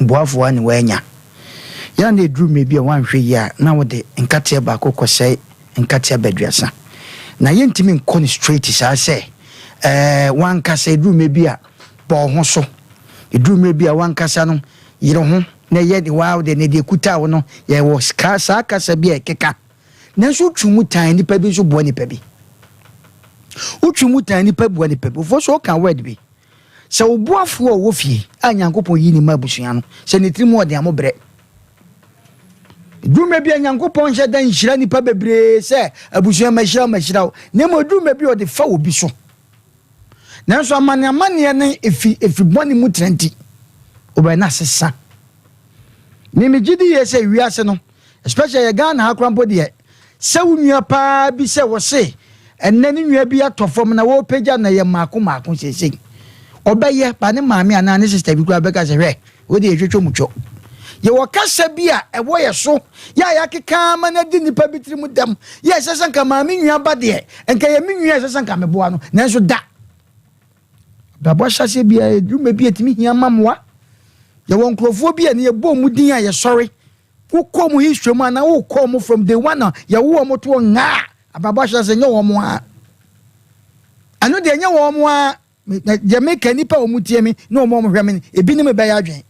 boafo ani wanya ya na edru me bia wanhwe ya na wo de nkate ba kokosai nkate baduasa na yentimi nkɔ straight sa se wankasa edru me bia bo ho so edru me bia wankasa no yire ho na ye de wow de ne de kuta wo no ye wo sa kasa bia keka nanso twumu tan nipa bi so bo nipa bi utwumu tan nipa bo nipa bi fo so kan word bi se obuafo o wo fie anyankopon yi ni mabusua no se ne trimu ode amobre dume bi anyankopon hye dan hyira nipa bebre se abusua mashira ne mo dume bi ode fa obi so nanso amane ne efi boni mu trenti oba na sesa ni me gidi ye se wiase no especially ye Ghana akrampo de se wunua pa bi se wo se enne ni nua bi atofom na wo pagya na ye maako sese obeye ba ne maame ana ne sister bi kura beka se hwe wo de etwetwo mutwo ye wo kasa bi a ewo ye so ya keka ma na di nipa bitiri mu dam ye sese nka maame nua ba de enka ye mi nua sese nka meboa no nanso da babo hyase bi a edwuma bi etimi hia mamwa ye wo nkrofo bi a ne ye bɔ mu din a ye sorry wo kom history mu na wo kom from the one ye wo mo to nga babo hyase nye wo mo a anu de nye wo mo a Jamaica nipa o mutie mi no mo hwɛ me ebi ne me bɛ ya adwen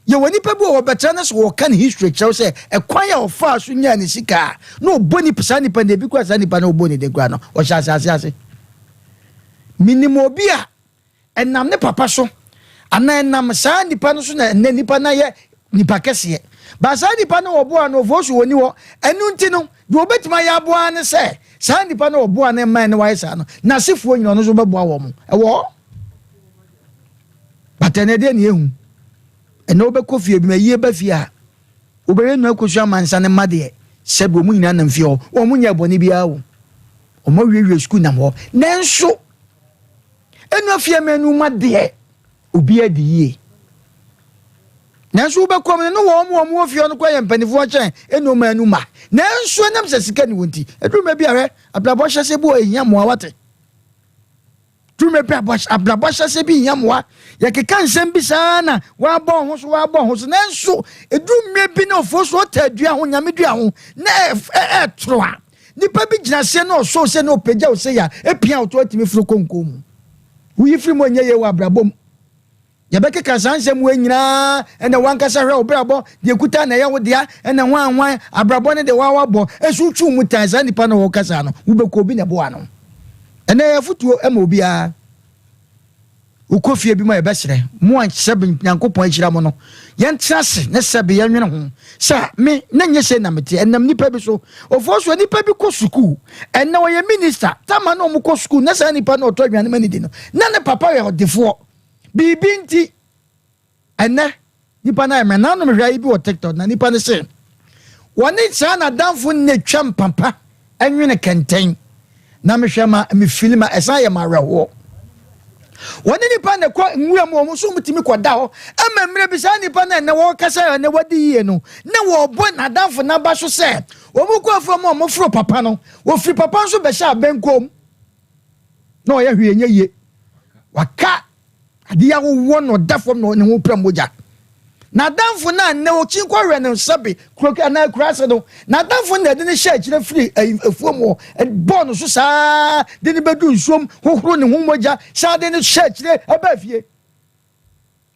ye woni pa bi o betra na so wo kan history kyerɛ sɛ ekwan ya ofa so nya ne sika no boni pesa nipa na ebi kwa sa nipa na oboni de kwa no o hya asase minimo bi a enam ne papa so ana enam sa nipa no so na nipa na ye nipa kese ba sa nipa na obo a no vosu woni wo enu nti no do obetima ya abo an se sa nipa na obo an man na waisa no na sefuo nyino no so bebo awo mo ewo batenede ne ehu eno obekɔ fie bi ma yie ba fie a obere nu akosu amansa ne made sebe omu nyina nam fie o omu nya boni bia wo omo wiwe school nam ho nanso enu afie manu made obi adi yie nanso obekɔ me no wo mu ofie no kwa ye mpanifo kyen enu manu ma nanso enam se sika ni wonti eduma bia hwe ablabo hyese bo ehia mo awate tume pe ablabo hyese bi ehia mo ya keka nsem bi sana wa bon ho so nanso eduma bi na ofo so tadua ho nyame dua ho na troa nipa bi gina se na so se na opagya ose ya epia oto atimi furu konkom wi firi mo nye ye wa ablabom ya beke ka sansem we nyina ena wankasa hwe obrabo de kuta na ye wo dia ena wanwan abrabo ne de wawabo esu twu mu tanza nipa na wo kasa no wo beko bi na bo ano ena ya futuo ema obi a ukofie bi ma ye besere mo anhyebe nyankopon akyira mo no ye ntrase ne sebe ye nwene ho sa me na nye se na mete enam nipa bi so ofo so nipa bi ko suku ena wo ye minister tama na mo ko suku na sa nipa na otodwane mani di no na ne papa ye odefo bibinti ene nipa na me na no me hwai bi o TikTok na nipa ne se woni sa na danfo ne twam papa enwene kenten na me hwema me filma esa ye ma reho woni nipa ne kwa nwuam o so mutimi koda ho amamre bi sa nipa na wo kasa na wadi yie no na wo bo na danfo na ba so se wo mu kwa afo mo fro papa no wo fri papa so be sha benkom na o ye hwie nye yie waka ade ya wo no dafom no ne ho pramoja na danfo na ne o chinkwa hwe ne sabe kroka na krase no na danfo na de ne hye kire firi efuom ho bon so saa de ne bedu nsuom hohoro ne ho moja saa de ne hye kire abafie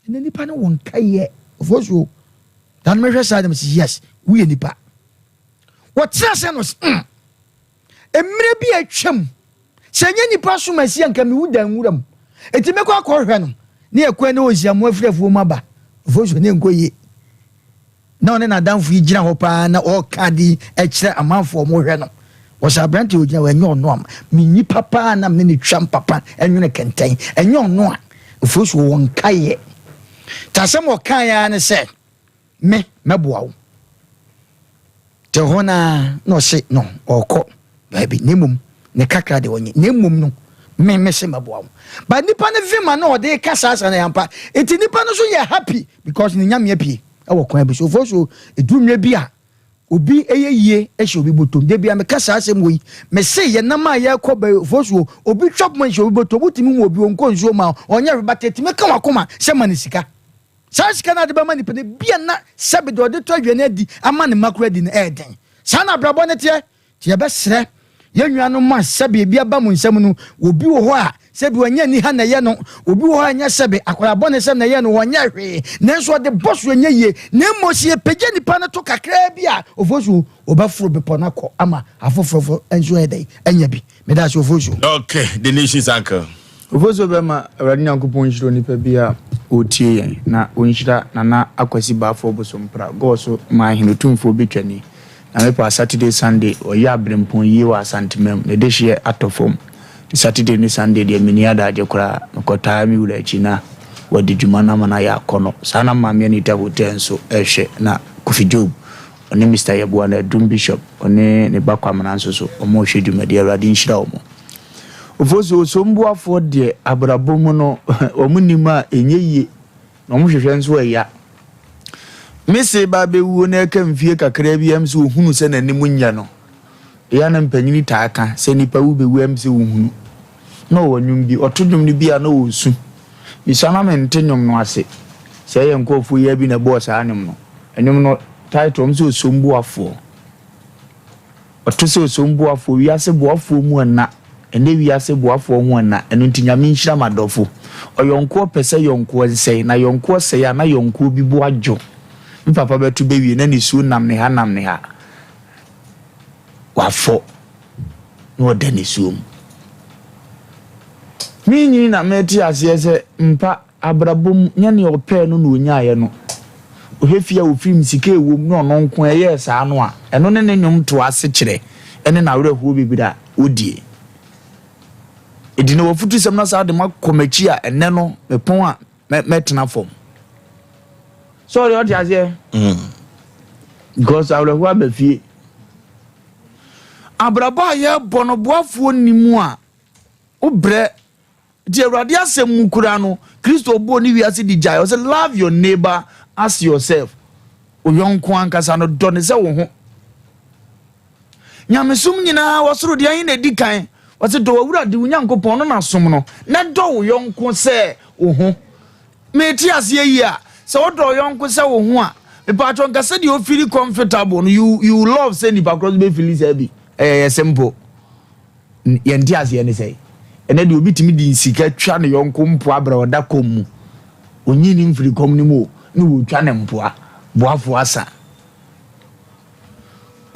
ne nipa no won kaye ofoso dan me hwe saa dem si yes we nipa what trase no emre bi atwam senye nipa so masi anka me wudan wuram eti me kwa hwe no ne ekwa ne oziamu afirafo mu aba vozo ne nkoye na one na danfo gira ho pa na o kadi e kire amanfo mo hwe no wo sa brante ogina wa nyo no am minyi papa na me ne twam papa enwene kenten enyo no a vozo won kaye tasem o kan ya ne se me meboa wo te hona no se no okọ baby nemum ne kakra de wonye nemum no me se meboa wo but nipa ne vima no de kasa asa na yampa eti nipa no so ye happy because ni nyame apie e wo kwan bi so fo so edumwe bi a obi eyeyie e hye obi botom de bia me kasa asem wo yi me se ye na ma ye kɔ ba fo so obi chop man hye obi botom butimi wo obi onko nsuo ma onye rebata eti me ka wakoma se manisika Sash cannot be money, but the Biana Sabbath or the Toyanedi, a man in Macredi in Eden. Sana Brabonetia, Tiabesre, Yanuano Mas, Sabi, Biabamun Semunu, will be wa, Sabi when Yanni Hana Yano, will be wa Sabi, Aquabones and Yano, one yari, Nan's what the boss when ye, Nemosi, Pegani Panatoka Crabia, of Osu, Obafro Beponaco, Ama, Afofo, and Zuede, and Yabi, Medas of Osu. Okay, the nation's anchor. Ofoso bema radina nkopon hiro nipa bia otie na onhira na akwasi ba fo bosompra go so ma hino tumfo betwani na me pa Saturday Sunday oya brempon yi wa santimem ne de hye atofom Saturday ni Sunday de miniada ade kora nkota mi wura achi na wadi dwuma na mana ya kono sana ma me ni tabote nso ehwe na Kofi Job oni Mr. Yabuwa na Dum Bishop oni ne bakwa mana nso so omo hwe dwuma de radin hira omo Ofoso sombuafo de abrabomu no omunima enyeyi na omuhwehwe nso aya mese ba bewu na aka mfie kakra bi am se ohunu se nanim nya no ya na mpanyini taaka se nipa wu bewu am se ohunu na wonwum bi otodwum ni bia na osu isana mente nwom no ase se ye nkofo ya bi na boss anem no enwom no title am se sombuafo otose sombuafo wi ase boafo mu na ene wi ase boafo ho na eno ntinyame nhira madofo oyonko pese yonko nsei na yonko sei na yonko bi bo adwo mpapa betu bewie na nisu nam ne ha wafo no de nisu minyi na meti ase se mpa abrabom nyane ope no no nyaaye no ohefia ofim sika ewom no no nko eye saa no a eno ne nwom to ase kire ene na werɛho bibida odie edine wo futu sem na sa de makomachi a enne no mepon a metena fom sorry what you say because I will go abefie abraba ye bono boafo nimu a obre di Awurade asem mukura no Kristo bo ni wiase di jai o say love your neighbor as yourself o yonko ankasa no do ne se wo ho nyamesum nyina wasoro de ayin na di kan wase do Awurade Onyankopon no na som no na do wo yonko se wo ho meti ase yi a se wo do yonko se wo ho a me patro nkase de o feel comfortable no you love say ni bakro be feel say bi simple ye ndi ase ne say ene de obi timi di sika twa ne yonko mpo abra oda kom onyi ni mfiri kom ni mo ni wo twa ne mpo a boafo asa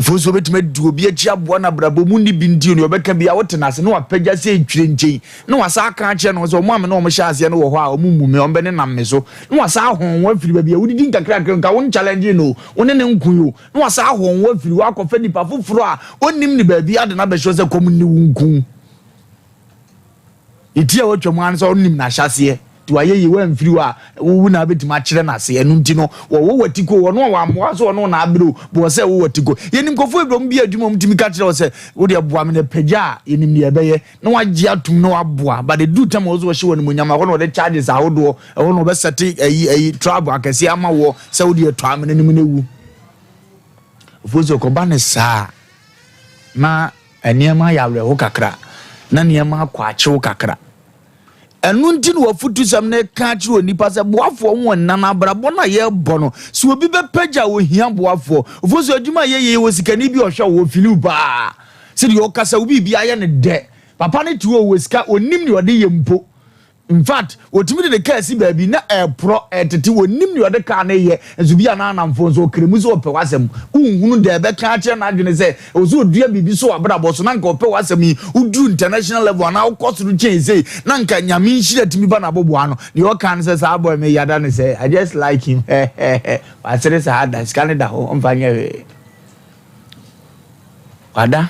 Foso betime du obi achi aboa na brabo mu ni bindi no obeka bia wotena se no wapagya se etwire nchen no wasa aka ache no so mo ame no mo hya ase no wo ho a o mumu me ombe ne nam me so no wasa ahon wa firi ba bia wudidi nkakra nka won challenge no one ne nkuyo no wasa ahon wa firi wa kofa nipa foforo a onim ni ba bia ade na be hyo se kom ni wunku itia wo twom an so onim na hyase to ayeyi wa mfiri wa wo na betima kire na se enu nti no wo watiko wo no wa amoa so no na abiro bo se wo watiko yenim kofo ebrom bi adwuma mtimi ka kire wo se wo de aboa me ne pagya yenim ne ebeye na wagye atum na waboa but the do time wo so hye wo ne munyama ko no de charges ahodo wo no be set ayi trouble akase ama wo se wo de to am ne nim ne wu fozo ko ba ne sa na eniema ya wre wo kakra na niema akwa ache wo kakra enu nti no wafutu sam na ka kire onipa se boafo ho nna na abrabo na ye bono so obi be pagya wo hia boafo ofoso adwuma ye wo sikani bi ohwa wo filiu ba se de okasa obi bi aye ne de papa ne tuo wo sika onim ne ode ye mpo in fact otimi de ka si ba bi na pro etete onim ne ode ka na ye ezubi ana anamfo so kremu so ope wasem unhunu de be ka kire na adwene se ozo odua bibi so abrabo so na nka ope wasem yi udu international level na ukọ so chen say na nka nyame nhira timi ba na bobo ano ne o kan se sa boy me yada ne say I just like him I said it's hard that scan da ho mfanye wada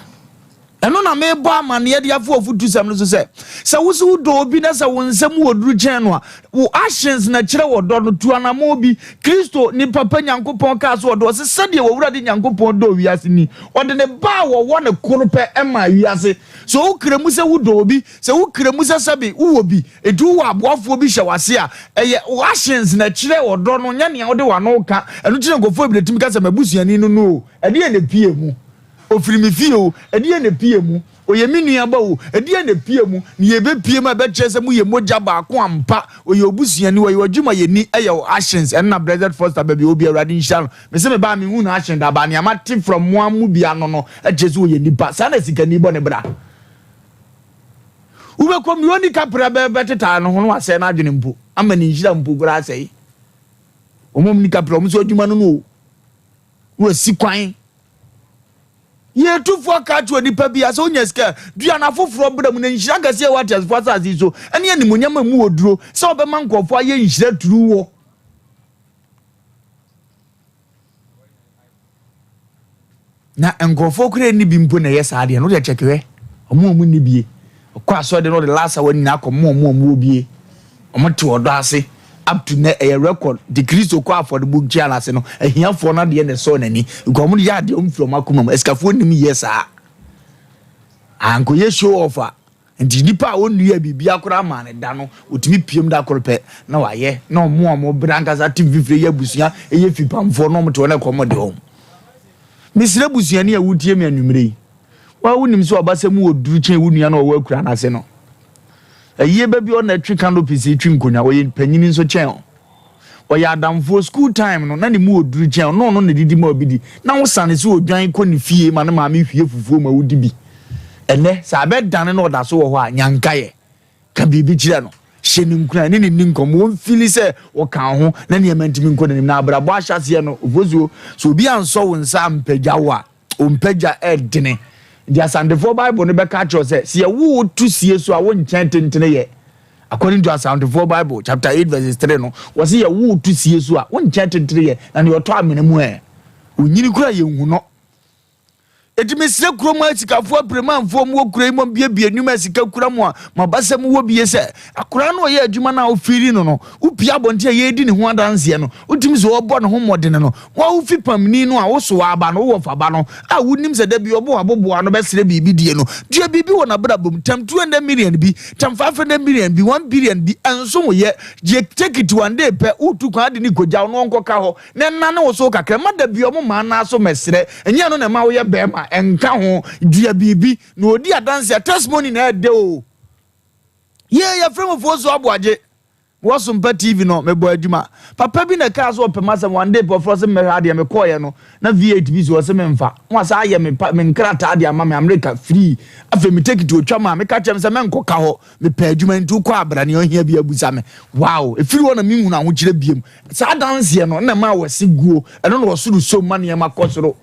eno na me bo amane ye dia fo futu sam no so se wo so do obi na se wonsam woduru chen no wo actions na kire wodo no tu anama obi Kristo ni papa Nyankopon ka so wodo se sade wo wurade Nyankopon do wiase ni ode ne ba wo ne kunu pe ema wiase so wo kremu se wo do obi se wo kremu se sabe wo obi edu wo aboafo bi hye wase a eye wo actions na kire wodo no nya ne wo de wa no ka eno kire ngofo bi letimi ka se mabusuani no no ede ne pie mu ofiri mi fie o ede ne pie mu oye mi nuaba o edi na pie mu ne ye be pie ma be kyerese mu ye moja ba ko ampa oye obusuani wo ye odwuma ye ni eyo actions and na blessed foster baby obi awrade nhia me se me ba me hu na action da ba ne amate from mo amu bia no no ekyese oye nipa sa na sika ni bo ne bra ube kom yoni kapra be teta no ho ase na adwene mpo ama ni nhia mpo gura asei omom ni kapra omso odwuma no no wo sikwan ye tufo ka to nipa bia so nyeska dua na foforo bram na nhira gase what as for as so ene ani munyama mu oduro se obema nkofo aye nhira turu wo na nkofo kure ni bi mpo na yesa ade no de chekewe omo ni bie kwa so de no the last one na akomo obie omo te odo ase up to a record decrease okwa for the book jala se no ehia for na de ne so nani nkomo ya de omfro makomam eskafo nim yesa anko ye show off nti nipa onu ya bibia kora ma ne da no otimi piem da korpe na waye na omo branka za tv ya busuya eye fipamfo no mto na komo de hom misire busuya ne awutie me anumre wa wonim so obasemu oduru chen wunua na owa kura na se no aye ba bi o na twi canopy si twi nkonya oye panyini nso chen oya adamfo school time no na ne mu oduru chen no ne didi ma obidi na wo sane so odwan ko ne fie ma ne ma me hwie fufuo ma wodi bi ene sa be dane no da so wo ho a nyankaye ka bibi kire no hyeni nkura ne nkom won fili se wo kan ho na ne mantimi nko ne na abrabo ahyase no ovozuo so obi anso wo nsa mpagya wo a o mpagya edene dia Sandefo Bible ne be ka cho se se wo tu sie so a wo nkyan tentene ye according to Sandefo Bible chapter 8 verse 3 no wo se ye wo tu sie so a wo nkyan tentene ye na ne oto amene mu onyini kura ye hu no etime sire kuro mu asikafo apremanfo mu okura imom biebie nyuma asika kura mu a mabasam wo bie se akura no ye adwuma na ofiri no upia bonte ye di ne ho adanse no utimi so obo ne ho modene no wa ufi pamni no a wo so aba no wo fa ba no a wunim se da bi obo abobo no be sire bibi die no dua bibi wo na bra bom tam 200 million bi tam 500 million bi 1 billion bi anso mo ye je take it one day pe utu kwa de ni koja no nkoka ho ne nna wo so kakra ma da bi omo ma na so mesire enya no na ma wo ye be ma enka ho dia bibi no odi adanse testimony na ede o ye frame of Osei Aboagye Sompa TV no mebo adwuma papa bi na ka so opema one day for se me hade me call ye no na V8 bi so se me mfa wasa aye me nkrata de ama me America free afa me take to otwa ma me ka chem se me nkoka ho me pa adwuma ntu kwa abra ne ohia bi abusa me wow efiri wona me hu na ho kire biem sa dance ye no na ma wase guo eno no wosuru so ma ne ma kosoro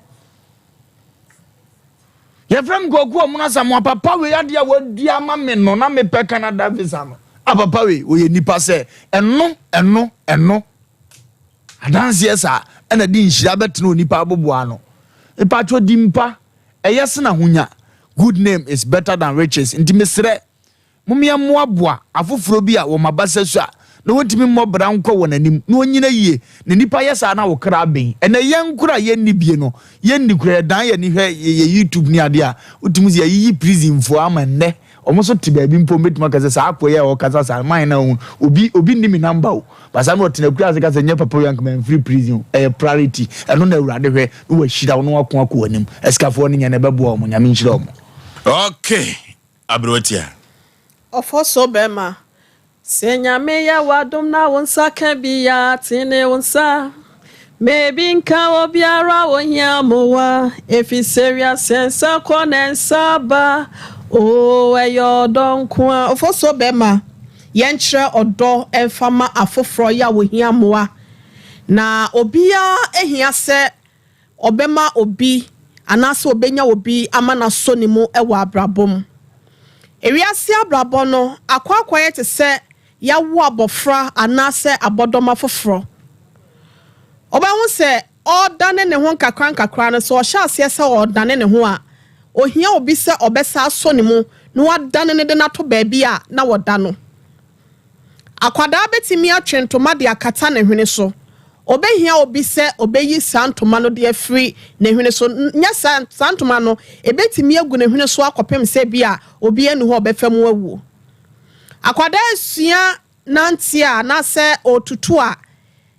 ye frem gogo omuna samwa papa we ade a wadi ama me no na me pe Canada visa no papa we oye nipa se eno adanse esa ena di nhira beteno nipa aboboa no nipa twa dimpa eyese na hunya good name is better than riches nti mesre mumia moaboa afoforo bi a wo mabasa su a na wontimi mmobra nkọ wonanim na onyina yie ne nipa yesa na wo kra ben ena yenkura ye nibie no ye nikura dan ye ni hwe ye YouTube ni ade a utumuzi ye yi prison fo ama nne omoso ti baabi mpo metima kaze sa akoye o kaza sa man na obi ndimi number o basa no tenakura se kaze nya papa yank man free prison priority eno na awurade hwe no wa hira no akon akonim eskafo no nya na bebo o nyame nhira o okay abrotia ofoso bema senyame ya wadom na wonsa ka biya tine wonsa maybe nka obiara wohia mowa efi serious sense konensa ba o eyo donkwa ofoso bema yenkyere odo emfama afoforo ya wohia mowa na obia ehia se obema obi anase obenya obi amana sonimu ewa abrabom ewiase abrabom no akwakwaye te se ya wo abofra anase abodoma foforo oba hu se odane ne ho kakra no so ohya ase se odane ne ho a ohia obi se obesa asonimu no wadane ne de nato baabi a na woda no akwada betimi atwentoma de akata ne hwene so obehia obi se obeyi santoma no de afri ne hwene so nya santoma no ebetimi agu ne hwene so akopem se bia obi enu ho obefam wawu akwada asua nantia na se otutu a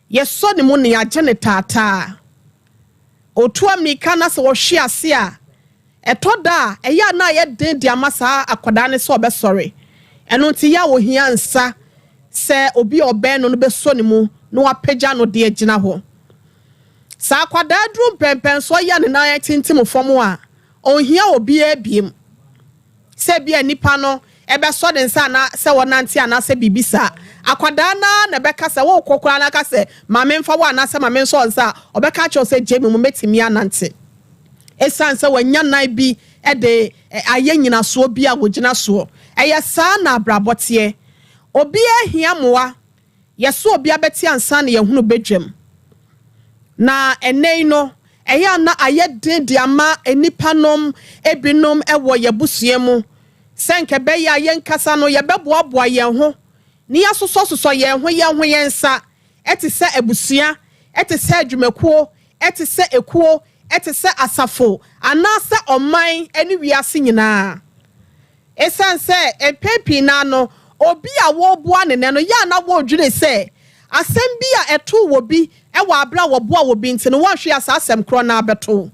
yeso ne mu ne agye ne tata otu amika na se wo hwe ase a etoda eya na ye den di amasa akoda ne so obesori eno nti ya wo hia nsa se obi oben no be so ne mu no apagya no de agina ho sa akoda drum pempen so ya ne na tintim fom a ohia obi abiem se bia nipa no ebe so de nsa na se wonante ana se bibisa akwada na beka se wo kokora na ka se mame mfa wa na se mame so nsa obeka cho se jemi mu metimi anante esan se wanya nan bi e de ayanyina so bi a wogina so eye sa na abrabote obi ahia moa yeso obi abeti ansa na yehunu bedwam na enei no eya na ayedin di ama enipanom ebinom ewo yebusue mu senke be ya yenkasa no yebeboaboa yen ho ni asoso yen ho yensa eti se ebusua eti se adwumakuo eti se ekuo eti se asafo anase oman eni wiase nyina esanse empepi na no obi a wo boa ne no ya na wo dwene se asem bi a eto wo bi ewa abra wo boa wo bi ntino wo hwe asasem kro na abeto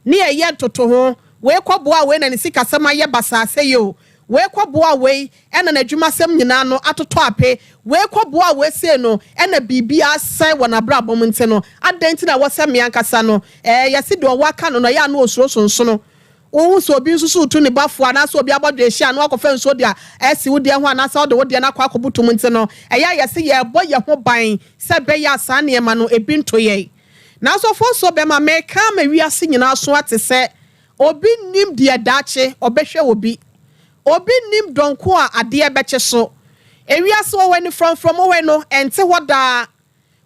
ni eye toto ho we kwaboa we na ne sika sama ye basase yo we kwaboa we ena na adwumasem nyina no atoto ape we kwaboa we se no ena bibia sai wona brabom ntino adenti na wosem yankasa no yesi do waka no ya no osuro sonso wo so obi nsusu tu ne bafo ana so obi abodwe hia no akofa nso dia esi wo dia ho ana sa wo dia na kwa akobutum ntino eya yesi ye bo ye ho ban se be ya sa ne ma no ebi ntoye na so fo so be ma me ka ma wiase nyina so ate se obi nim dia dache obehwe obi nim donko a ade beche so ewiase wo weni from wo no ente hoda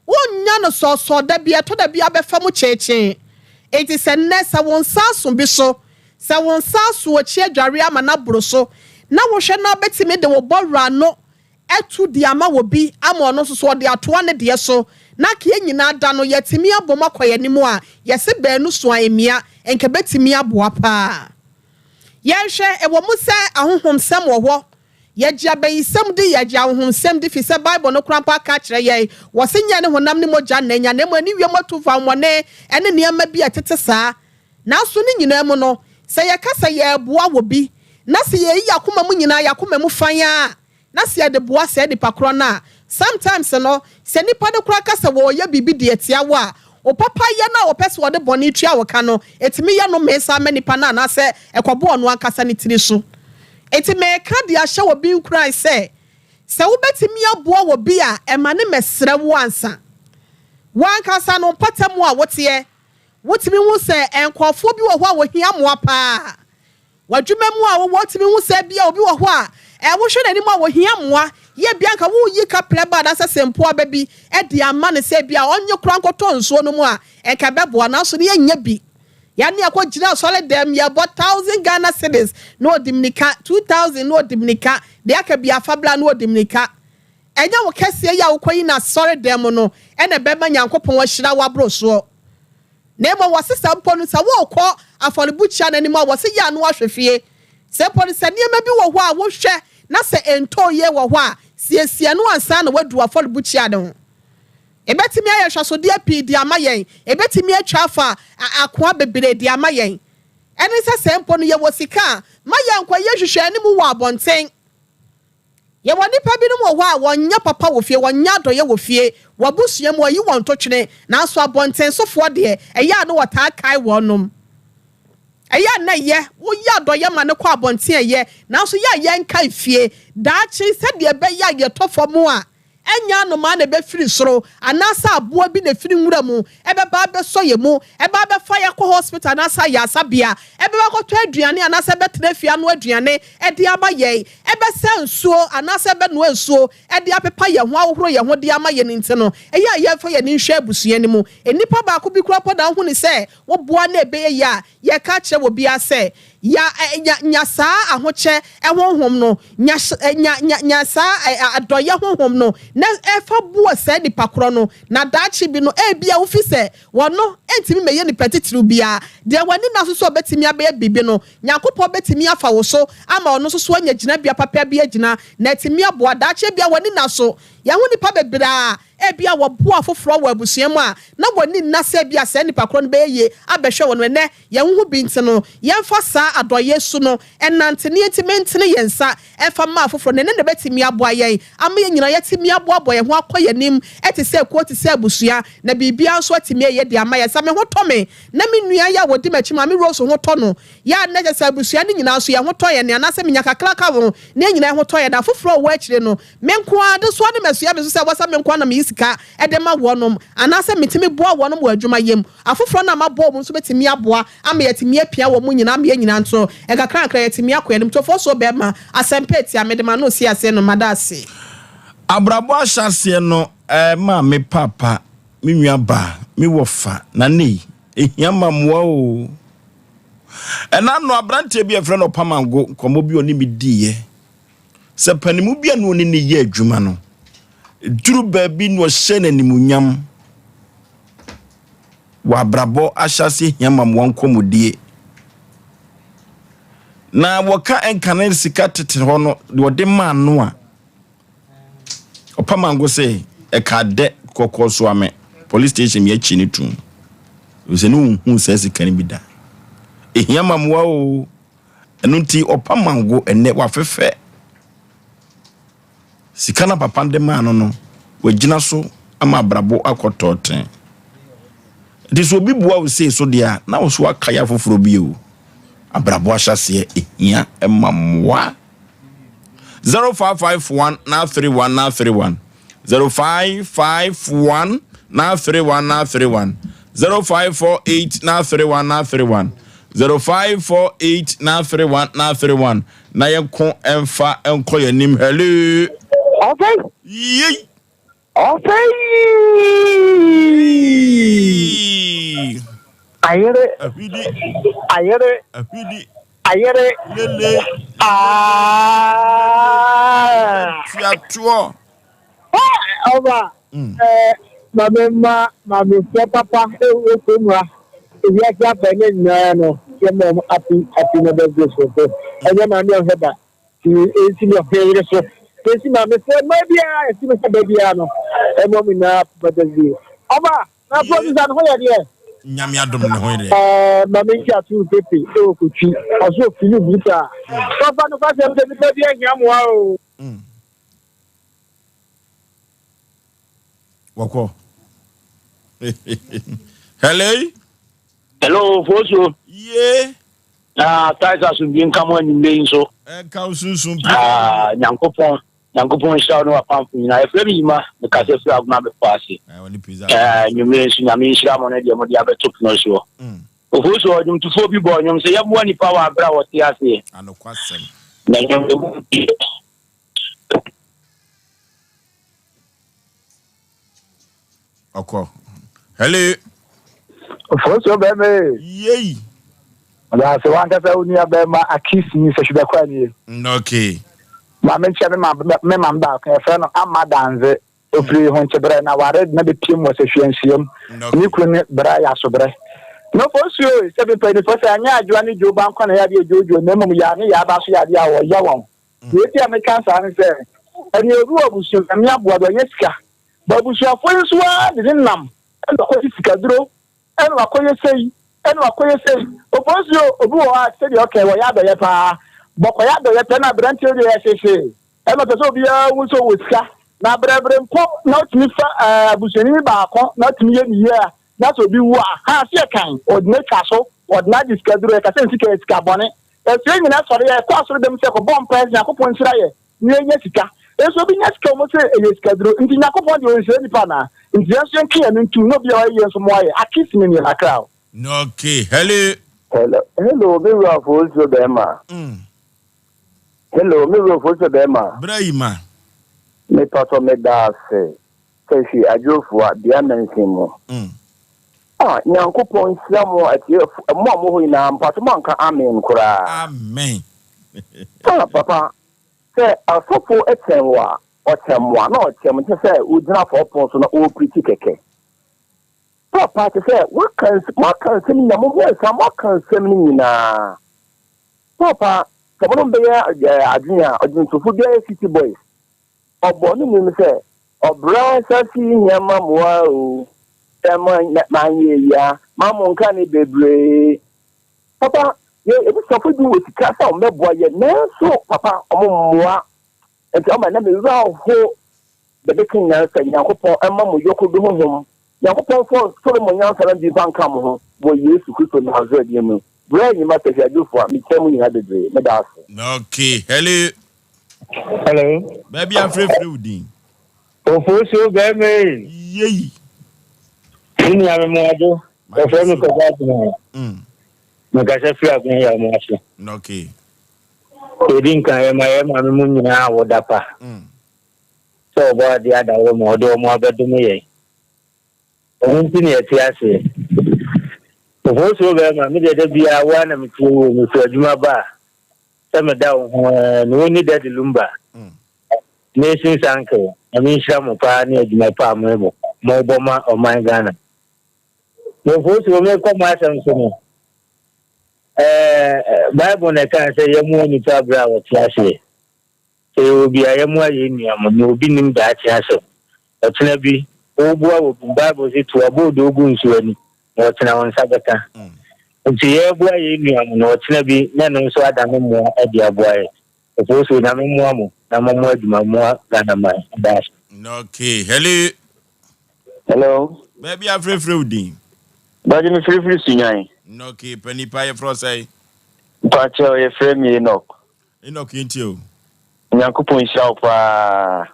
wonya no so da bia to da bia befa mu cheche eti se nesa won saso bi so se won saso chi adware ama na boro so na wo hwe na betime de wo borra no etu di ama wo bi ama ono so de atoa ne de so na ke nyina da no yetimi abom akoye nimu a yese baanu so amia enke betimi aboa pa yenhwe ewo mu se ahohomsem wo ho yegya bayisem de yegya ahohomsem de fi se bible no krampa ka kire ye wo se nya ne honam ne mogya na nya ne mo ani wiem atufa wone ene ne ma bi atete saa na so ne nyina mu no se ye kasa ye boa wo bi na se ye yakoma mu nyina yakoma mu fanya na se de boa se de pakro na sometimes no se nipa de kura kasa wo ye bibi de etia wo a o papa ye na o pese wo de boni tua wo ka no etimi ye no mesa manipa na se ekobo no akasa ne tiri so etime ka de ahye wo bi nkrai se wo betimi aboa wo bi a ema ne mesre wo ansa wan kasa no patam a wotimi hu se enkofo bi wo ho a wo hia mo pa wadwuma mu a wo wotimi hu se bia obi wo ho a wo hwe nanim a wo hia mo ye bia nka wo yi ka pleba da se sempo ababi e di ama ne se bia onye kura nkoto nso no mu a enka bebo na so ne nya bi ya ne akogina solid dem ya 1000 Ghana cedis no dimnika 2000 no dimnika de aka bia fabla no dimnika enya wo kese ya wo koyi na solid dem no e na beba nyankopon wa hira wa bro so Nemo wasisa mponu sa wo kɔ afɔrebukyia n'anim a wɔse ya no ahwefie se polisi nneɛma bi wɔ hɔ a wohwɛ na se ento ye wɔ hɔ a siesie no ansa na wadu afɔrebukyia ne ho ebetimi ayɛ hwasode api di ama yɛn ebetimi atwa afa akoa bebre di ama yɛn ɛne se mponu ye wɔ sika ma yɛn kɔ ye hwehwɛ anim wɔ abɔnten ye woni pa bi no mo hɔ a wonya papa wo fie wonya doye wo fie wabusua mo yi won totwene na so abonten sofo de eya no wata kai wonom eya na ye wo ya doye ma ne kɔ abonten ye na so ya ye nkai fie daachi se de be ya ye tofo mo a enya no ma na be firi soro anasa aboa bi na firi nwura mu ebe ba be so ye mu eba be fa ya kɔ hospital na sa ya sabia ebe ba kɔ to aduane anasa be trafia no aduane e de ama ye ebe se nsuo anasa be no nsuo e de apepa ye ho ahoro ye ho de ama ye nti no eya ye fa ye ni hwe abusua ni mu enipa ba ko bi kura poda ho ni se wo boa na ebe ye ya ye ka kire wo bia se ya nya saa ahoche ehonhom no nya saa adoye honhom no na efa buo se ni pakro no na daachi bi no bia wo fi se wono entimi meye ni petitiru bia de wani na so betimi abe bibi no nyankopɔ betimi afa wo so ama ono so anya gina bia papa bia gina na etimi aboa daachi bia wani na so ya ho nipa bebra ebia wo boa foforo wo abusua mu a na woni nnase bia se nipa kro no be ye abehwe wo no ne ye ho binti no ye mfa sa adoye su no enante ne yetimentene yensa efa ma foforo ne ne betimi aboa yen ama ye nyina yetimi aboa ye ho akoye nim ete se ko te se abusua na bibia so atimi ye de ama ye sa me ho tome na me nua ya wodi machi ma me rose ho to no ya na se abusua ne nyina so ye ho to ye ne anase me nyakakra ka wo ne nyina ho to ye da foforo wo akire no me nko ade so ne masua me so se wasa me nko na me sika edema wonom anase metimi boa wonom wo adwuma yem afoforo na ma boa mo so betimi aboa ama yetimi apia wo mo nyina ama ye nyina nto e kakra yetimi akoyanim to fo so be ma asempe ti amedema no si ase no madase abrabo ahyase no ma me papa me nua ba me wofa na nei ehiama moa o ena no abrante bi efre no pamango komo bi oni mi diye se panimu bi anu oni ne ye adwuma no duru baabi no hyene nimunyam wa brabo ahyase hiama mo nkomodie na woka enkane sika tete ho no de ma no a opamango se e ka de kokoso ame police station ye chi ni tum we no hu se sika ni bida hiama mo o enu ti opamango ene wa fefe sika na papa de ma no wagina so ama brabo akototen this will be bua we say so dia na wo so akaya foforo bi o abrabo ahyase ehia emamwa 0551 na 31 na 31 0551 na 31 na 31 0548 na 31 na 31 0548 na 31 na 31 na yenko emfa enko yanim hello okay yey Osei Ayere lele fiatuo Oba mama papa ekomwa eya ja bene nyaya no ye mo happy no birthday so enye ma mi o heba ti enti mi o fere so esi ma me say maybe I see me baby no e mo mi na birthday oba na promise an ho ye de nyame adom ne ho ire mama nki atu pepe e o ko twi oso fili buta papa no ka se me baby ehia mo o wako hello Foso. yeah Taisa sun bin kamo ni mbeyin so. Ka usunsun Nyankopon sha no apamfu na efremi ma me ka se fra aguna be paase. woni pizza nyumre su nyame sha mo na de mo dia beto no so. Foso odum tufo bi bo nyum se yamwa ni power abra wo te ase. anokwasem Na nyum oko hello Foso be me yey ala se wan ka sa uni abe ma akisi ni se shube kwa ni okay ma me nche me ma mba ka fe no amadanze ofri ho nchebre na ware na be piem wo se hwenhiem ni kru ne bra ya so bre no Foso se be pe ni Foso anya adwa ni jo ban kwa na ya de jojo na mum ya ne ya ba so ya de awo ya won we ti American san se ani oru obusu ami aboa do nyesika babusu afonso a de nam en ko sika duro en wa koye sei Foso obu wa se de okay wo ya do ye pa boko ya do ye pe na branche de ye sese en ma so bia wo so wosika na brebre mpo na otimi fa abuseni ba ko na otimi ye ni ya na so bi wa ha se kan odne kaso odna diska duro ka se sika bone e se nyina sori ye kwa sori dem se ko bom pres na ko ponsira ye ni ye sika eso bi nya sika mo se e sika duro nti nya ko pon de o se ni pa na nti eso en kiya ntu no bia wa ye so mo ye akisi ni na crowd okay hello me wa Foso be ma hello me wa Foso be ma brahima me pato me da se si ajofu a bia nansimo nyankopon siamo ati mo ho ina mpato manka amen kura amen papa se asofo etenwa otemwa na otem te se udina for pon so na o pretty keke papa te se wakan semi na mo sa wakan semi ni na papa se mo be ya adwunya odin sofo bia city boys obo ni mi se Obra sasi nyama mwa o. Tema manye ya. Mamu nkani bebre. Papa, ebi sọfọ di wo sika sa o mẹbọ yẹ nanso papa ọmọ mmoa nti ọmọ na me ra ho bebe kin na sa Nyankopɔn ɛma mo yoko do honhom Nyankopɔn fo sori mo nyansa na di ban kam ho wo Yesu Kristo na Nazareth di mu bra ni ma tafi adufo a mi temu ni ha bebre me da aso. Okay, hello. Baby afre udin. Oforisuo beme. Yey. Ni ame mo ado. Ofre mi ko ga tuma. Mekasa fi agun ya mo aso. Okay. Edin kan e ma me mu nyina awoda pa. So ba dia da wo mo do mo abedu me ye. Ohun ti ni e ti ase. Oforisuo be ma me de bia wa na me ti wo me fi adwuma ba. Se me da wo no ni de lumba. Nation sanke. Ami shira mo pa ni adwuma pa mo bo ma o man Ghana. Oforisuo me ko ma asem so no. Bible na kan say yemu ni tabra wo tiase. Say obi ayemu aye niam no obi nim da tiase. Otena bi obua wo Bible say to abodo ogu nsu ani. Otena won sabata. Nti ye bua aye niam no otena bi na no so adame mo adi aboaye. Ofoso na me mo amo na mo aduma mo Ghana man. That's Okay, hello. hello. Baby afre udin. Baje me free sunyan. Okay, Mpe Nipa ye fro say. Pacho ye frame me Enoch. Enoch intio. Nyankopɔn hyira wo paa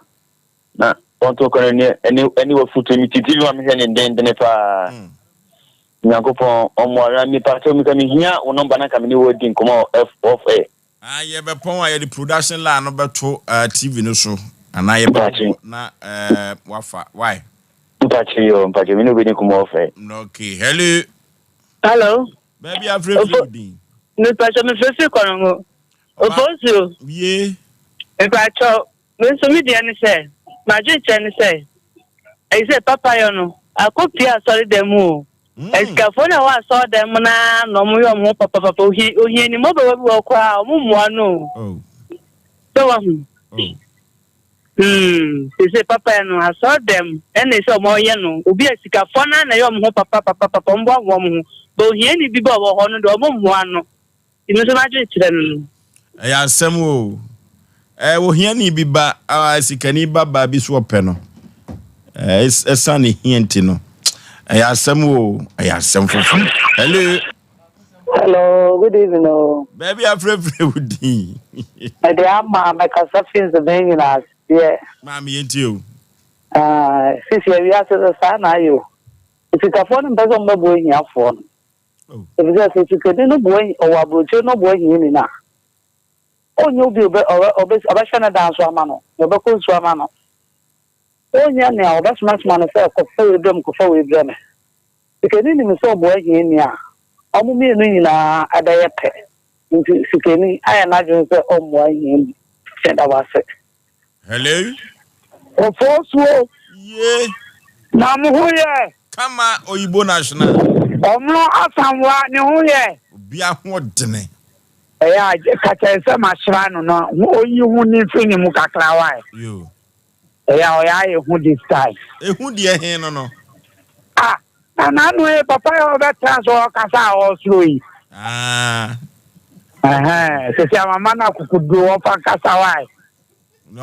na ɔnto kɔne ne ani wo futu mi titi ma me hɛ ne den paa Nyankopɔn ɔmoara mi pato mi ka mi hia wo number na ka me ne wo di nkɔmɔ FFA Ye be pon wa ye the production line no beto TV no so ana ye be na wafa why mpachi mi no be di nkɔmɔ FFA. Okay, Hello. Baby afre Me pacho me fesi kono. Oforisuo. Ye. Me pacho me so me dia ni say. Ma je che ni say. I say papa yo no. Akopia sorry dem o. Esikafo na wa so dem na no mo yo mo papa ohi ni mo be wo kwa mo mo no. Oh. So wa say papa no aso dem and say mo ye no. Obi esikafo na yo mo papa mbo wo mo. Bo ohi ni bi bo wo ho no do mo mo ano. Inu so ma je kire no. Ya asem o. Wo hia ni bi ba sikani baba bi so pe no. Esa ni hienti no. Ya asem o, ya asem fufu. Hello, good evening. Baby afre udin. I am my cousin the being last year. Mami yenti o. Since we are the son are you? If you can phone doesn't know going your phone. If you could no boy or about you no boy in now. Oh, you'll be a dance mano, the Bacon Swamano. Oh, yeah, now that's much manifest of them could forward them. You can even so boy in here. I'm meaning at the pet. Into Sikeni, I imagine the home boy in send our set. Hello? Oforisuo. Yeah. Namuye. Kama Oyibo National. Omro asanwa ni huye. Bia ho dene. Eya kacha ese mashra no no oyi hu ni fini mu kakra wa. Yo. Eya oya e hu this time. Ehu de hen no. Na no e papa yo be transfer kasa o slow. Se se mama na kukudu o fa kasa wa.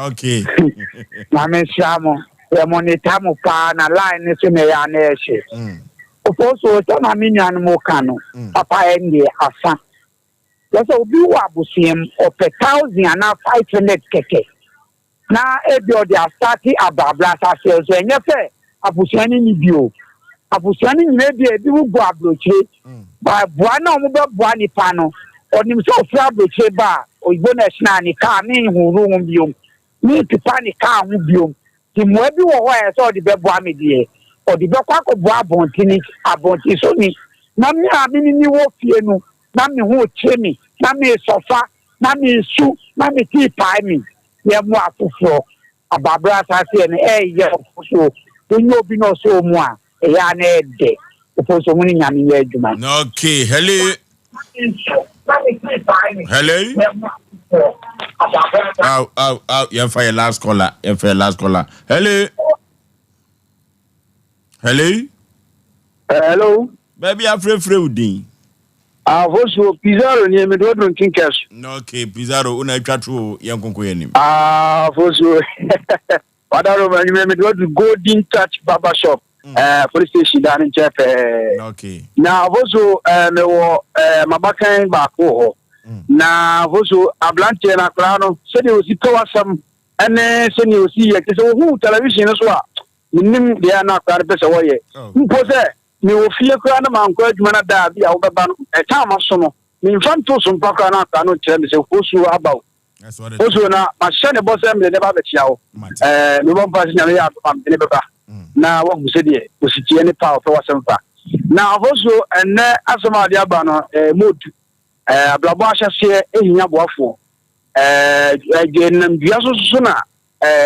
Okay. Na me shamo. E monitor mu pa na line ni se me ya na e she. Oforisuo to na me nyan mu kanu. Papa e asa. Yes, obi wa busiem of 1,000 and 500 keke. Na ebio they are starting ababla sales so enye fe abusuani ni bio. Abusuani ni be bi wo go abroche. Ba bua na omo be bua ni pa no. Onim so ofra abroche ba oyibo national ni ka me huru hum bio. Ni pipa ni ka hu bio. Ti mo bi wo ho e so de be bua me die. O de be kwa ko bua abonti so ni. Na me a me ni wo fie no. Na me ho chemi na me sofa na me su na me tea pie me ye mo afufo ababra asase ne ye so onye obi no so mu a ya na ede ofoso mu ni nyame ye adwuma. Okay, hello. You for your last caller. Hello. Hello. Hello. Baby, I'm free. Osei Pizarro ni me do drinking cash. No, okay, Pizarro, una tratu yankonko yenim. Osei. Padaro me do Golden Touch Barber Shop. Police station down in Jeff. Okay. Na Osei me wo mabakan ba ko. Na Osei ablante na krano se de osi to asam ene se ni osi ye ke so hu television so a nim de na kware pese wo ye. Mpo se mi ofie kura na manko adwuma na da bia wo beba no e ta maso no mi mfanto so mpa kura na aka no kire mi se Osei abaw Osei na ma hye ne bosse me de ba be tia wo mi bon pa nya ya am de beba na wo hu se de ositie ne pa o wasemfa na Osei enne asema de aba no modu ablabo ahyase ehinya boafo genam dua so na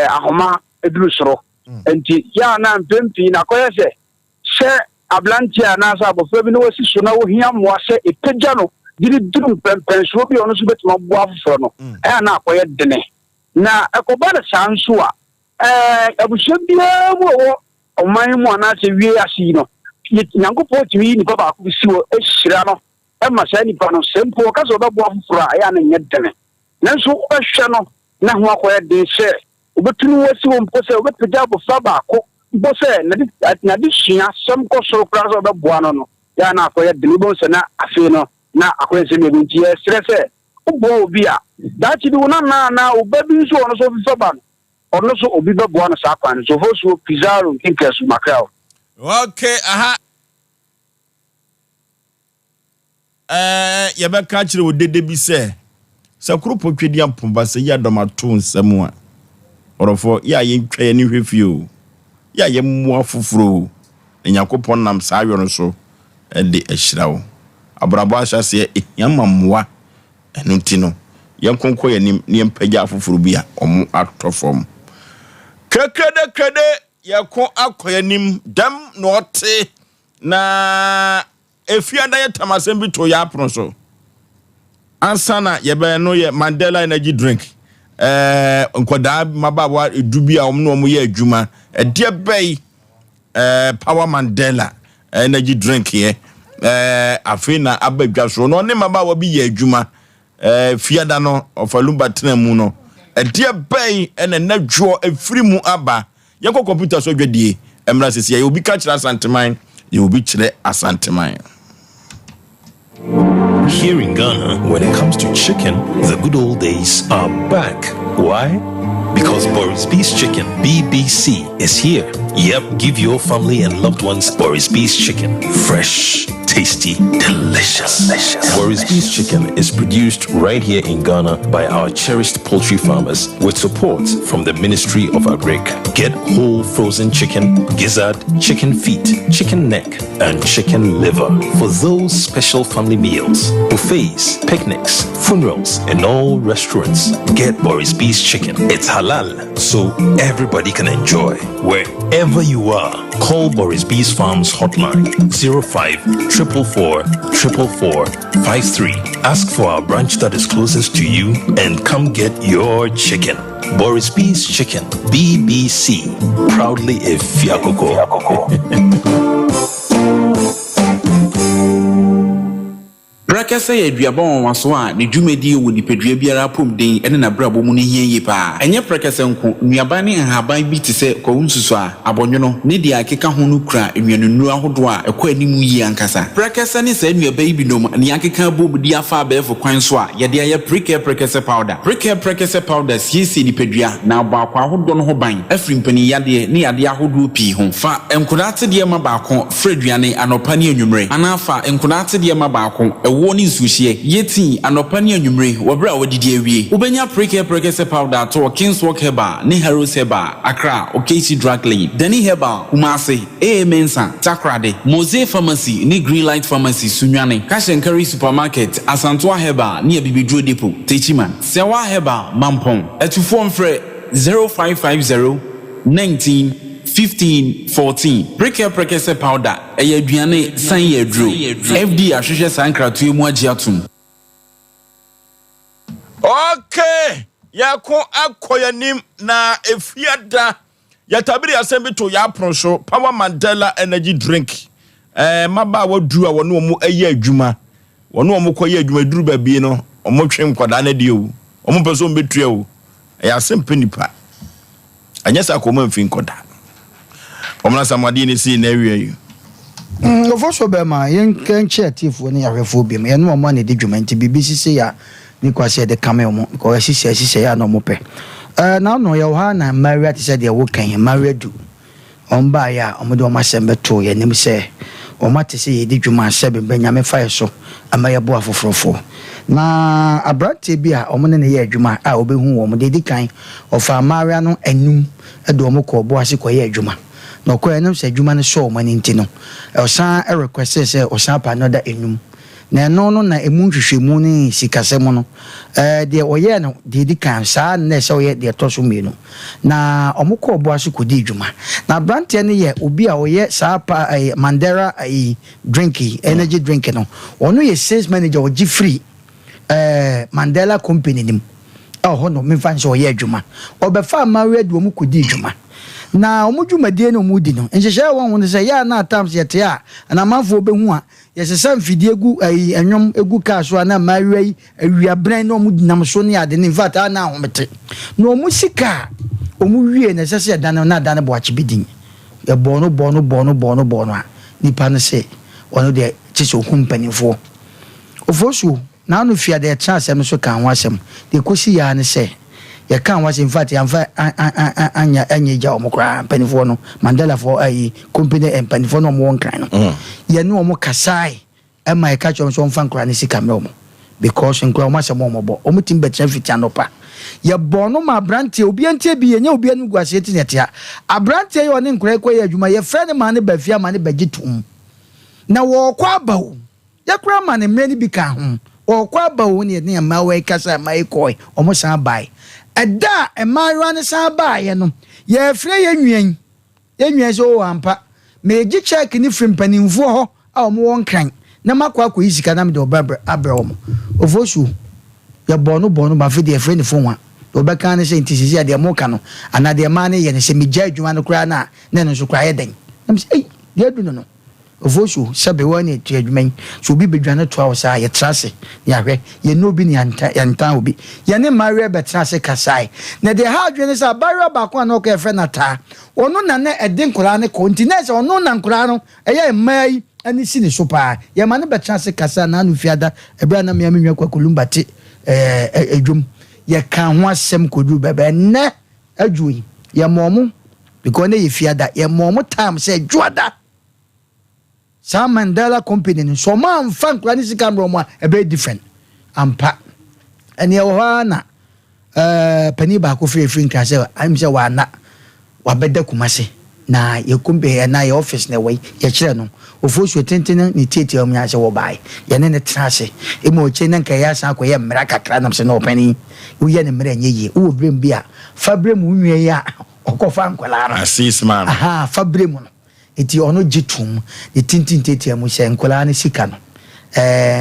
ahoma eduru soro enti ya na mpempi na koyese se ablantia na sa abofra bi no wasi so na wo hia mo ase epagya no diri duru pempenso bi ono so betima bo afofro no na akoye dene na ekoba na sanso a abusha bia mo wo oman mu na se wie asi no nyankopɔ timi ni baba ko bisiwo ehira no ma sa ni pa no sempo ka so bebo afofro a na nye dene nanso obehwe no na ho akoye de se obetunu wasi wo mpo se obepagya abofra ba ko bose na di shia some ko so kra so be boa no ya na akoye delibo se na afi no na akoye se me binti e stress ubo obi a that di wona na obabi so ono so fi ba no ono so obi be boa no sa kwan so Osei Pizarro kinkesu makrao. Okay, aha. Ya be ka kire wo dede bi se sakuru potwedi ampomba se ya domato nsam a orofo ya yentwa ni hwefio ya yemmu afufuro enyakopon nam sa ayo so de ehirawo abrabo ahyase yamammoa enunti no yenkonko yanim ne yempagya afufuro bi a omo atofom kekede yakon akoyanim dam no ote na efiada yetamasem bi to ya apro so ansana yebe no ye Mandela energy drink nkoda mabawa edubi a omno ye adwuma de bay Power Mandela energy drink here afina abadwa so no ne mabawa bi ye adwuma fiada no ofalumba tena no de bay ene nadwo afiri mu aba yeko computer so dwadie emra sese ye obi ka kira asanteman ye obi kire asanteman. Here in Ghana, when it comes to chicken, the good old days are back. Why? Because Boris B's Chicken, BBC, is here. Yep, give your family and loved ones Boris B's Chicken. Fresh, tasty, delicious. Boris B's Chicken is produced right here in Ghana by our cherished poultry farmers with support from the Ministry of Agric. Get whole frozen chicken, gizzard, chicken feet, chicken neck, and chicken liver for those special family meals, buffets, picnics, funerals, and all restaurants. Get Boris B's Chicken. It's halal, so everybody can enjoy. Wherever you are, call Boris B's Farms hotline 05-444-444-53. Ask for our branch that is closest to you and come get your chicken. Boris B's Chicken, BBC, proudly a Fiakoko. Brakasa ye duabon waso a ne dwumadi wo nipadua biara pomden ene na brabo mu ne hieye pa enye brakasa nko nuaba ne nhaban bi te se kwunsusu a abonwono ne dia akeka ho no kura enwanunu ahodo a ekwa animu yi ankasa brakasa ne sa nuaba yi binom ne akeka bobudi afa abefo kwan so a ye de aye brakasa powder siesi nipadua na abakwa ahodo no ho ban afri mpani yade ne yade ahodo pi ho fa enkodate de ma baako freduane anopa ne anwumre anafa enkodate de ma baako woni suhie yeti anopa ne anwumre wobra wodidi awie ubenya brakasa powder to Kingswalk Heba ne Heroes Heba Accra Okesi Drug Lane Dani Heba Kumase Mensa Takrade Mose Pharmacy ne Greenlight Pharmacy Sunwane Kashenkari Supermarket Asantoa Heba ne Bibidro Depot Techiman Sewa Heba Mampong etufo mfre 0550 19 15-14 brakasa powder aduane san yedro FD ahwehwe sankratu emu agiatum. Okay, yako akoyanim na efiada yatabiri asem bi to ya pronso Power Mandela energy drink maba wadu a wono mu ayi adwuma wono mu koye adwuma duru ba bi no omo twen nkoda na de o omo peso mbetua o Asem Mpe Nipa anyesa ko mo mfi nkoda omna samadi ni si na awie yi Oforisuo be ma yen kan chiatifo ne yahwefo bi me no mo na de dwuma nti BBC se ya ni kwase de kame mo ko hihye ya no mo pe na no ya ha na Maria ti se de wo kan Maria du omba ya omode o masem beto ye nim se o mate se ye de dwuma sebe benyame fae so amaye bo afofrofo na abrante bi a omone ne ye adwuma a obehu wo mo de kan ofa Maria no anum edo mo ko bo ase ko ye adwuma no ko enum se adwuma ne so mani ntino osan request se osan pa no da enum na no na emu hwehwemu ne sikasem no de oye no de kan sa na se oye de to so mienu na omukọ bo ase kodi dwuma na brante ne ye obi a oye sa pa Mandela drinky energy drink no ono ye sales manager o gi free Mandela company nim ho no me fan so oye dwuma obefa Maria de omukodi dwuma na omudwumadie no mudi no enhyehyɛ won ho sɛ ya na atams yete a na manfo obehu a yɛsesa mfidie egu enwom egu kaa so na Maria yi awiabran no omudinam so ne ade ne infact na ahomete na omusika omuwie na sɛ dan na dan bo akye bidin ye bono a nipa no sɛ ono de kyese okumpanifo Oforisuo na anu fia de tra asɛm so kan ho asɛm de kosi ya ne sɛ ye kan was in fact yamfa anya Yaw omokra panifo no Mandela for company and panifo no mo kan no ye no mo kasai e mai ka chom so mfa nkra ne sika me because nkra mo asem mo bo omutim betra fitia no pa ye bono ma brante obi antie bi ye nya obi anu guase ti netia abrante ye one nkra ekwa ye adwuma ye frɛ ne ma ne ba fia ma ne bagitum na wo kwa bawo ye kra ma ne mrani bi ka ho wo kwa bawo ne ne ma we kasa ma ekoi omo san bai Eda Maria ne san ba ye no ye frɛ ye nwien so ampa me gi check ni free mpanimfo ho a omo won kan na makwa akɔ isika na me de obra omo Oforisuo ye bono ba fe de frɛ ne fo wa obeka ne sɛ ntisisi ade mo ka no ana de ma ne ye ne sɛ me gya adwuma no kra na no so kra ye den na me sɛ de adu no Oforisuo sɛbe wani tu adwuma so bi bedwane to awsa ye trase ya hwɛ ye no bi ne yanta obi ye ne Maria betrase kasai na de ha adwene sɛ Maria ba ko na ko efrɛ na ta ono na na ede nkora ne continent ono na nkora no ɛyɛ mai ani si ne so pa ye ma ne betrase kasa na anu fiada ebra na me nwa kwakulumba te adwum ye kan ho asɛm kodu bebe ne adwui ye momo because ne ye fiada ye momo time sɛ dwoada sa Mandela company ni so man fan kwa ni sika mbro mo a be different ampa ene wo na pani ba ko free nka se am se wa na wa beda kumase na ye kumbe na ye office na we ye kire no Oforisuo tenten ni tete am ya se wo bai ye ne trase e mo che na nka ya san ko ye mra kakra nam se no pani wo ye ne mra nyeye wo brem bia fabrem nwie ya okofa nkwala no assist man aha fabrem no eti ono jitum de tintin tete mu se nkola ne sika no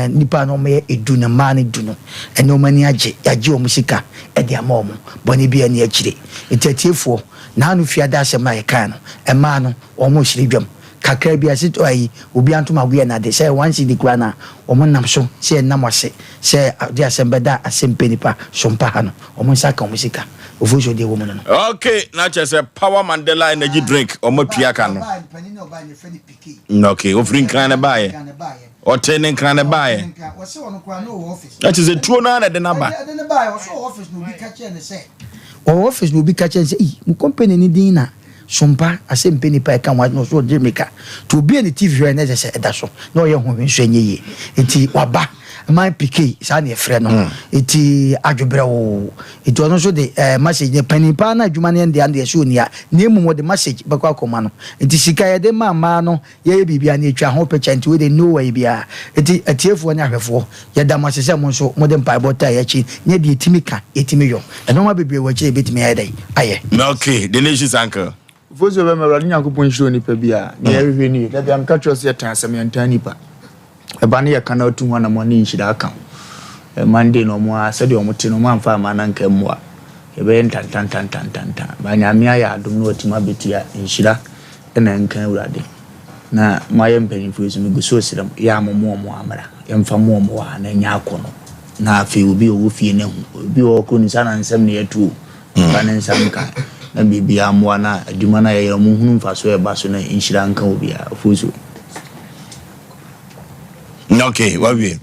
nipa no me edu na ma ne du no ene o mani age omu sika e de ama omu boni bia ne akire etetiefo na anu fiada asem na ye kan no e ma no omu hire dwam kakra bia sito ayi obi antuma gwe na de say once di kwa na omu nam so se nam ase se de asem beda Asem Mpe Nipa Sompa ha no omu saka omu sika Oforisuo de woman no okay na chese Power Mandela energy drink omo tuaka no okay ofrin kan na bae o tenen kan na bae o se wono kwa no office that is a true na de na ba de bae o so office no bi ka che ne se o office no bi ka che se mu company ni din na Sompa Asem Mpe Nipa kan wa no so de meka to be any TV re na se eda so na o ye ho hwenso enye enti waba my PK sa na efre no eti adwobre wo eti ono so de message ne panipa na adwuma ne ande ande so nia na emu de message bakwa akoma no eti sika ye de mama no ye bibia na etwa ho pecha nti we de no way bia eti atiefo na ahwefo ye da masese mo so mo de mpa bota ye chi ne de etimika etimi yo eno ma bibia wa chi ebetimi ya dai aye okay the nation's uncle Oforisuo be mara nyankopon hiro nipa bia na ye hwehwe ni da bia mka twose ye tan asem yanta nipa eba ne ye kana otu ho na mo ne nhira aka Monday no mo a said omo te no mo amfa ma na nka mo a ebe tan ba nyame aya adom no otima betia inshira na nkan urade na maye mpanimfo so miguso siram ya momo amara yemfa momo wa na nya akono na afi obi owo fie ne hu obi okro ni sana nsem ne yatu ba ne nsam ka na bibia amwa na aduma na ye mu hunu mfaso e ba so na inshira nkan obi a Oforisuo. Okay, wawie.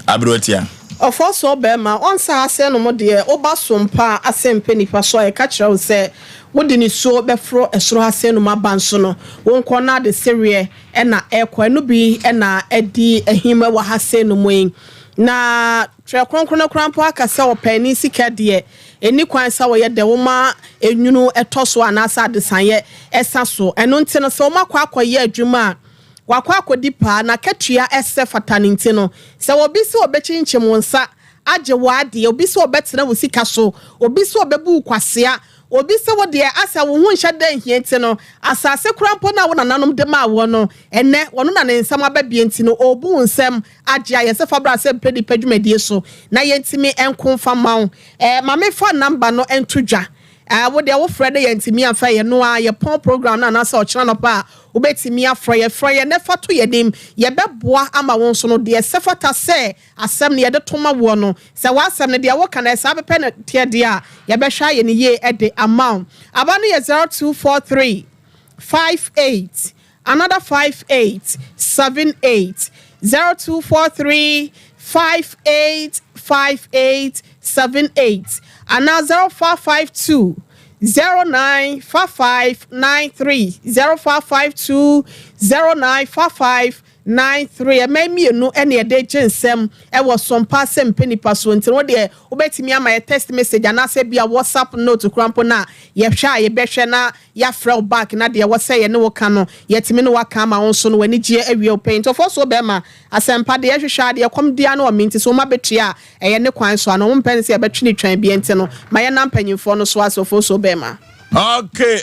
Abrotia. Oforisuo bema onsa ase no mo de oba Sompa Asem Mpe Nipa so e ka kire wo se wodi ni so befro esoro ase no mabanso no wonko na de serie e na ekwa no bi e na edi ehima wa hase no moyin na tre kronkron krampo aka se opani sika de eni kwan sa wo ye de wo ma enwunu etoso anasa de sanye esa so eno nti no se wo makwa akoye adwuma wakwa akodi pa na katua ese fatane nti no se obi se obechinchim wonsa age wade obi se obetena wo sika so obi se obebu kwasea obi se wo de asa wo hu nhye dan hie nti no asase krampo na wo nananom de ma wo no enne wono na ne nsam ababie nti no obu nsam age ayese fabra Asem Mpe Nipa dwumadie so na yentimi enkonfa mawo ma me fa number no entudwa wo de wo frede yentimi afa ye no a ye pon program na na sa ochira no pa ubetimi afra ye ne fato ye dim ye beboa ama won so no de sefata se asem ne ye de toma wo no se wa asem ne de wo kana sa bepe ne tie de a ye be hwa ye ne ye e de amount aba no ye 0243 58 another 5878 0243 585878 and now 0552 095593 0552 095593 maybe no any day jinsem e was Sompa Asem Mpe Nipa so nti no de obetimi ama ye text message and say bia WhatsApp note krampo na ye hwa ye behwe na ya frel back na de wo say ye ne wo ka no yetimi no waka ma won so no wani gie awie paint Oforisuo be ma Asempa de hwehwa de kom dia na o minti so ma betua ye ne kwan so ano mpen se ye betwe ni twan bi enti no ma ye na mpanyimfo no so aso Oforisuo be ma. Okay,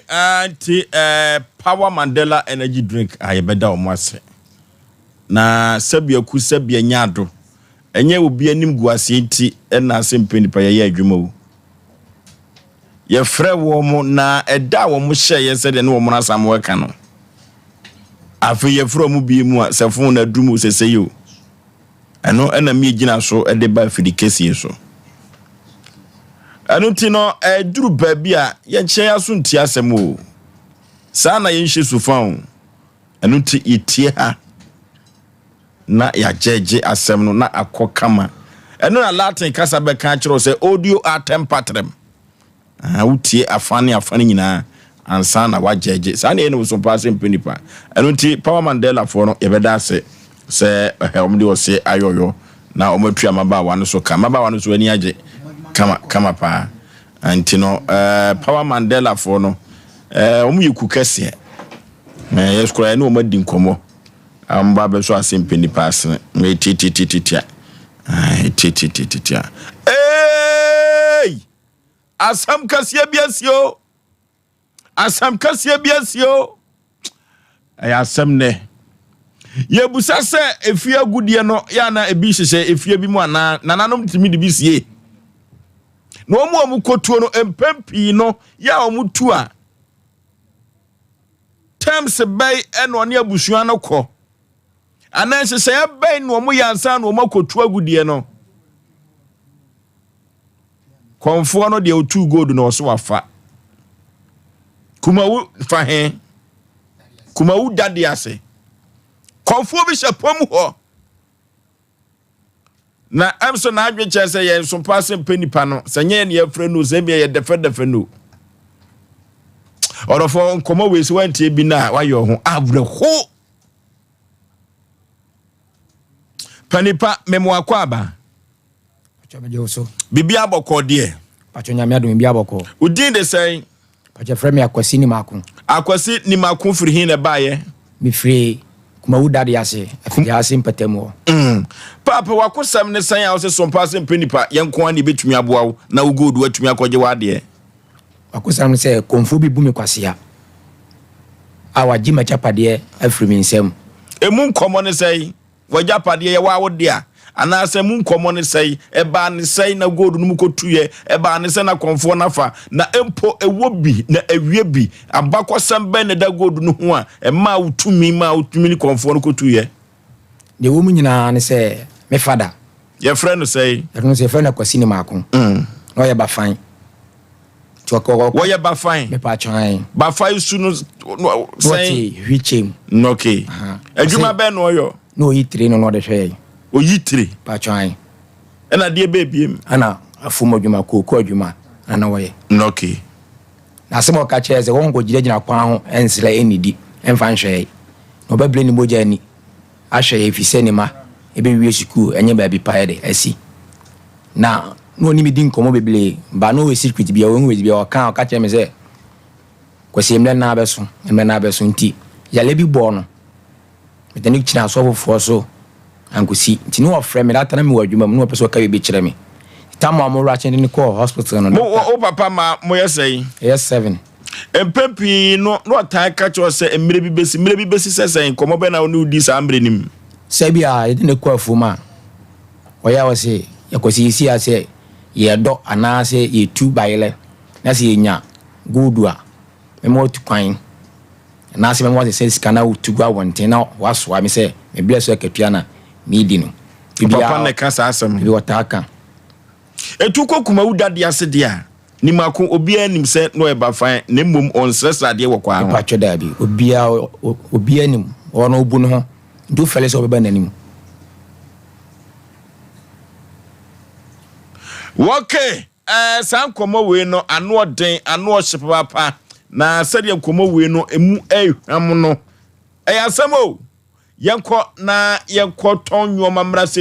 Power Mandela energy drink ayebeda omwase na sabia ku sabia nyado enye obi anim guase nti na Asem Mpe Nipa ye adwuma wo ye frɛ wo mo na eda wo mo hye ye se de ne wo mo asam weka no afi ye frɛ mo bi mu a sefo na dumu sese yo eno na mi gina so de ba fidi kesi so eno ti no duru ba bi a ye kye aso nti asem o sa na ye nhye sufa o eno ti itie ha na ya jeje asem no na akokama eno na Latin kasa be kan kiro se audio atem patrem utie afane nyina ansa na wa jeje sa na eno Sompa Asem Mpe Nipa eno ti Power Mandela for no yebeda se omde Osei ayoyo na omatua maba wa no so ka maba wa no so ani age kama pa anti no Power Mandela for no omu yiku kese yes kura no omadi nkomo amba be so Asem Mpe Nipa asene me tititia Asam kasia biasio ay asam ne ye busa se efia gudie no ya na ebi hyehe efia bi mu ana nananom timi de bisie no omu kotuo no empempi no ya omutu a terms bay eno ne abusua no kɔ ana hyehe bay no omu yansa no omu kotuo agudie no konfo no de otu gold no so wafa kumawu fahe kumawu dade ase konfo bi shapom ho na amso na adwe che se ye Sompa Asem Mpe Nipa no senye ne yefre no se bia ye defe no orofo nkomo we se wantie bi na wayo ho avre ho panipa memo akwaba so bibi aboko de pacho nyame adom bi aboko udin de say pacho frame akwasi ni mako firi hin na baye mi free kuma udade ase afidi ase mpatemo papa wakosam ne san a ose Sompa Asem Mpe Nipa yenko ani betumi aboawo na ugodu watumi akoje wade wakosam ne se konfo bi bumi kwasea awaji machapade afiri mi nsem emu nkomo ne say wajapade ye wa wode a anaasɛ mu nkɔmmɔ ne sɛi ɛbaa ne sɛi na gold no mu kɔtuyɛ ɛbaa ne sɛ na kɔmfoɔ no afa na empo ɛwɔ bi na awie bi abakɔsɛm bɛn ne da gold no ho a ɛma wotumi ne kɔmfoɔ no kɔtuyɛ de wo mu nyinaa ne sɛ me fada yɛfrɛ no sɛi ɛno sɛ yɛfrɛ no kwasi ne maako na ɔyɛ bafan wɔyɛ bafan mepa atwan bafan su no sɛn hwichem okay adwuma bɛn no ɔyɔ na oyi tire no ɔde hwɛ oyi tire pa atwan ɛna deɛ bɛbiem ana afom adwuma kooko adwuma ana wɔyɛ okay na asɛm ɔka kyerɛ sɛ wɔn nkɔgyinagyina kwan ho ɛnsrɛ ɛnidi ɛmfa nhwɛ na ɔbɛbrɛ ne mogya ani ahwɛ yɛ ɛfisɛ ne ma ɛbɛwie sukuu ɛnyɛ baabi pa yɛ de asi na no ni mi din komo beble ba no we secret bia wo we bia ɔka kyerɛ me sɛ kwasi emle na abeso nti yale bi bɔ no metani kyina so fofo so ankosi nti no ofrɛ me data na me wadwuma mu no pɛ so ka bi kyerɛ me tamu amoro a kyɛn ne kɔ hospital no o papa ma mo yɛ sɛyi yes 7 empepi no ɔtan ka kyerɛ sɛ emre bi besi sɛ sɛn komo bɛ na wo di sa amre nim sɛ bia yɛ ne kɔ afuma ɔya wɔ sɛ yakosi si ase ye do anase ye tu baile na se nya godua memo tu kwan na se memo se sika na tu gwa wonten na wasoa me se me bless akatua na me di no papa ne ka sa asem bi wotaka etu kokuma udade ase dia ni mako obi anim se no e ba fan na mmom on sresade wo kwa pa twa bi obi anim ono obu no ho do fele se obeba nanim okay san komo we no ano den ano hyepapa na sɛde komo we no emu ehwam no asɛm yɛnkɔ na yɛnkɔ ton nyoma mra se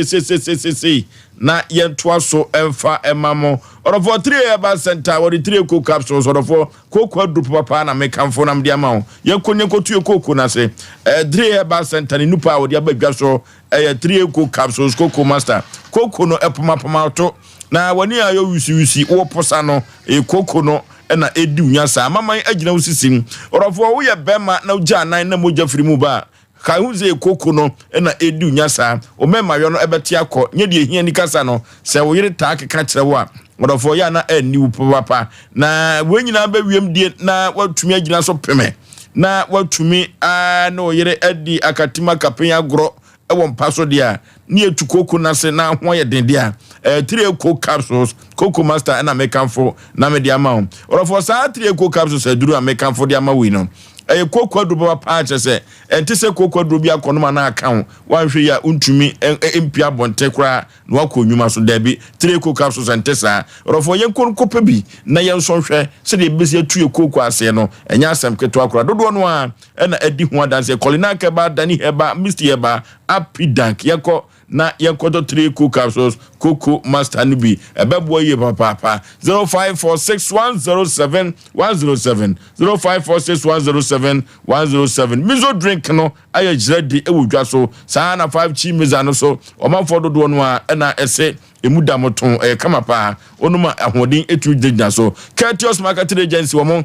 na yɛntoa so ɛmfa ɛmamo orofo 3 herbal center wori 3 cocoa capsules orofo cocoa drup papa na mekamfo na mde ama wo yɛnkɔ tuye cocoa na se 3 herbal center ni nupa wodi abadwa so 3 cocoa capsules cocoa master cocoa no epoma to na wani ayo wisi wo posa no cocoa no na edi unya sa maman agina wosisim orofo wo ye bema na ugya nan na moja firi mu ba ka huze cocoa no na edi unya sa o mema yo no ebeti akọ nye de ehia ni kasa no se wo yire ta akeka kire wo a orofo ya na ani wo papa na wenyina ba wiem die na watumi agina so peme na watumi na o yire edi akatima kapen agro ewo mpaso dia ni etu cocoa na se na ho ye den dia 3 cocoa capsules cocoa master na mekanfo na me dia ma orofo sa 3 cocoa capsules aduru mekanfo dia ma wi no cocoa do ba pa se enti se cocoa do bi akono na account wanhwe ya untumi empia bonte kra na wakonwuma so da bi 3 cocoa capsules enti sa orofo yenkon kopa bi na yenso hwe se de besi atu cocoa ase no enya asem keto akora dodo no a na adi ho adanse kolina ka ba dani heba misti heba apidank yeko na yenkoto 3 cocoa capsules cocoa master ni bi ebebo ye papa 0546107107 0546107107 mizo drink no aye jiredi ewudwa so saa na 5 chi miza no so omanfo dodo no a na ese emuda moton kama pa onuma ahodin etu digna so Courteous Marketing Agency wo mo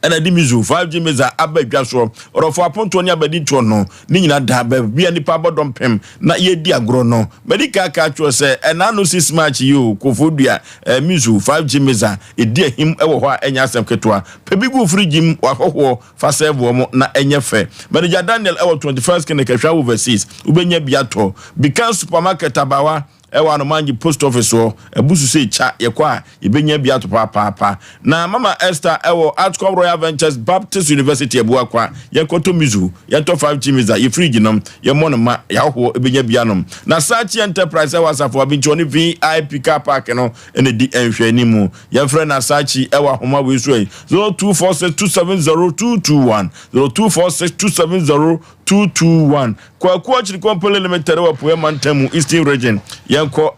ana di mizu 5G meza abadwa so orofo aponto ni abadi to no ni nyina da ba bia nipa bodom pem na ye di agro no medical ka cho se na no 6 match yo kofodua mizu 5G meza edi ahim ewo ho a enya asem ketwa pebigu frigim wahoho fa serve mo na enye fe manager Daniel ewo 21st kene kahwa overseas ubenya biato because supermarket abawa ewa no manji post office so ebusu se cha yekwa ibenya biato papa na mama Esther ewo Outcome Royal Ventures Baptist University ebuakwa yekoto mizu yeto 5G miza ye free ginom ye mono ma yaho ibenya bianom na Sachi Enterprise ewa safo abinchoni VIP car park no ene di enhwe ni mu ye frɛ na Sachi ewa homa we so 0246270221 0246270221 kwa chiri kompole limited wa poe mantamu Eastern region yenko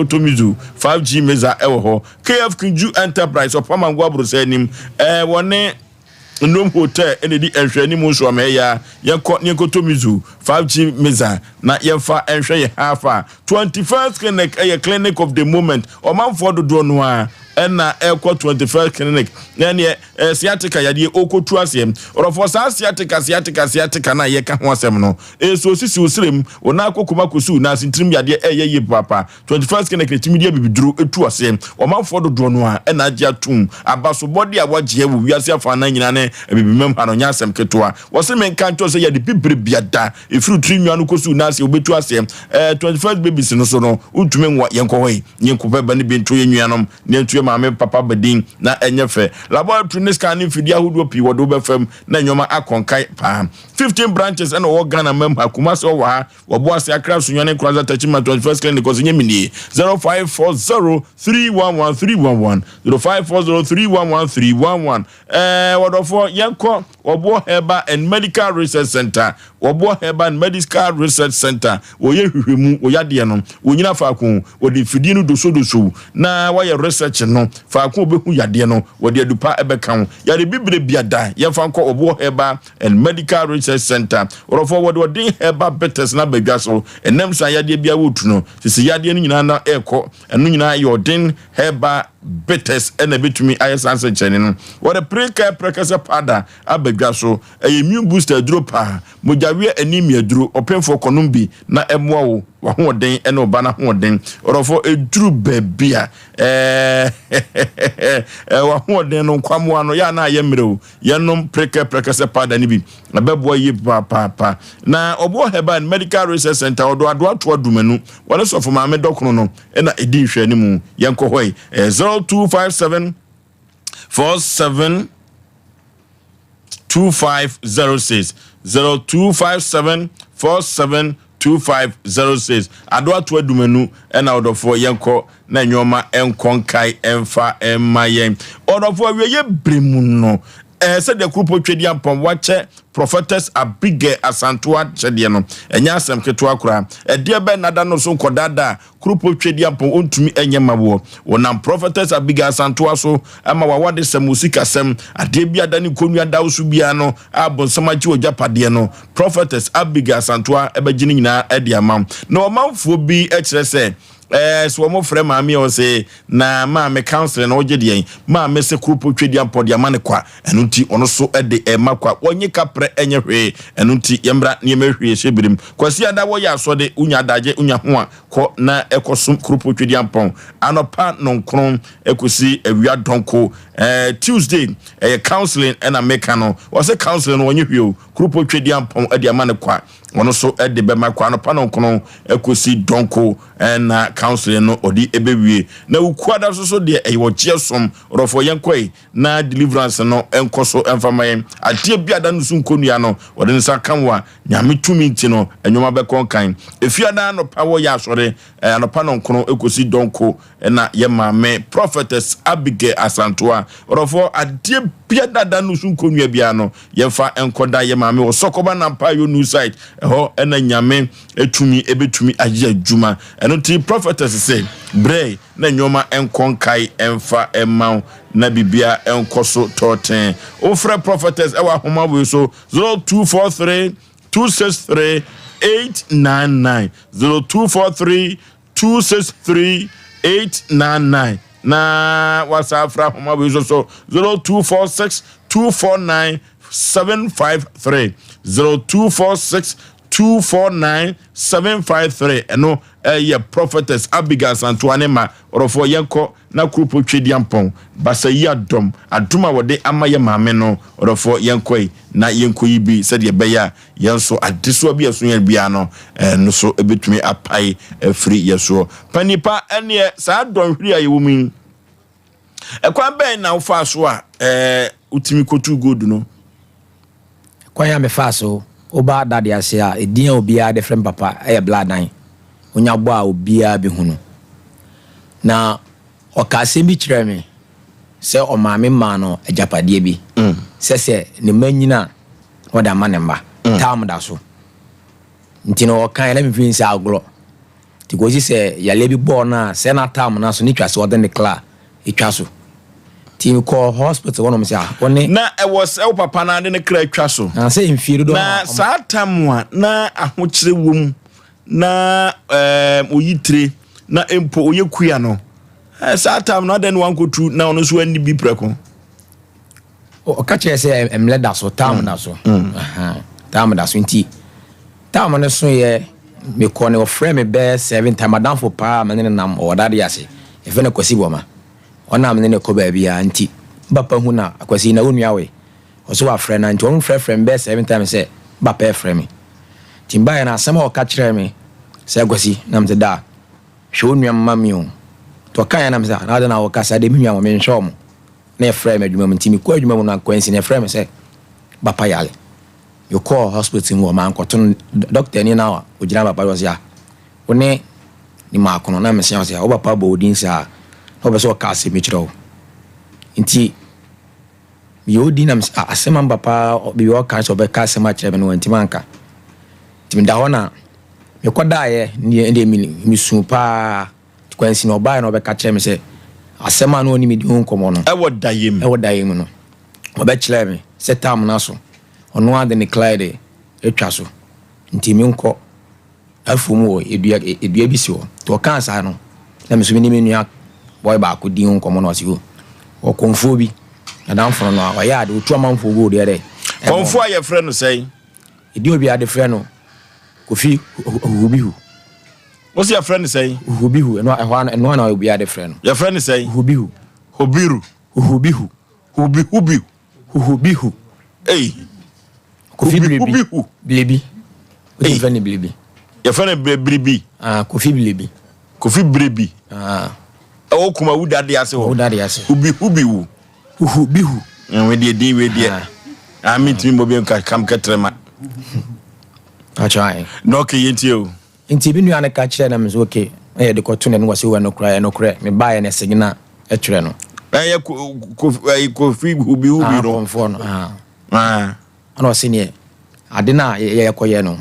to mizu 5G meza ewo ho KF Kinju Enterprise opama ngwabru senim wone ndom hotel enedi enhwe ni mu so ameya yenko to mizu 5G meza na yenfa enhwe ye hafa 21st clinic clinic of the moment omanfo dodo no a ena ekwa 21st clinic na ne sciatica yade okotu asem orofo sa sciatica na ye ka ho asem no so sisi osrem ona akokuma kosu na sintrim yade ye papa 21st clinic timidi bibiduru etu asem omanfo dodo no a ena agya tum abaso body a wagye wo wiase afa na nyina ne bibimem ha no nya asem ketoa wose men kan to se yade bibire biada efru trinwa no kosu na se obetu asem 21st babies no so no utume nwa yenkɔhoi nyenkopɛ ba ne bintu yennuanom ne ntuye maame papa badin na enyefe laboratory ne scanning fidia hudo pi wodo befam na nyoma akonkai pa 15 branches and all Ghana mem akuma se wo ha wo bo ase akra so nwane kroza tachima 21st clinic ozo nyemini 0540311311 0540311311 wodofo yenko obo Heba and Medical Research Center obo Heba and Medical Research Center oye hwehwemu oyade no onyina faako odi fidie no doso na wayɛ research no faako obehu yade no wode adupa ebeka yare bibire biada yɛfa nkɔ obo Heba and Medical Research Center orofo wode Heba betes na badwa so enam san yade bia wotu no sisi yade no nyina na ekɔ eno nyina yɔden Heba betes ena betumi ayesanse chene no wode prekasa pada abadwa so immune booster duro pa mojawe anemia duro opemfo konombi na emoa wo wahoden ena obana hoden orofo eduru babia wahoden no kwamo ano ya na ayemrew yenom prekasa pada ni bi abeboa yi papa na obo Heba Medical Research Center odo ato adumanu wone sofo maame dokno no ena edi hwe ni mu yenko hoi 0257 47 2506 0257 47 2506 adwa to adumanu ena odofo yenko na nyoma enkonkai emfa emayen odofo wiye bremu no said the group twedi ampon wache prophetess Abige Asantua chede no enya asem keto akura de be nada no so nkodada group twedi ampon ontumi enye mawo wonam prophetess Abige Asantua so ama wawade sem musika sem ade bia da ni konua da so bia no abonsam achi ojapade no prophetess Abige Asantua ebegini nyina ade amam na omanfo bi e kire se so mo frɛ maame o se na maame counselor na oje de maame se krupo twedi ampɔ de amane kwa enu nti ono so de makwa wonye kapre enye hwe enu nti yemra ne yemhwe hyebirim kwasi ada wo ya asode unya daje unya ho a kɔ na ekosum krupo twedi ampɔ anopa nonkron ekosi awia donko Tuesday counseling na meka no wo se counseling no wonye hwe o krupo twedi ampɔ de amane kwa ono so de be makwa anopa nonkron ekosi donko na counseling no odi ebewie na ukuada so de ewo chiesom rofo yenkoi na deliverance no enkoso emfamaye atie biada no so nkonua no wode nsa kanwa nyame tumi nti no enwoma be konkan efiada no pawo ya asore anopa no nkono ekosi donko na ye maame prophetess Abige Asantua rofo atie biada da no so nkonua bia no yemfa enkoda ye maame wo sokoba na mpa yo new site ho ena nyame etumi ebetumi agye adwuma eno ti prophetess say bre na nyoma enkonkai emfa emau na bibia enkoso toten ofre prophetess ewa homa we so 0243 263 899 0243 263 899 na wasafra homa we so 0246 249 753 0246 249 753 eno ye prophetess Abige Asantua ne ma orofo yenko na krupo twedi ampon basa yi adom adoma wode ama ye maame no orofo yenko na yenko yi bi se de beya yenso adeso bi aso yan bia no no so ebetumi apai free yeso panipa ene sa adon hwiri ayewumi ekwan ben na ufa so a utimi kotu godu no kwan ya me fa so oba dade ase a edin obia de frem papa e bladan onya bo a obia be hunu na okase bi kire me se o maame ma no ajapade bi se ne manyina oda manemba tam da so ntino okan ele me fin se aglo ti gozi se yale bi bo na se na tam na so ni twase oden de kla etwaso ti ko hospital wono me se one na e was e papa na de ne kra twaso na se mfiri do na sa tamwa na ahokyere wom na oyitre na empo oyekuya no That time not then one go through now no so any be preko. O catch say emle da so time na so. Time da so nti. Time no so ye me ko ne ofre me be 7 time madam for pa me ne nam o da dia se. E fe na kwasi bo ma. Ona me ne ko ba bia nti. Bapa hu na akwasi na onua we. Oso wa frɛ na nti on frɛ be 7 time say bapa e frɛ me. Timba na asɛm o catch me say akwasi na me da. Hwe onua mma o. To kan na me say na da na o kasa de me nua mo me nhwɛ mo. Na e frɛ me adwuma ntimi ko adwuma mo na kwansi na e frɛ me say bapa yale. You call hospital wo man koton doctor ni na o gina baba was ya one ni ma kono na me se ya o baba bo odin sa o be so ka se me kiro nti mi odin na asema baba bi o kan so be ka se ma kire me no nti manka nti me da ho na me koda ye ni mi su pa kwansi no ba na o be ka kire me se asema no ni mi di nkomo no e wo dayem no o be kire me se tam na so ono ade ne Clyde etwa so nti mi nko afumu wo edua bi si wo to kan sa no na me so ni menua boy ba ko din nko mo no si wo o konfo bi na dan fo no wa ya de otu amanfo go de de konfo aye frɛ no sei edi obi ade frɛ no kofi hubihu o si frɛ no sei hubihu eno na obi ade frɛ no ya frɛ no sei hubihu hubihu eh Kofi Blebi. Kofi Vani Blebi. Ya fane Blebi. Kofi Blebi. Kofi Blebi. O kuma wuda de ase ho. Wuda de ase. Hubihu. We dey. Meet me mo bi kam katrema. Achai. No ke yenti o. Nti bi nua ne ka kire na me so okay. E de ko to ne no wase wo no kra. Me ba ye na segina e twere no. Kofi hubihu no. Konfo no. Ana osini ade na ye koye no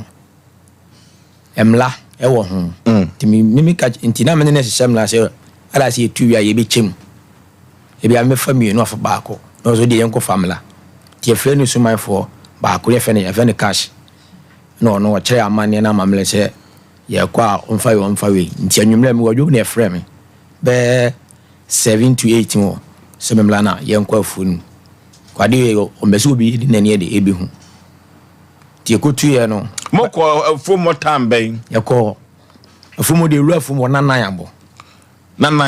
emla e wo ho timi ka ntina me ne hyehyem la se ala se tuwa ye be chem e bia me family no afa baako no so de yenko famila ti e fre no so man for baako ye fe ne cash no kire amane na mamle se ye kwa onfa we nti anwumle me wadwo na e fre me be 7 to 8 mo se memla na yenko afunu kwade o mesu bi di nani de ebehu ti ekotu ye no moko afumo tambe yako afumo de ru afumo nanan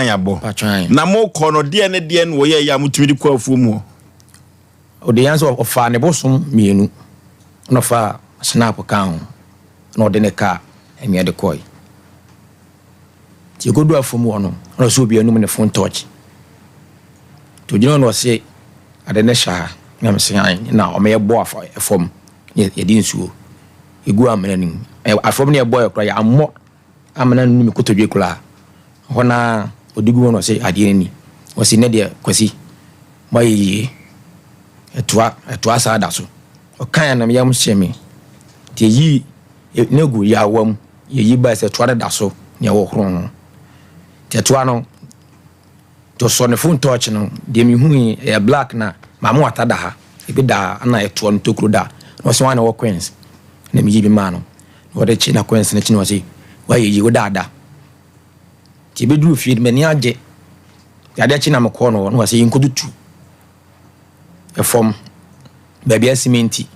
yabo patwan na moko no de no wo ye ya mutumi di ko afumo o de yanso ofa ne bosom mienu no fa snap kan no de ne ka emi de koi ti godu afumo no so bi anu ne phone touch to jino no se ade ne sha na me sen na o me bo afom ye di nsuo egu amena nim afom ne bo yakra ya ammo amena nim kotodwe kula hona odigu no se ade ni o se ne de kwasi mai etwa sa da so o kan na me yam hyeme te yi negu ya wam ye yi ba se etwa da so ne wo horo no te etwa no to so ne phone touch no de mi hu e black na mamu atada ha ebi da na eto no tokro da no so wana wo queens na mi yibi ma no wo de chi na queens na chi no si wa yi wo da ti be duru feed me ni age ya de chi na mko no no wase yinkodutu e form baby asimenti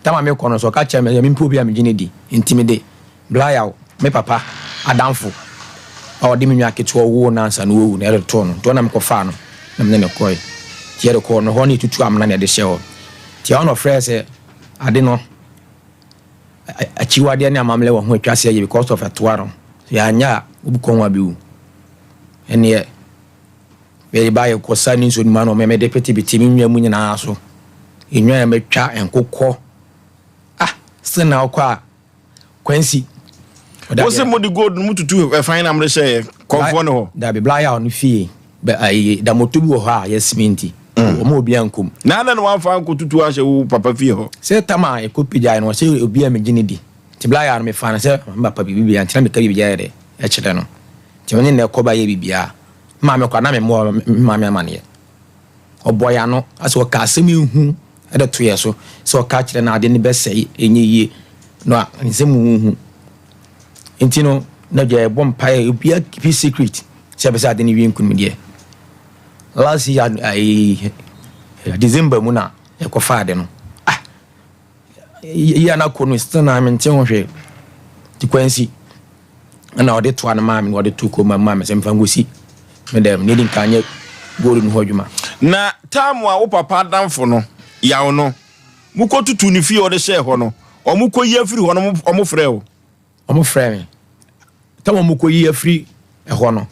tama me ko no so ka cha me mi mpo bi am gine di intimide blaya me papa adamfo o de mi nwa keto wo na ansa no wo na e to no to na mko fa no na me ne koi ti e ko no ho ni tutu amna na de hye ti ono frese ade no achiwade ne amamle wo ho atwase ye because of atwaro ya nya obukonwa bi u ene be ba ye ko sani so ni ma no me deputy bitimi nwa mu nyina so enwa ya metwa enkokɔ sena okwa kwansi wo se modi gold mu tutu e fine amre hye konfo ne ho da be blaya on fie be ayi da motobi wo ha ya siminti o mo obi ankum na no wan fa anko tutu a hye wo papa fie ho se tama e kopija no se obi a megine di ti blaya no me fa na se papa bibia ntina me ka bibia de e kyere no ti woni na ekoba ye bibia ma me kwa na me mo ma me amane oboya no aso ka asemi hu e de to ye so ka kyere na ade ne be sei enye yie no a nsemu hu intino na je bompa e obi a keep secret se be sa de ni wi nkun de last year December mu na e ko fa de no ya na ko no still na me nte ho hwe ti kwansi na ode to an ma me ode to ko ma me se mfa ngosi me dem ni din kanye goru no hodwuma na tamu a wo papa damfo no yawo no muko tutu ni fie ode share ho no omuko yi afiri ho no omofrɛ o omofrɛ me tamu muko yi afiri ho no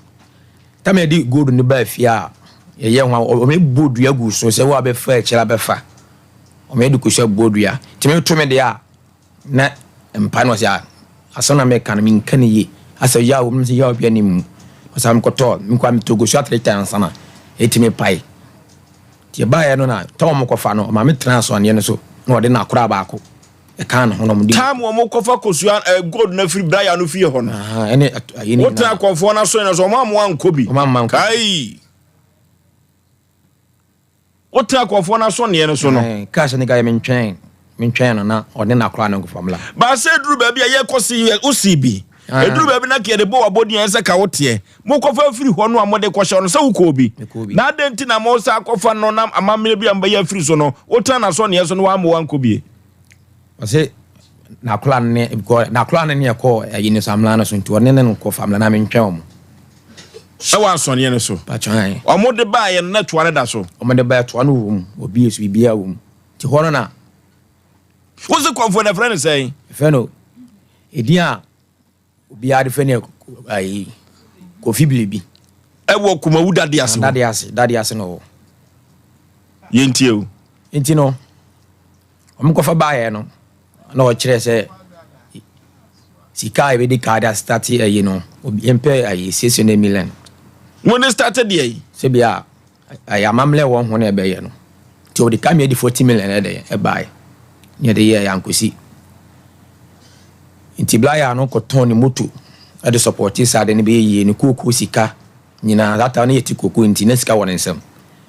tamu di goru ni ba fie a ye ho o me bodu ya gu so se wo abefa akira befa o me du ko so bodu ya ti me to me de a na mpa no se a asana me kan mi nkan yi asa ya wo mse ya obia nim asa m koto mi kwa mi togo so atleta ansana etimi pai ti ba ya no na tawo mo kofa no ma me transfer ne so na ode na akora ba ko e kan ho no mo di tam wo mo kofa kosua gold na free braya no fie ho no ene ayini wo tra konfo na so na so mo amwa nkobi kai wo tra konfo na so ne so no ka se ne ga me ntwen no na ode na akora no ngofamla ba se duru ba bia ye kosi usibi eduru ba bi na ke de bo wabodi en se ka wote mo kofa free ho no amode ko hye no se wo ko bi na denti na mo sa kofa no na amamre bi amba ya free so no wo tra na so ne so no wa mo wan ko bi ase na kula ne ko ayini samla na so nti wone ne ko famla na me ntwen mo e wa so ne so pa chan omode ba ye na to da so omode ba to no wo obi esu bibia wo ti ho no na wo se konfo na friend say feno edia obi ade fene ai kofi bilebi e wo kuma wuda de ase dade ase no yentie o enti no omkofa baaye no na o kire se sika e be de card start ayi no obi empe ayi 600 million when they started there se bia ayi amamle wo ho na e be ye no ti o de kam ye di 40 million e de e bae ne de ye yankosi inti blaya no ko ton ni moto e de support isa de ne be ye ni koku sika nyina data na yeti koku inti na sika won nsem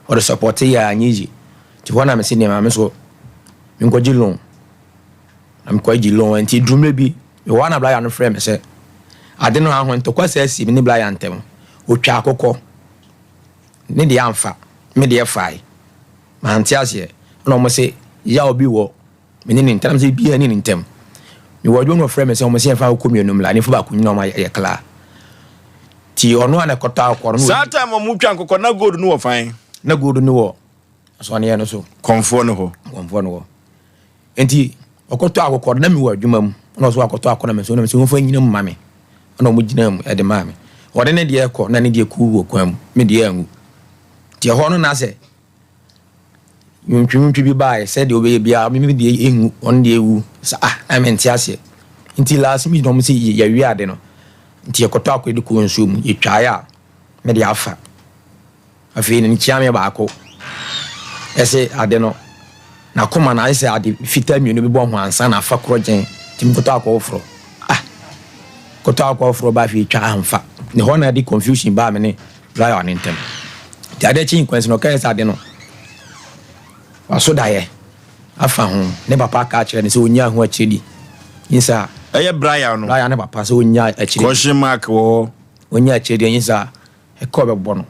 o de support ya anyiji ti ho na me se ne ma me so mi ko jilon am ko jilon inti drumle bi e wana blaya no frame se ade no ahon to kwasa asi mi ni blaya ntem o twa akokɔ ne de amfa me de fai ma antiase no mo se ya obi wo me ni ntem se bi ani ntem mi wo no frame se mo se fa ko mi enum la ni fu ba kunyi no ma ye kla ti ono ana kota akɔro no sata mo mu twa akokɔ na gold no wo fan na gold no wo so ne no so konfo no ho enti okoto akɔkɔ na mi wo adwuma mu na so akoto akɔna me so na me so fa nyina mu ma me na mo gina mu e de ma me wode ne de ekɔ na ne de ku wo kwam me de angu ti ho no na se ntwi bi bae se de obe bia me de engu on de ewu sa amenti ase nti last mi no mo se ya wi ade no nti ekoto akɔ de ku nso mu etwa ya me de afa afi ne ntia me ba akɔ ese ade no na koma na ise ade fita mienu bi bo ho ansa na afa krogen tim koto akɔ ofro koto akɔ ofro ba fi twa amfa ne ho na di confusion ba me ne blaya on intem ti ade chin kwensi no kai sa ade no waso daye afa ho ne papa ka kire ne se onya ho akiri yinsa eye blaya no blaya ne papa se onya akiri question mark wo onya akiri yinsa e ko be bo no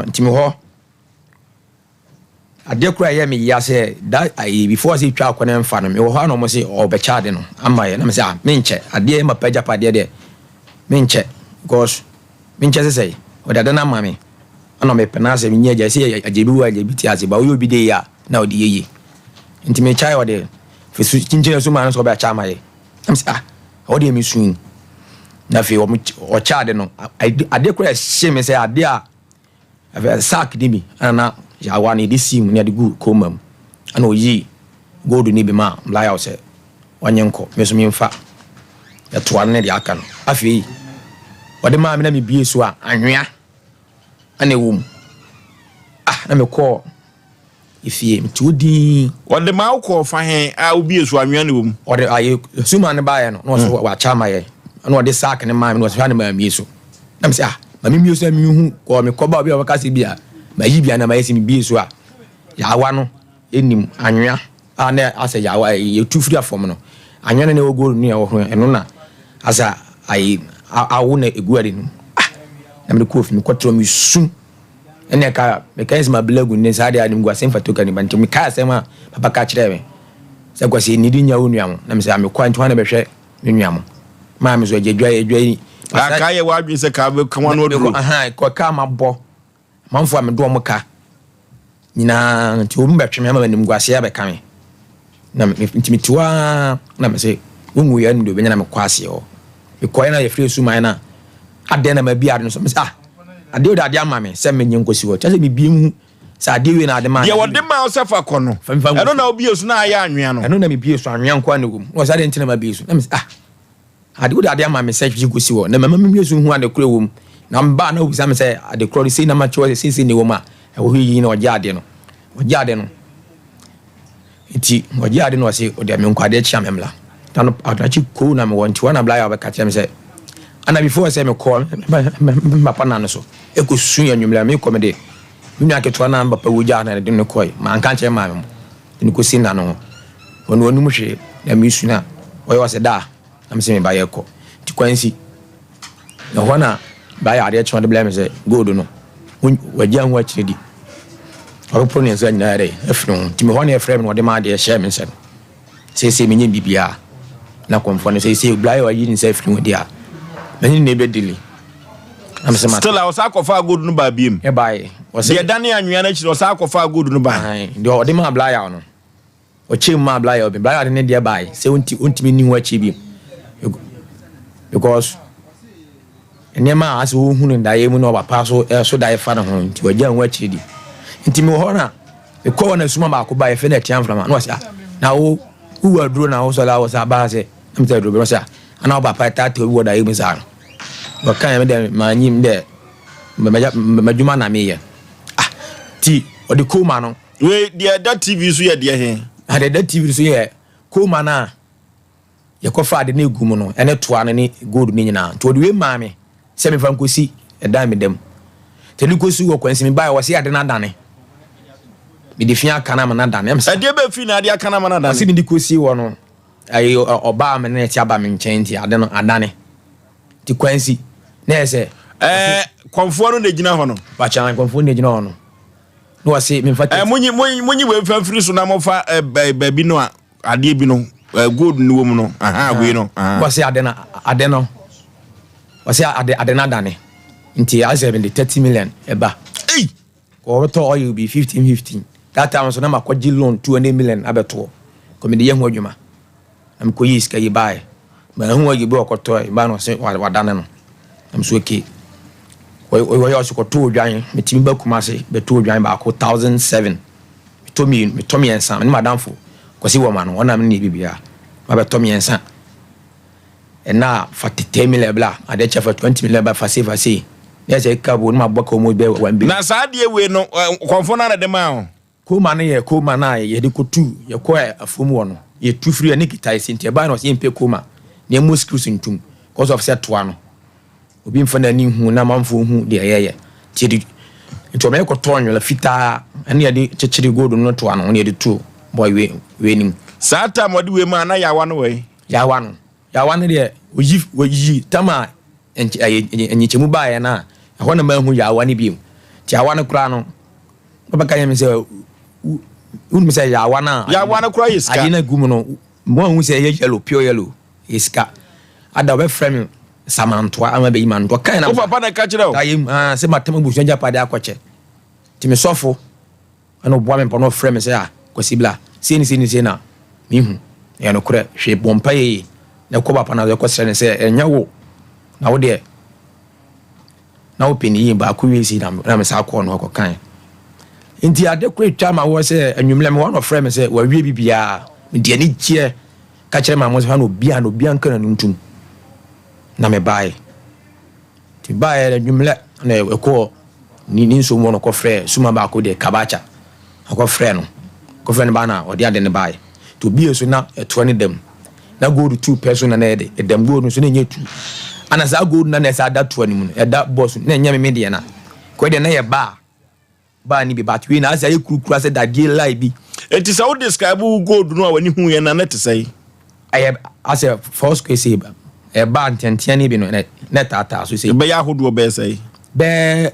ntimi ho ade kura ye me ya se that before say twa akɔ ne mfa no me ho no mo se obecha de no amaye na me se me nche ade ma paja pa de me nche because me nche say o da na mame ana me penase me nya ja se ajebi wa ajebi ti ase ba o obi de ya na o de yeye nti me chai o de fesu chinche so ma no so ba cha amaye am se o de me sun na fe o cha de no ade kura she me say ade a sack di mi ana ya wani di sim ne de gu komam ana oyi gold ni be ma blaya ose wanyenko meso mi mfa ya to ane de aka no afi wode ma me na me bie so a anwea ana ewum na me ko ifie mtudi wode ma ko fa hen a obie so anwea ne wum wode aye suma ne baaye no so wa chama ye ana wode sack ne ma me no so ne ma mi so na me se ma mi so mi hu ko me ko ba obi o ka se bia ma yi bia na ma yesi mi bi so a yawa no enim anwea na asa yawa ye tufri afom no anwea ne ogoro ni e ho eno na asa ai awu na eguari no na me ko fi me kwotro me su ene ka me ka isma belagu ne sa de anim guasem fatoka ni banti me ka asema papa ka kire me se kwase ni di nya onuam na me se me kwa ntwa na behwe me nuam ma me so agedwa edwa aka ye wadwe se ka be kan no duro ko ka ma bo manfo am do mo ka nyina nti o mbetwe me ma nim guase ya be kan na me ntimi tuwa na me se wonwu ya ndo be nya na me kwase o be ko na ye free su man na ade na ma bi ade no so me ade o ade ama me se me nyenkosi wo chase me bi mu sa ade we na ade ma ye wo de ma o se fa kono eno na obi esu na aya anwea no eno na me bi esu anwea nkwa na wom wo sa de ntina ma bi esu na me ade o ade ama me se gosi wo na mama me esu hu ade kura wom na mba na obisa me se ade kura se na ma cho se ne wom a e wo yi na o ja ade no iti o ja ade no se o de me nkwa de chia memla tano adachi ko na me wonti wana bla ya be ka tia me se ana before say me call papa na no so e ko sun ya nwumla me ko me de me aketo na papa wuja na de no koi ma nka che ma me ni ko sin na no wonu wonu mu hwe na me suna o yo se da na me se me ba ye ko ti kwansi na wana ba ya de chwa de bla me se gold no waja hu akire di o pro ne za nyina re efno ti me wana e frame no de ma de share me se me nyem bibia na komfo ne se bla ya yi ni se efno dia many neighbor daily. I'm still I was a good no by beam. E buy. Was the Danny and you was a good no buy. The Odema Blaya no. Or Chima Blaya, Blaya and India buy. 70 ultimate what chibi. Because Nema as who in Diamond or Paso, so die father home to a young watch chidi. Intimo Hona, the corner Summa could buy a finite jam from Anosa. Now who were drawn also was a base. I'm telling you, Rosa. And now Papa Tati what I was on. But kind of my name there. Majuma na me. T or the cool man. Wait, dear, that TV so dear here. Had that TV so here. Cool man. You could find the new gumono and it one any good meaning now. To the way, mammy. Semi from Kusi, a dime them. Tell you go see what when me buy was here than done. Be the Fia Canamana done. I'm said, dear Befina, dear Canamana, I see me the Kusi one. I Obama and Chabam change. I don't know. I done it. The Quincy. Nese. Conform the Ginahono. But I confound the Ginahono. No, I say, me for when you were free, so now for a baby no, a debino, a good woman. Aha, we know. Was I don't was I didn't done it until I 30 million. Eba. Hey, or to you be 15. That time was on my quadril loan 200 million. Abeto. Come the young Wojuma. I'm quiz can you buy? But who you broke or toy, man was what done. I'm so okay. We also got 2 giant, me Timber Kumasi, but 2 giant back 2007. Tommy and Sam, and Madame Fu, because he woman, one of me be my Tommy and Sam. And now for 10 million blah, I did for 20 million by for say. There's a cabo, my book will be one big. Now, Sadia, we no confound at the mount. Cool man, ye do 2, you quite a full one. Ye 2 free and Nikitais in Tiaban was in Pecoma, near most cruising tomb, cause of set one. Obi mfana ni hu na manfo hu de yeye tiri to me ko tonyo la fita ene ye de chechiri godo no to ano ne de to boy we nim sata modi we ma na yawa no we yawa no de oyi tama enyi chemu ba ye na ho na ma hu yawa ne bi ti yawa no kra no baba kan me se un se yawa no kra iska adina gumu no mo hu se yellow pure yellow iska ada we frame Samantwa ama be man do kan na o papa na ka kire o ayim se matem busu nja pade akwache ti me sofo ana obo me pono frame se kwasibla se ni na mihu ya no kure hwe bompa ye na ko papa na ko sere se enya wo na wo de na wo peni yin ba ko wi si na me sa ko no ko kan nti ade kure twa ma wo se anwumle me wo frame se wa wie bibia me de ani gie ka kire ma mo se ha no bia nkan na ntum na me buy ti buy le jumle na e ko ni so mo no ko frɛ suma ba ko de kabacha ko frɛ no ba na o de ade ne buy to bi so na e 20 dem na go to 2 person na e dem go no so na nye 2 ana za go na na sa da 20 mu e da boss na nya me de na ko de na ye ba ni bi bat we na za ye kurukura se da die lie bi enti sa wo describe gold no a wani hu ye na net say I as a first case e ba ntentiane bi no net ata so say be ya hodo be say be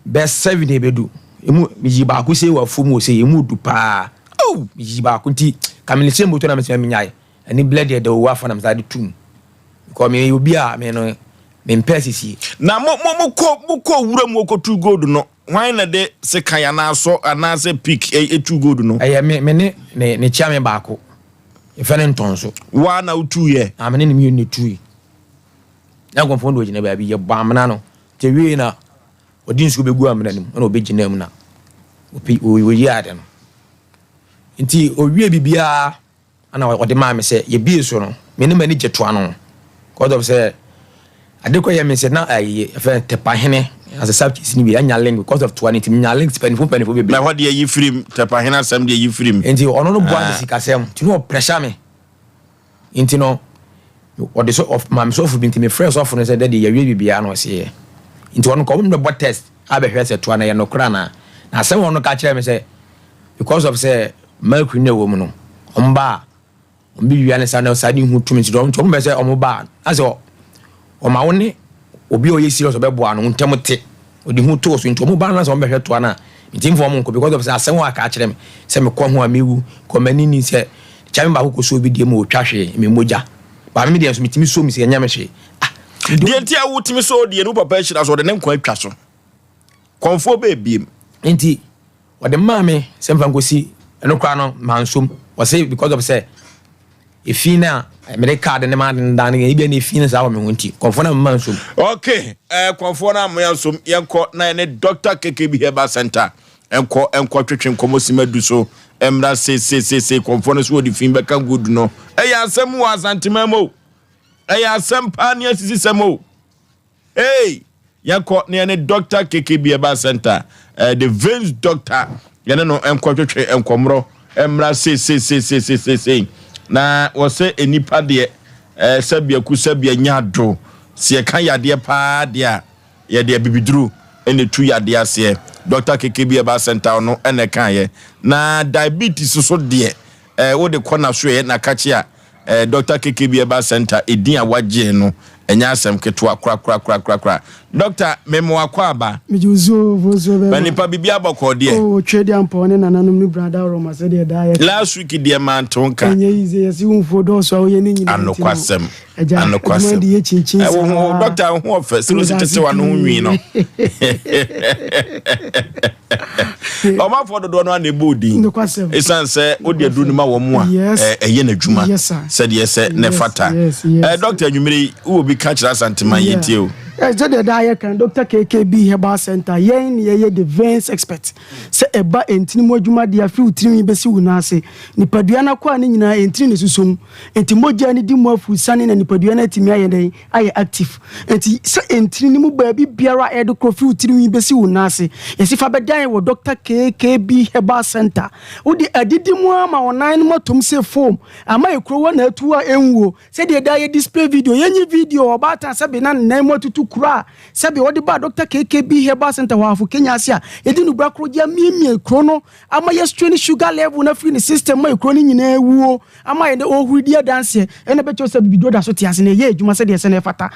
7 ebedu emu mi ba ku se wa fumu se emu du pa oh mi ba ku ti kamile se moto na me nyaaye ani blade de wo afa na mza de tum ko me obi a me no me mpesisi na mo wura mu okotu gold no why na de se kaya na so ana se pick etu gold no me ne chia me ba ko e fa ne ntonso wa na utu ye amene ne mi ne tu na gonfo ndo gina ba bi ye ba amena no te wi na odin su begu amena nim na obegina mu na oyi ade no nti owie bibia ana ode ma me se ye bi so no me ne mani jeto ano cause of say adeko ye me se na ayi fa tepa hene as a subject ni bi anya link because of 20 nya link penifo be na what dey yi free tepa hene asem dey yi free nti ono no bo ade sikasem ti no pressure me nti no ode so of mam so fu binti me friends of no say that ye wie bibia no se nti ono ko me bo test abehwe se to na ye no kra na asem ono ka kire me say because of say mercury na wo mu no omba ombi wiane sa na sadi hu tumi do nto mo be say omba aso oma woni obi o ye serious obebo anu ntemote odi hu to so nto omba na so ombe hweto na ntim fo mo nko because of say asem wa ka kire me say me ko ho amewu ko mani ni say chame ba ko so bi die mo twahwe me moja ba me die so mitimi so mi se nya me hwe die ntia wo timi so die no papa hira so de ne nko atwa so konfo be biem enti wode maame semfa nkosi eno kwa no mansom was because of say ifina America de man dan e bia na ifina sa wo me honti konfo na mansom okay konfo na mansom yenko na ne Dr. KKB Herbal Center enko twetwe komosima du so emra se konfo no so di fin be kan good no asem wa santimamo asem pa ne asisi semo hey yenko ne Dr. KKB Herbal Center the veins doctor yene no enko twetwe enkomro emra se na wose enipa de sabia ku sabia nyado se kan yade pa de a yade bibiduru ene tu yade ase Dr. KKB Herbal Center no ene kan ye na diabetes so de wo de kona so ye na kache a Dr. KKB Herbal Center edin awagye no enya asem keto kra Dr. memo akwaba mijuzo vozo be Nipa bibia bako de oh trade ampone nananum ni brother Roma said the diet last week de man tonka enye ize yesi unfo do so ye ni nyina anokwasem Dr. who of solicited one who nwi no o ma for do no na ebodi esan say odi aduru ni ma wo mu a eye na djuma said yes ne fata Dr. Nwumire wo bi catch that sentiment yeti o just the diet can Dr. KKB Herbal Center yen ye the veins expert say eba entini mo djuma dia fi utrimi besi wunase nipadua na kwa ni nyina entini ne susom enti moja ni di mo afu sane na nipadua na timi aye den aye active enti say entini ni mu ba bi biara e de krofi utrimi besi wunase yesi fa bedan wo Dr. KKB Herbal Center udi adidi mu ama onan mo tom se form ama ekro na atuwa enwo say the diet display video yenyi video obata sabe na nan mo tutu kura sabe wodi ba Dr. KKB Herbal Center wa afu Kenya asia yedi nu bra kro dia miemie kro no ama ye strain sugar level na free ni system ma kro ni nyina ewuo ama ye ohuri dance ene be cho sabe bido da so tiase na ye adwuma se de se na fata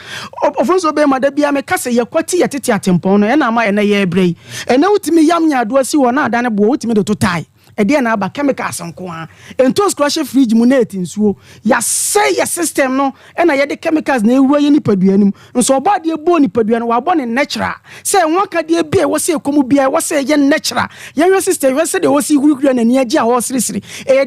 ofonso be ma da bia me kase ye kwati ye tete atempon no ena ama ye na ye brei ena utimi yam nya ado asi wo na ada ne bo utimi de to tai ede na aba chemicals nko a ento scratch fridge mu na etinsuo ya say ya system no ena ye de chemicals na ewura ye nipadua nim nso oba de ebo nipadua no wa bo ne natural say wonka de bia wo say komu bia wo say ye natural ye system we say de wo si hurukura na ni agi a ho siri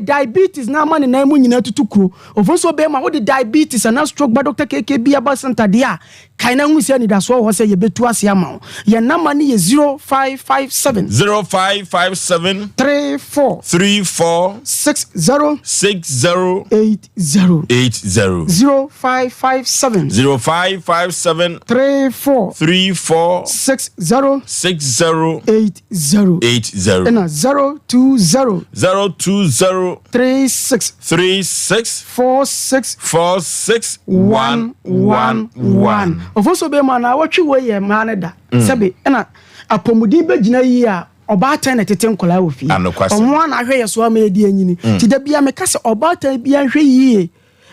diabetes na ma ne na mu nyina tutukuro ofonso be ma wo de diabetes and stroke ba Dr. KKB Herbal Center dia kaina hu se ni da so wo say ye betu ase ama ye na ma ni ye 0557 34 60 80 0557 34 60 80 and 020 36 46 111 ofoso be man na watwe we ye man da sabe na apomudi be gina yi a obata na tete nkola ofi onwa na hwe yeso ama edi anyini ti da bia me kase obata bia hwe yi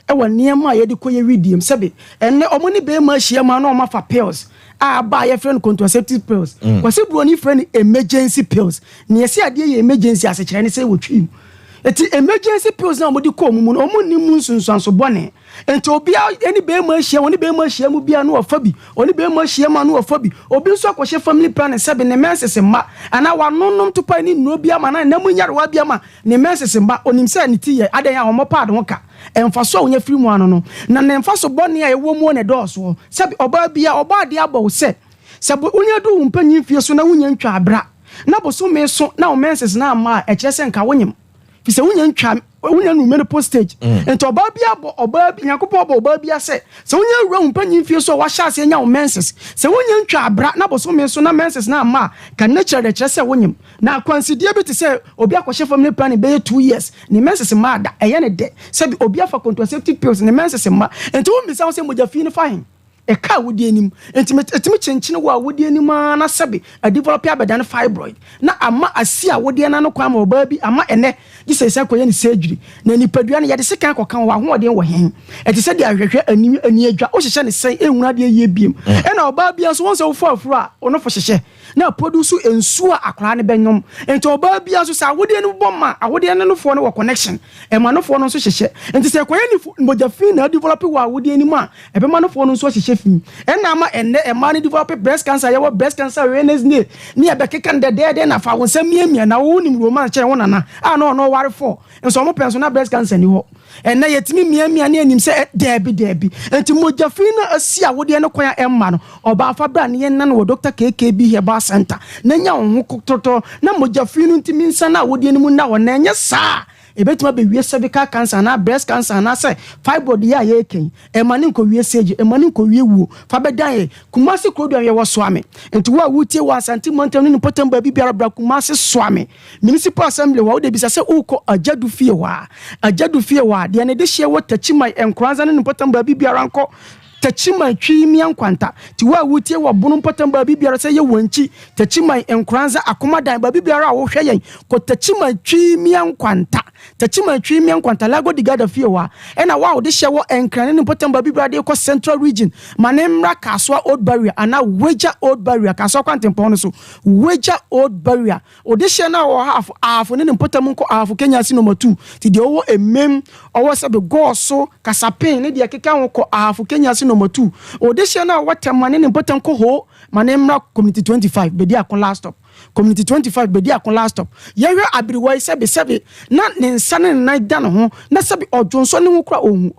ɛwɔ nneɛma a yɛde kɔ yɛ redeem sɛbe ɛnɛ ɔmo ne bɛrima ahyia ma na ɔma fa pills a ba yɛ friend contraceptive pills kwase broni friend emergency pills ne yɛsi adeɛ yɛ emergency asekyerɛ ne sɛ wɔtwi eti emergency pills na ɔmo de kɔ ɔmo mu no ɔmo ni mu nsunsuanso bɔne enti obia any bɛrima ahyia oni bɛrima ahyia mu bia no ɔfa bi oni bɛrima ahyia ma no ɔfa bi obi nso akɔhyɛ family planning sɛbe ne menses mma ana wanonom to pa ni no bia ma na mu nyare wa bia ma ne menses mma onim sɛ ne ti yɛ adan ya ɔmo pa de ho ka ɛmfa so wonya firi mu ano no na ne mfa so bɔne a ɛwɔ mu ne dɔɔso sɛbe ɔba bia ɔba de abɔ wo sɛ sɛbe wonya do mpanyin fie so na wonya ntwa abra na boso me so na o menses na ama ɛkyerɛ sɛ nka wonyem fi sɛ wonya ntwa wonya no menopause stage enti ɔba bia bɔ ɔba bi Nyankopɔn bɔ ɔba bia sɛ wonya wura mpanyin fie so wa hyɛ ase nya wo menses sɛ wonya ntwa abra na boso me so na menses na ama ka nature de kyerɛ sɛ wonyem na kwansidie bi te sɛ obi akɔhyɛ family planning be 2 years ne menses ma da ɛyɛ ne de sɛ obi afa contraceptive pills ne menses ma enti wo mbisa wo sɛ mogya fi ne fa hen eka wodi anim etimi chenchine wo a wodi anim na sɛbe a develop abedan fibroid na ama asi a wodi na no kwa ma oba bi ama ene gisese koye ne surgery na nipadua ne yede sekan kokan wo ahoɔden wo hen eti sɛ de ahwehwɛ ani adwa wo hyehyɛ ne sɛn ehuna de ye biem ɛna oba bia so wonse wo fo afuro a ono fo hyehyɛ na produce ensu a akora ne benyom enti oba bia so sa wodi ne bomma awodi ne no fo ne wo connection ɛma no fo no so hyehyɛ enti sɛ koye ne mogya fi na develop wo a wodi anim a ɛbɛma no fo no so hyehyɛ ɛna ama ɛnɛ ɛma ne develop breast cancer yɛwɔ breast cancer awareness day ne ɛbɛkeka ndɛdɛɛdɛ na fa wo nsɛm miamia na wo nim romance kyerɛ wo nana a no no ware fo nso mo penso na breast cancer ni hɔ ɛnɛ yɛtimi miamia ne anim sɛ dɛbi enti mogya fi na asi a wode ne kwan ɛmma no ɔba afa bra ne yɛnna no Dr. KKB Herbal Center na nya wo ho kokotɔ na mogya fi no ntimi nsa na wode ne mu na wɔ na nya saa ebetuma be wie cervical cancer na breast cancer na say fibroid ya ye ken emani nko wie stage emani nko wie wuo fa bedan ye kumasi krodo ye wo soame enti wo a wutie wo asante mountain ni potem ba bibia bra kumasi soame municipal assembly wo de bisa say uko ajadu fie wa de ne de hye wo tachima enkranza ni potem ba bibia ranko tachima twimi ankwanta ti wa wutie wo bunu potem ba bibia sɛ ye wanchi tachima enkranza akomadan ba bibia a wo hwɛ yen ko tachima twimi ankwanta tachima twimi ankwanta lago digada fie wa ɛna wa wo de hye wo enkrane ni potem ba bibia de ko central region manemra kaswa old barrier ana weja old barrier kaswa kwantempon so weja old barrier o de hye na wo half ni potem ko half Kenya si number 2 ti de wo emem owo se be go so kasapen ne de keka wo ko half Kenya si number 2 o de hye na what mane ni potem ko ho manemra community 25 be dia kon last stop community 25 be dia kon last stop yehwe abiriwai sebe na ne nsa ne nan da no ho na sebe odwonso ne ho kura ohu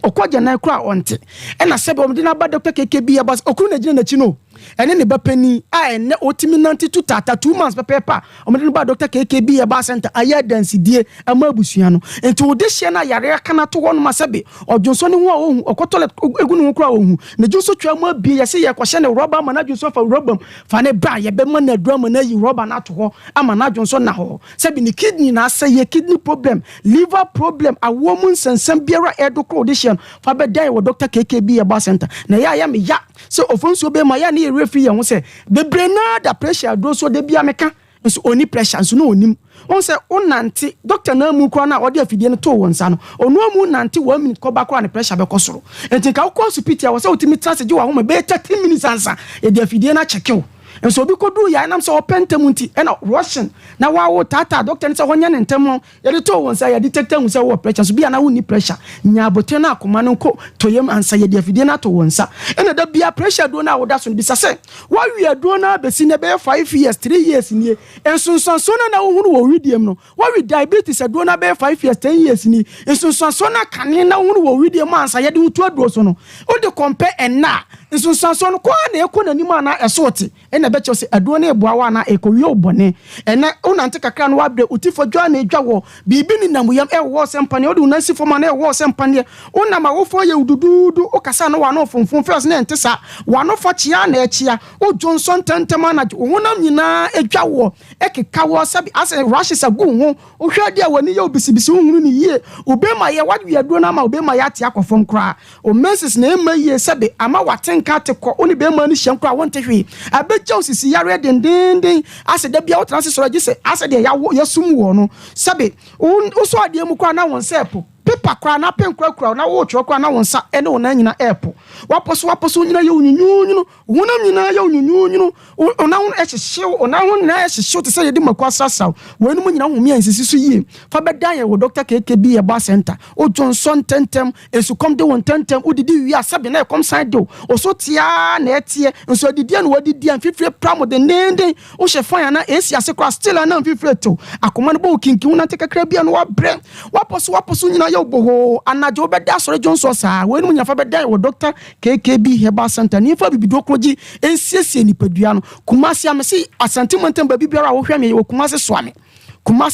okogye nan kura onte e na sebe omde na ba Dr. KKB abas okuru na gina na chi no ene ne ba pani a ene otimi 92 tata 2 months pepa omde ba Dr. KKB Herbal Center aya dansidie ama abusua no enti ode hye na yare kana to ho no masebe odwonso ne ho a ohu okotole egu ne ho kura ohu na dwonso twa ma bie yese ye kwhye ne rubber ma na dwonso fa rubber fa ne bra ye be ma na drama na yi rubber na to ho ama na dwonso na ho sebi ni kidney na say kidney problem liver problem awo mun sensem biara edokro audition fa be dai wo Dr. KKB Herbal Center na ya me ya so ofonso be ma ya na refi ye ho se bebre na da pressure do so de bia meka nso oni pressure nso no onim on se onante doctor na mu kro na ode afidie no to wonsa no onu amu nante 1 minute ko ba kro na pressure be kosoro enti ka ko hospital wo se otimi transit je wa ho be 30 minutes ansa e de afidie na check you enso obi kodu ya nam so opentamunti ena russian na wa tata doctor ni se honya ne ntem ye de to won say ye detector hu say wo pressure so bia na woni pressure nya bote na akoma no ko toyem ansa ye de afidie na to wonsa ena da bia pressure do na wo da so bisa se wa wi do na besi ne be 5 years 3 years ni enso so na wo hunu wo widiem no wa wi diabetes do na be 5 years 10 years ni enso so na kane na hunu wo widiem ansa ye de wutu ado so no o de compare ena enso so no kwa na ekọ na nim ana esote ena be che se ado na eboa wa na ekowie obone ena unante kakra no wabre utifo dwa na edwa wo bibi ni namuyam wo sempane o de unasi foma na wo sempane unama wo fo ye udududu o kasa no wa no fonfon first na entesa wa no fo chia na echia o Johnson tantama na wonam nyina edwa wo ekeka wo sabi ase rashes agu ho o hwa dia wani ye obisibisi hunhunu ni ye obema ye wadwe ado na ma obema ya tia akofom kra o menses na ema ye sabi ama watenka te ko oni bema ni hyen kra wonte hwe abeja osisi yare dendenden ase da bia wotra se soro gise ase de ya sum wo no sabe o so ade mu kwa na won sepo pe paper kra na pen kra na wo tro kra na wonsa ene wona nyina epo waposo nyina ye unyunyunu wona nyina ye unyunyunu ona ho ehyew ona ho na ehyew te say ye di makwasa saw wenu mu nyina homi ansisi so yie fa bedan ye wo Dr. KKB ye ba center o Johnson tentem esu kom de won tentem udidi wi asabe na kom side do o so tia na etie nso didi na wadidi an fifre pramo de nende o chefan ya na esi ase kra still na fifre to akoma no bo kinki wona te kakra bia no wa bre waposo nyina ye oboho anajo beda sore Johnson sa wenu mu nyina fa bedan ye wo Dr. KKB Herbal Center ni fa bibido kroji ensiesie nipadua no kumase amesi asantementem ba bibiara wo hwame ye wo kumase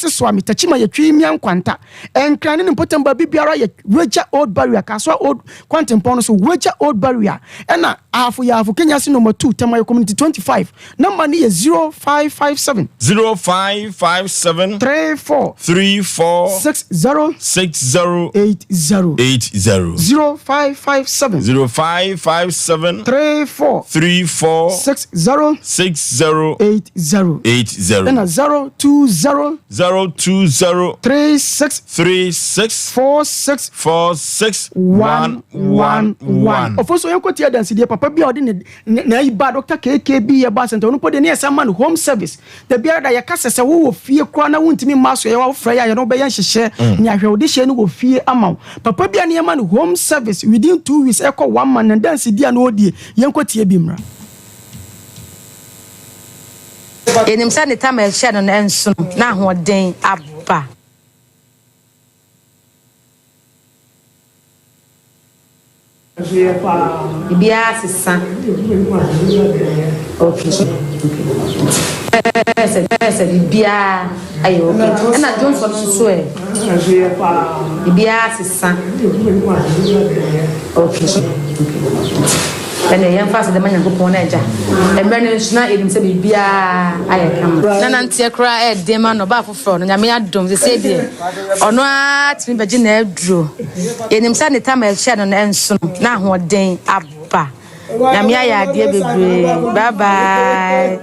swami tachima ye twi kwanta enkrane ne potem ba bibiara ye Weja Old Barrier kaso old kwantempon so Weja Old Barrier ena afu Kenya si number 2 tema community 25 number ni ye 0557 34 60 80 0557 34 60 80 ena 020 36 46 111 Ofoso yenkoti adansi de papa bia odi na iba Dr. KKB ye ba center no pode ne esa man home service the bia da ye kasese wo fie kwa na wuntimi maso ye wo fra ya no be yan hyehye nya hwe odi hye no wo fie ama papa bia ne man home service within 2 weeks e ko 1 man na dansi dia na odi yenkoti ebimra enim sa ne tama ehye no enso na hoden aba Ibia sisa. Okay. Ese ibia ayo okay. Na Johnson so e. Ibia sisa. Okay. Ene yemfase de manyango pon na eja. Emre ne suna edim se bibia ayekam. Na nantie kra e de ma no ba foforo no nyame adom se de. Ono a timi beji na aduro. Enim sa ne tama ehye no na enso na hoden aba. Nyame aya ade bebre. Bye bye.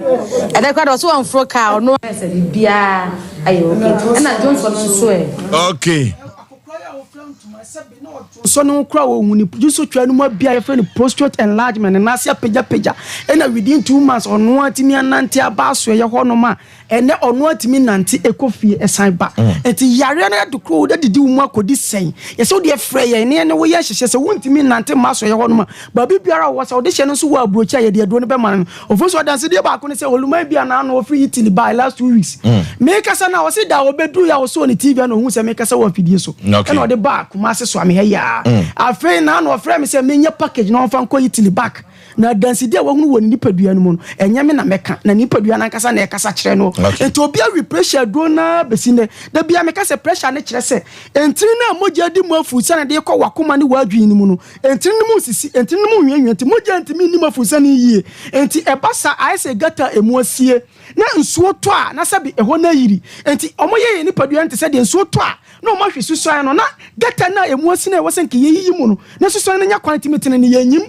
Ede kwa do so onfro ka ono se bibia ayo okay. Na Johnson so e. Okay. So no kra wo huni juso twa no ma bia ye friend prostate enlargement na asia peja and within 2 months ono atimi anante abaso ye ho no ma ene ono atimi nante ekofie esan ba enti yare na do kro da didi mu akodi sen ye so de frɛ ye ne wo ye hyehye se wontimi nante maso ye ho no ma ba bibiara wo sa wo de hye no so wo abrocha ye de do no be man ofo danse de ba ko ne se oluma bia na no free Italy by last 2 weeks me kasa na wo se da wo bedu ya wo so ne TV na hu se me kasa wo afidie so ena wo de ba kuma se so ame he ya afei na no frɛ me se menya package na onfa nko Italy back na dansi dia wo hunu woni nipadua no mu no enya me na meka na nipadua na nkasa na ekasa kyerɛ no enti obi awi pressure do na besine da bia meka se pressure ne kyerɛ se entiri na mogya di mu afusa na de kɔ wakoma ne wadwi ni mu no entiri ne mu sisi entiri ne mu nwenwen enti mogya ntimi ni mu afusa ne yie enti ebasa aise gata emu asie na nsuo to a na sabi eho na yiri enti omoye nipadua ente se de nsuo to a no ma hwe susuan no na gata na emu asie na wosen ke yeyi mu no na susuan na nya quantity metene ne yanyim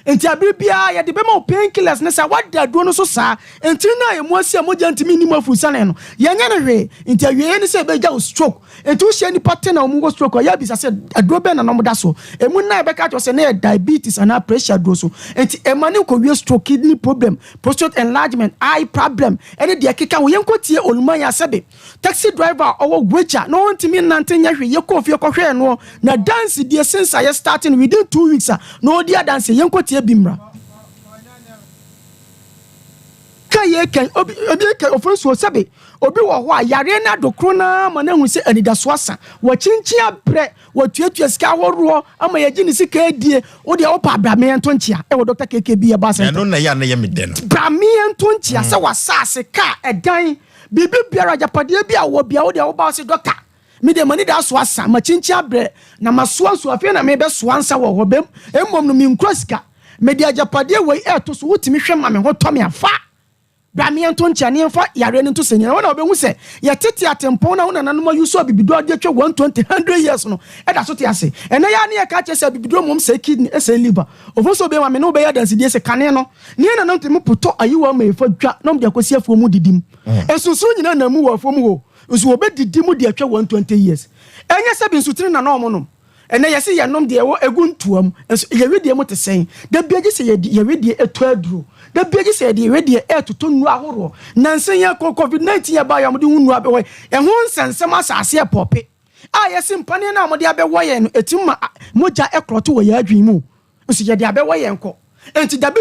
enti abibia ya de bema painkillers na sa wada do no so sa enti na emu asie mogya ntimi ni mu afusa ne no yanya ne hwe enti awie ne se beja o stroke enti wo hye ni pattern na omu go stroke ya bisa se aduro be na no da so emu na be ka to se na diabetes and pressure do so enti emani ko wie stroke, kidney problem, prostate enlargement, eye problem ene de keka wo yenkotie oluman ya sebe taxi driver owo gwecha no ntimi nante nya hwe ye ko fie ko hwe no na dance die since I starting within 2 weeks no dia dance yenkotie bimra kaye kan obi kan Oforisuo sebe obi wo ho a yare na dokro na ma na hu se anidaso asa wo chinchi abre wo tuatua sika horo ama ye gini sika edie wo de wo pa brame ento nchia e wo Dr. KKB ya ba se no na ya na ye me de no brame ento nchia se wasase ka edan bibi biara japade bia wo bia wo de wo ba se doctor me de mani da so asa ma chinchi abre na maso anso afia na me be so ansa wo ho bem emom no mi nkroska me de japade we eto so wotimi hwe ma me ho to me afa brame ento nchia ne fa yare ne to senya wona obehu se ye tete atempon na wona nanoma yuso bibido ade twa 100 years no e da so te ase ene ya ne ye ka che se bibido mom se kidney e se liver Oforisuo be wa me no be ya dansi die se kane no ne na no ntemu poto ayiwa ma efa dwa no de akosi afuo mu didim esusu nyina na mu wa afuo mu ho nso obedidim de atwa 120 years enye se bi nsutiri na no mo no ene yesi ye nom de ewo eguntuam enso ye we de mo te sen da biaje se ye we de eto aduro da biaje se ye we de etoto nu ahoro nansen ya covid-19 ya ba ya mo de hunu abewo ehun nsensem asase e pope a yesi mpane na mo de abewo ye no etimma moja ekroto wo ya adwin mu enso ye de abewo ye nko enti dabi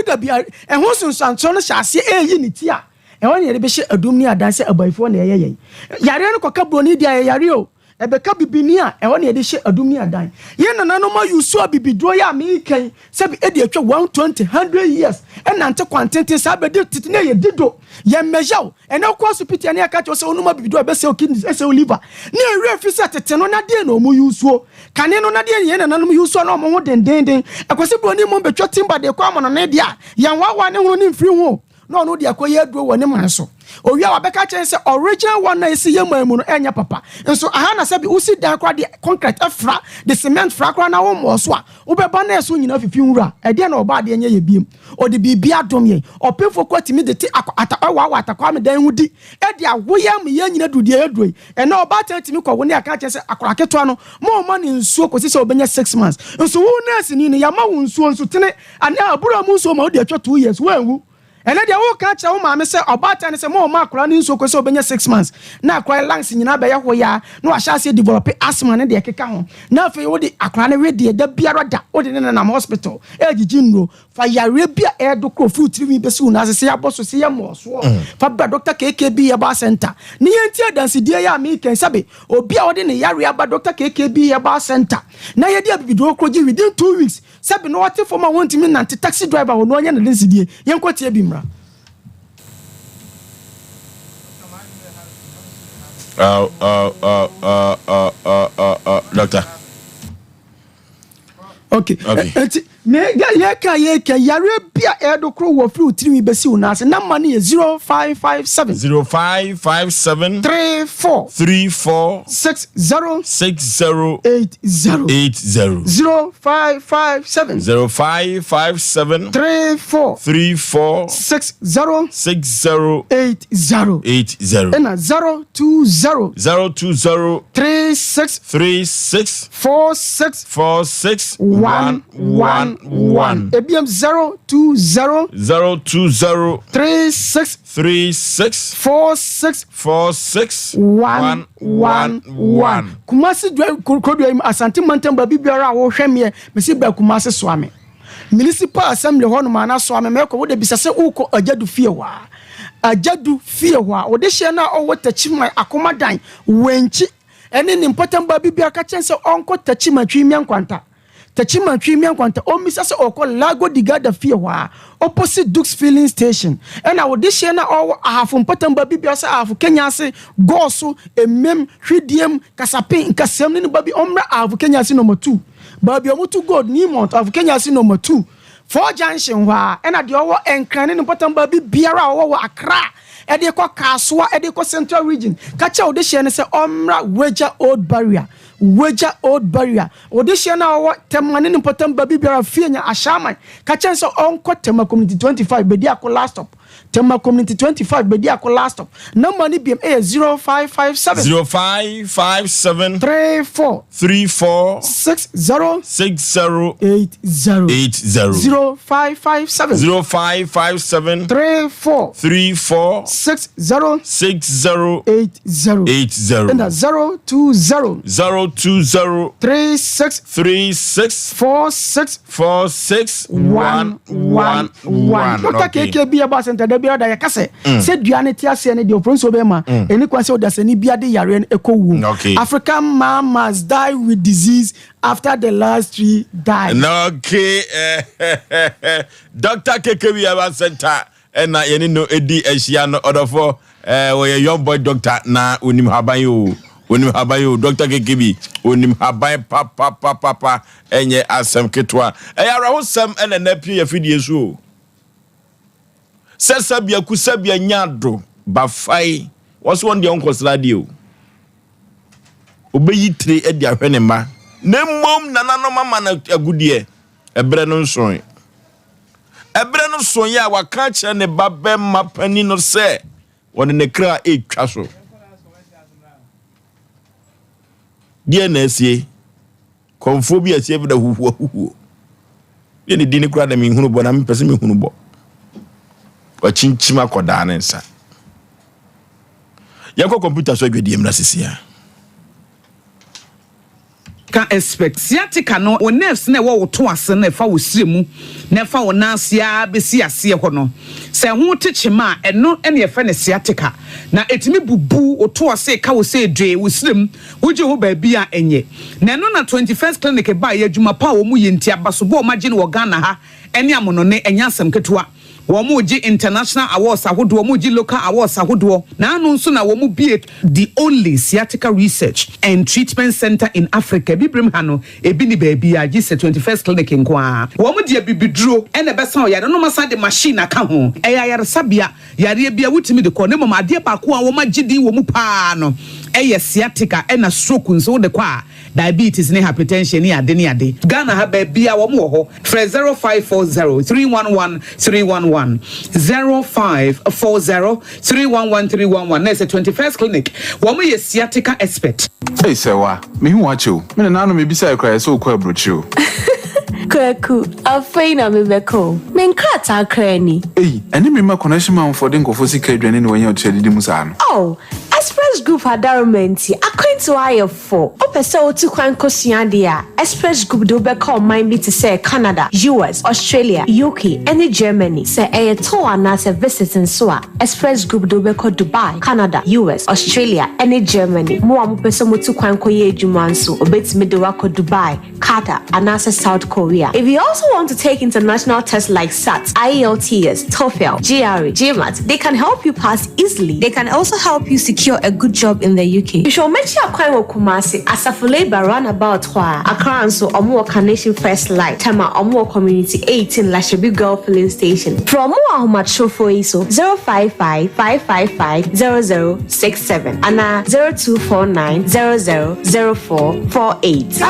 ehun sunsanso no hyase eyi ni ti a ehun ye de be hye adum ni adanse abaifo na ye yare no koka broni dia yare o ebeka bibini a ehun ye de hye adum ni adan ye nananom ayusu abibidro ya me kan se bi e de atwa 120 100 years enante kwantente sa be de titine ye dido ye mejaw ene kwa hospital ne aka cho se onuma bibidro be se okidney se liver ne ere fi se tete no na de no mu yusuo kane no na de ye nananom yusuo na mo ho dendenden akwase broni mo betwa timba de kwa mo no ne dia yan wawa ne ho ni mfiri ho no no de akoye aduro woni man so owia wa beka chen se original one na isi yemamu no enya papa nso aha na se bi usi dan kwa de concrete afra de cement fra kwa na wo mo so a wo be ba na so nyina fifi nwura e de na oba de enya ye biem o de bibia dom ye opefo kwati mi de ti wa atakwa me dan hudi e de awoya me ye nyina dudie aduro e na oba tan timi kwa wo ne aka chen se akora keto no mo ni nsuo ko se obenya 6 months nso wo nurse ni ya ma wo nsuo nso tene ana abura mu nsuo ma wo de atwa 2 years wo anwu ene de wo ka cha wo ma me se obata ne se mo ma akora ni nso ko se obenya 6 months na akora lungs nyina be ye ho ya na wa sha se develop asthma ne de keka ho na fe wo de akora ne we de da biara da wo de ne na hospital ejiji nro fa yare bia e do kro fruit mi be su na se ya boso se ya mo so fa ba doctor KKB ya ba center ni yenti adanse die ya me kan sabe obi a wo de ne yare aba doctor KKB ya ba center na ye de abibido kro ji within 2 weeks sabe no what for ma want me na taxi driver wo no anya na densidie yen kwatie bi mra doctor. Okay. Me ye ka yare bia edo kro wo free utiri besi unase na mani 0557 34 60 80 0557 34 60 80 and 020 36 46 111 ebiam 020 36 46 111 kumasi kodua im asante mantamba bibiara wo hweme me si ba kumasi soame municipal assembly ho no mana soame me ko wo de bisase uko ajadu fie wa wo de hye na owo tachima akomadan wenchi ene ni important ba bibiara ka chense onko tachima twimia nkwanta omisa se oko Lago Digada fie wa opposite Dukes filling station and I would this year na all half important baby biasa half Kenya se goso emem hwidiem kasapin kasem ni baby omra half Kenya se number 2 baby omutu god ni mount half Kenya se number 2 for junction wa and the owo enkran ni important baby biara owo Accra e de kwa Kaswa e de kwa Central Region kacha ode hye ne se omra Weja Old Barrier odehye na wo temane ni potam baby biara fienya ashama ka chen so onko tema community 25 bedi akọ last stop tema community 25 bedi akọ last stop number ni biem 0557 34 60 80 0557 34 60 80 and 020 36 46 111 Dr. KKB about center da bia da yakase se duane ti ase ne de opronso be ma eni kwase odasani bia de yare en ekowu African man must die with disease after the last 3 died. Okay. Dr. KKB about center and yeni no edi ehia no order for we young boy doctor na onim haban Dr. KKB onim haban papa enye asem ketwa eyara hosem ene na pie afidie so sesabia kusabia nyado bafai was one de uncle's radio obeyi tre edi ahwene ma nemmom nanano mama na agudie ebre no nson ya waka che ne babem mapani no se won ne kra etwa so die na esie Conphobia si ever the who. Any dinner crowd me who but I'm person me who bo. Or chinchima kodan sir. Yanko computer so good DM can expect sciatica no o nerves na wo to ase na fa wo siremu na fa wo nansia besi ase ho no se ho techema eno ene ye fa ne sciatica na etimi bubu o to ase ka wo se dwe wo sirem wo je ho ba bia enye na no na 21st clinic ba ye adwuma pa wo mu ye ntia basobo o magye no wo Ghana ha ene amono ne enya asem ketewa Womuji international awards ahodo womuji local awards ahodo na anu nso na womu the only sciatica research and treatment center in Africa bibrim hano ebi ni baby a gise 21st clinic nkoa womu de bibiduro ene besa o yare no masa de machine aka ho eya yare sabia yare bia wutimi de ko ne mama ade ba ko a womagidi womu pa no eye sciatica ena stroke nso de kwa diabetes ne hypertension ni ade Ghana ha ba bia womu ho 0540 311 311 0540 311 311 That's a 21st clinic. Womu ye sciatica expert. Hey sewa, me hu acho. Me na no me bisa e kra so kwa brochu. Kwaku, afei na mebeko. Menkrata krani. Hey, eni me ma connection man for den kofo sika adwane ne wanya otchedi musa no. Oh, Express Group adarumenti akwentu ayefo. Opese otu kwan kosua dia. Express Group do be call mind be to say Canada, US, Australia, UK, and Germany. Say a tour and se visiting so Express Group do be call Dubai, Canada, US, Australia, and Germany. Mo ampeso motu kwan koye adwuma nso obetimi de wako Dubai, Qatar, and South Korea. If you also want to take international tests like SAT, IELTS, TOEFL, GRE, GMAT, they can help you pass easily. They can also help you secure a good job in the UK. You should make sure you Kumasi Asafule Roundabout Accra so Omo Carnation First Light, Tama Omo Community 18 Lashabi Girl Filling Station. From more much for ISO 055 555 0067 and 0249 000448.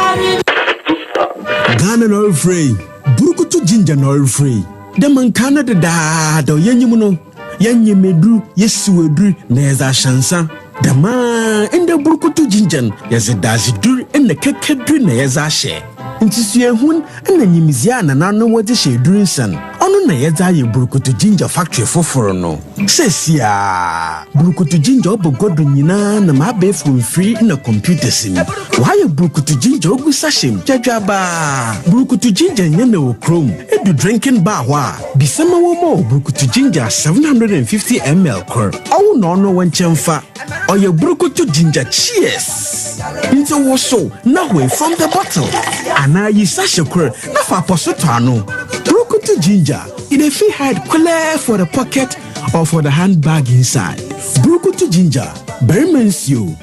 Ghana no free. Burukutu ginger no free. The man Canada da yenyimuno. Yenyemedru yesuedru neza shansa. The man in the burukutu ginger yes dazi dur in the kekedru neza she. Intisue hun and the nyimizia na nano wati she during san. Ono na yeza ye burukutu ginger factory foforo no. Sesia burukutu ginger obo godu nyina na mabe from free in the computer sim. Why you burukutu ginger ogu sashim jajaba. Burukutu ginger nyene wo chrome edu drinking bar wa. Bisema womo burukutu ginger 750 ml kor. Owu no no wenchemfa. Oye burukutu ginger cheers. Into woso na we from the bottle. Ana yi sashe kor na fa posoto ano. Burukutu ginger in a free hide clear for the pocket or for the handbag inside. Burukutu ginger, Berman's you.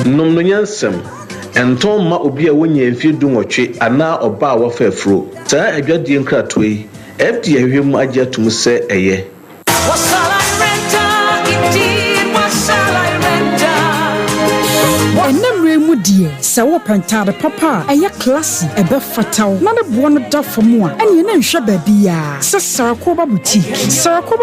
Nomno nyansem enton ma obi a wonya mfi dunwotwe ana oba wa fafro saa adwadie nkratoi FD ahwem agye atum se eye sɛ wo pentade papa ɛyɛ classy ɛbɛ fataw na ne boɔ no da fam a ɛne na nhwɛ baabi a sɛ Sarakoba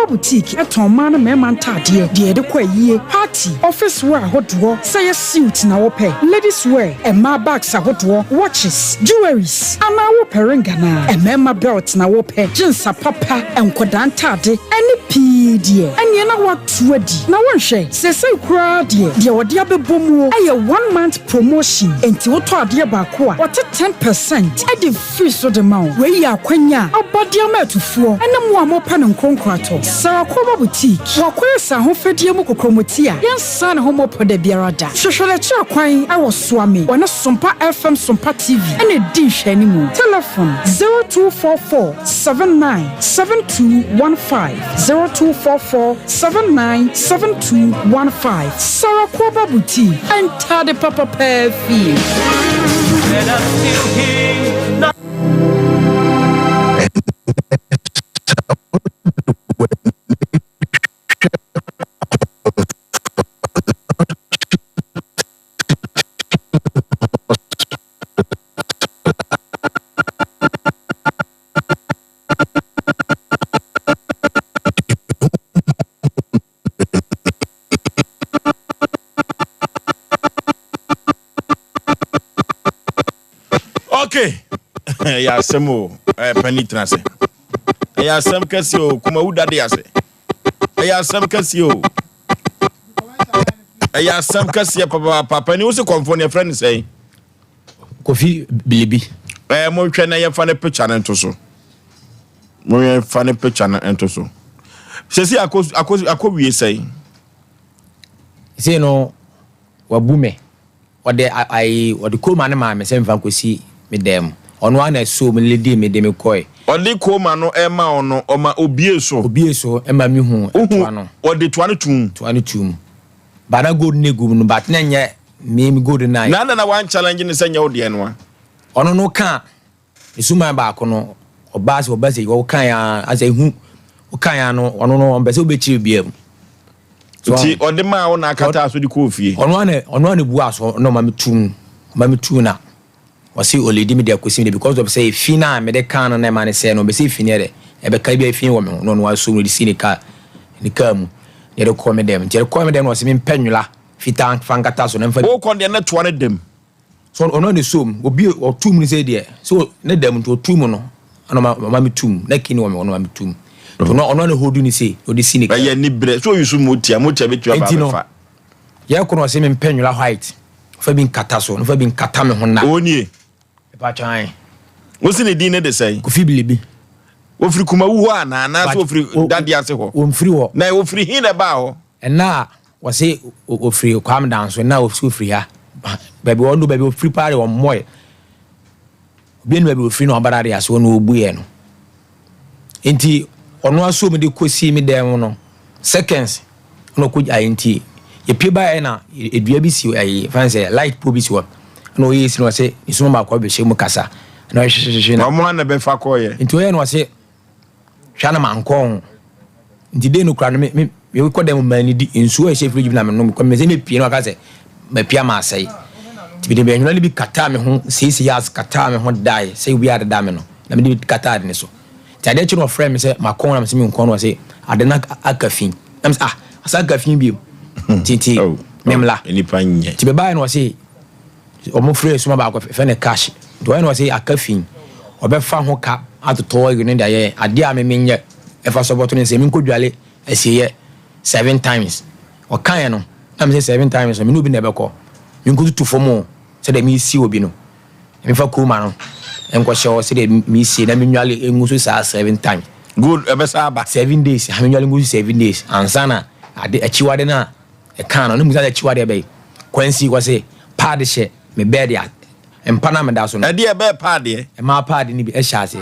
boutique ɛtɔn ma no mɛma ntadeɛ deɛ de kɔ ayie party office wear ahodoɔ sɛ yɛ suit na wɔpɛ ladies wear ɛma bags ahodoɔ watches jewelries ana wɔpɛ ring na ɛmɛma belt na wɔpɛ jeans papa ɛnkɔda ntade ɛne pii deɛ ɛne na wɔatu adi na wɔnhwɛ sɛ sɛ kura deɛ wɔde abɛbɔ mu ɛyɛ 1 month promotion enti woto ade ba ko a wote 10% edi free so de ma wo yi akwanya abode amatufuo ene mo amopa ne nkronkrato Sarakoba boutique wakoye sa ho fedie mu kokromoti a yensa ne ho mopo da biara da hwehwele chi akwan awo soame wona Sompa FM Sompa TV ene di hwani mu telephone 0244 797215 0244 797215 Sarakoba boutique enter the papa perfect. And I'm still here. Okay. Ya semo penitrance. Ya sem kasio kuma udade ase. Ya sem kasio. Ya sem kasio papa ni usi konfo ne friend say. Kofi bilibi. Mo hwe na ye fa ne picture na ntoso. Mo ye fa ne picture na ntoso. Sesi akowie say. Say no wabume. Ode koma ne ma me se mfa kosi me dem. Ono ana so me ledi me dem koy. Ode koma no e ma ono o ma obie so e ma mi hu toa no. Ode toa no tum. Bana gold ne gum no bat na nye me gold na. Na one challenge ni senya ode no a. Ono no ka esuma ba ko no obase wo kan ya asa hu o kan ya no ono no mbese obechiri biam. Ti ode ma wo na akata so di kofie. Ono ane bu aso no ma metu na. Wasi oledi me de akosi me because of say fina me de kan na ma ne say no be say fina de e be ka bia fin wo me no no aso no di sinika ni kam ye de ko me dem je ko me dem no se me penwula fita fankata so na mfa wo kon de na to ne dem so ono ne som obi o tum ni say de so ne dem to tum no ono ma me tum na kini wo me ono ma me tum to no ono ne hodu ni say o di sinika ya ni bre so yusu motia betu aba fa ye ko no se me penwula white fa bi nkata so no fa bi nkata me ho na oni pa chan wo se ne din ne de say Kofi bilibi wo firi kuma wu na so firi dade ase ho wo mfiri ho na wo firi hin na ba ho na wo se wo firi kwam dan so na wo firi ha baby wo baby wo firi pare wo moy bien baby wo firi no barare ase wo no obuye no enti ono aso me de kosi me dem no seconds ono ko enti ye pie ba na edua bi si ayi fancy light po bi si wo no yes no say isu ma kwa be shemu kasa na hwehwehwe na mo na be fa koye nti ye no say hwana mankon nti de no kra no me ko dem mani di nsu e she fridge na me no ko me se me pie no ka say me pia ma sai ti be be hwana bi kata me ho sisi yas kata me ho dai say we are da me no na me di kata de ne so ti ade chi no frame me say makon na me se me nkon no say ade na akafin am say asa akafin bi ti memla nipa nye ti be ba no say omo free suma ba ko fe ne cash do I know say akafin obefa ho ka atoto you know dey ade a me menye e fa support ne se me nkodwale asiye 7 times o kan no am say 7 times me no bi na be ko me nkodu fomo se de me si obi no me fa kuma no enko show se de me si na me nwale enguso sa 7 times good e be sa ba 7 days ha me nwale enguso 7 days ansana ade achiwade na e kan no musa achiwade be kwansi ko se pad she me bed ya empana me da so no e dey be pad e ma pad ni bi e shase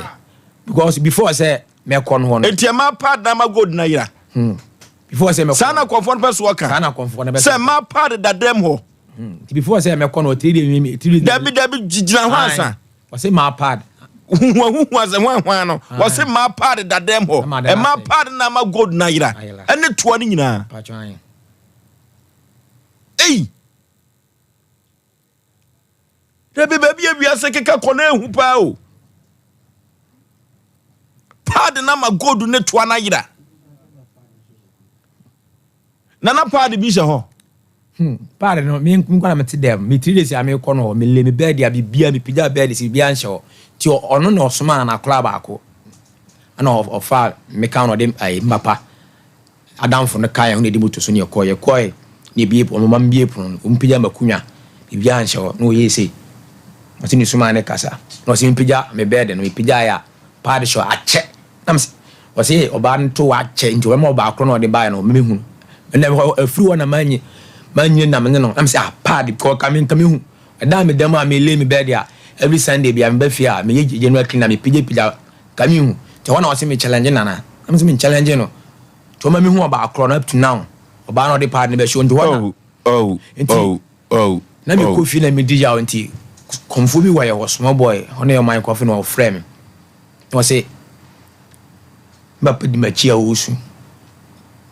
because before say me kon ho no enti ma pad na ma good na yira before say me sana comfort person waka sana comfort na be say ma pad da dem ho before say me kon o 3 dabi jina ho asa o say ma pad hu asa ho no o say ma pad da dem ho e ma pad na ma good na yira ene to ni nyina ei Rebi baby ewia se keka kona ehu pa o. Pad na ma godu ne to na yira. Nana pad bi se ho. Pad no me nkwa na meti dem. Me 3 days ame ko no me le me bed ya bibia me pija bed si bia nche ti ono na osoma na club ako. Ana ofa me kan no dem ai mbapa. Adamfo ne kan ya ne di moto so ne koye ne bie po mama mbie po no mpija makunya bibia nche no yesi. Matini suma ne kasa no si mpija me bed no mpija ya pad show ache nam wasi oba nto ache nti we mo ba akro no de buy no me hu na afru na manyi na me no nam say pad ko kami hu da me dem a me le me bed ya every Sunday bia me ba fia me ye January clean na me pija kami hu te wana wasi me challenge na nam say me challenge no to ma me hu oba akro no up to now oba no de pad ne be show nti wana na me ko fi na me di ya nti konfubi wa your small boy on your mind coffin or frame no say mbap di machia usu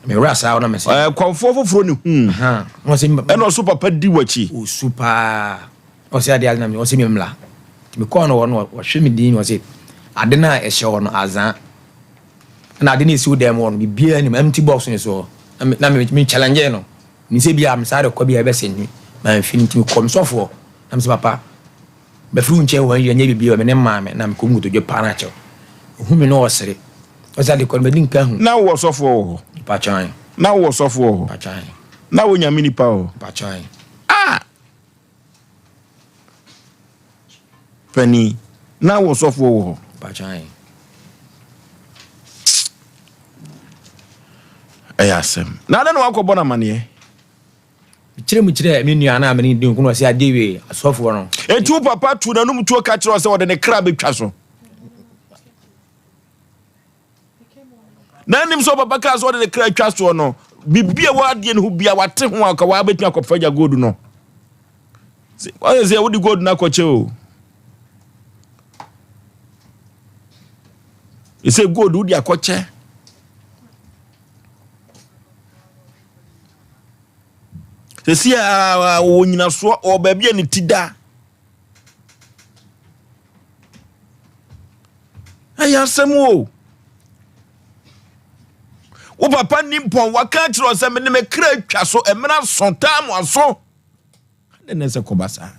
me rasa ona me say konfo foforo ne no say e no so papa di wachi o super o say ade na me o say me mla me ko no wo hwe me din o say ade na e hye wo no azan na ade na esi wo dem wo no bibia ni empty box ni so na me challenge no ni say bia me sare ko bia be sen ni ma infinity ko me sofo na me say papa bɛfiri nkyɛn wɔ yɛ nyɛ biribi wɔ me ne maame na mekɔ mu to dwa paa no akyɛw ɔhu me no ɔsere ɔsɛ de kɔ no madi nka hu na wowɔ sɔfoɔ wɔ hɔ patwan na wowɔ sɔfoɔ wɔ hɔ patwan na wonyame nipa wɔ patwan pani na wowɔ sɔfoɔ wɔ hɔ patwan ɛyɛ asɛm na ade na wakɔbɔ no amanneɛ kyerɛ mu kyerɛ me nua na amene di nkono sɛ ade we asɔfoɔ no enti wo papa tu nanom tuo ka kyerɛ sɛ wɔde ne kra bɛtwa so na nim sɛ papa ka sɛ wɔde ne kra twa so no bibia wɔadeɛ ne ho bia wate ho a ka wɔabɛtumi akɔfa gya gold no ɔyɛ sɛ wode gold no akɔkyɛ o ɛsɛ gold wode akɔkyɛ sɛsi a wɔ nyinasoɔ ɔ baabi a ne ti da ɛyɛ asɛm o wo papa nimpɔn waka kyerɛ sɛ mene me kra atwa so ɛmena sɔntaa mo aso ne ne sɛ kɔba saa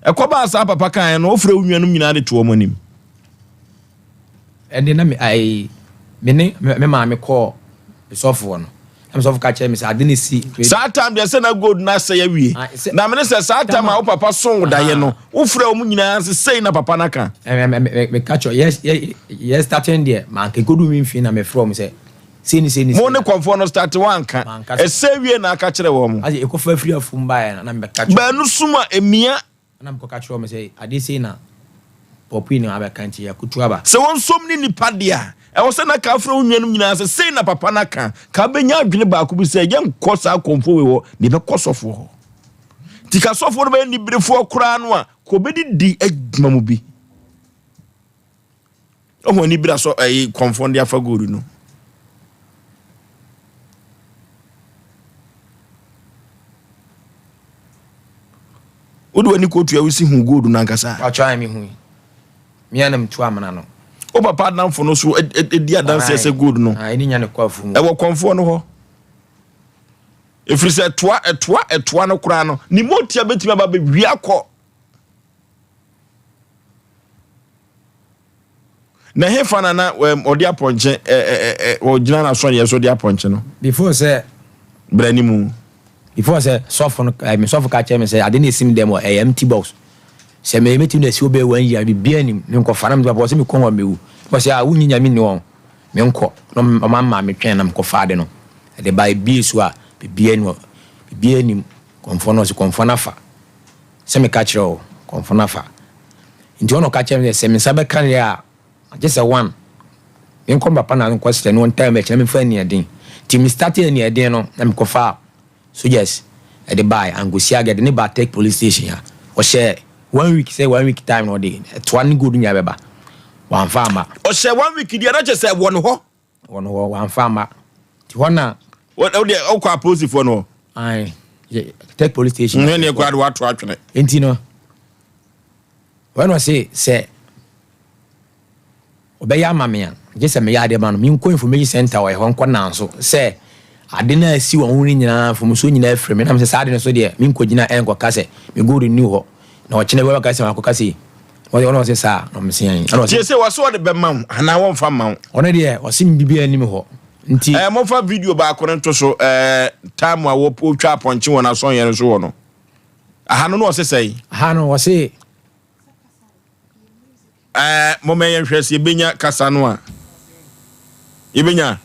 ɛkɔba saa papa kan no ofrɛ wo nnuanom nyinaa de to wɔn anim ɛde na me maame kɔ sɔfoɔ no sɔfo ka kyerɛ me sɛ ade ne si saa time deɛ sɛ na gold na sɛ awie na mene sɛ saa time a wo papa so wo daeɛ no wofrɛ wo mu nyinaa sɛ sei na papa no ka meka kyerɛ yɛ starting deɛ manka godu mi mfi na mefrɛ mu sɛ seni mo ne kɔmfoɔ no start wanka ɛsɛ wie na aka kyerɛ wɔ mu ase ɛkɔfa firi afum baɛ na meka kyerɛ baanu suma emia na mekɔka kyerɛ mu sɛ ade sei na pɔpi ne abɛka nti yɛkotu aba sɛ wɔnsom ne nipa deɛ ɛwɔ sɛ na ka afrɛ wo nnuanom nyinaa sɛ sei na papa no ka ka bɛnya adwene baako bi sɛ yɛnkɔ saa kɔmfoɔ wei hɔ ne bɛkɔ sɔfoɔ hɔ nti ka sɔfoɔ no bɛyɛ niberefoɔ koraa no a kɔbɛdi di adwuma mu bi ɔho ani bira sɔ kɔmfoɔ de afa gold no wode w'ani kɔtua wosi hu gold no ankasa atwa me hu mianam tu amana no o papa namfo no so edi adanse ese good no ni nya ne kwafu mu e wo konfo no ho efiri se etoa no kura no ni motia betimi aba be wi akọ na hefa na odi aponche o gina na so ye so di aponche no before say brani mu before say sofo no me sofo ka che me say ade na sim dem o empty box se me metim na si obe wan ya bibia nim ne nko fara me babo se me konwa mewu ko se a wunyi nya me ni won me nko no mama me twen na me ko faade no de by bi so a bibia nim konfo no se konfo na fa se me ka kire o konfo na fa nti ono ka kire me se me sabe kan ya just a one me nko papa na nko se no time e me fa ni edin ti me start ni edin no na me ko fa so yes e de by angosia get ne ba take police station ya o share 1 week time no dey one good nya beba wan farmer o she 1 week dia na che say won ho wan farmer ti hona what dey o kwa police for no ai take police station no ne kwa do ato atwene enti no when I say obeya mamia je say me ya de ma no me nko information center wa ho nko na so say ade na asi won huni nyina fom so nyina afre me na me say ade no so de me nko gina enko ka say me go renew ho na ochine we ka say akoka say ono say sa no me say ano say waso de be ma ana won fa ma ono de osim bibia anim ho nti mo fa video ba akoro nto so time a wo twa aponche wona so yen so wo no aha no say aha no wo say mo me yen hwese benya kasa no a ibenya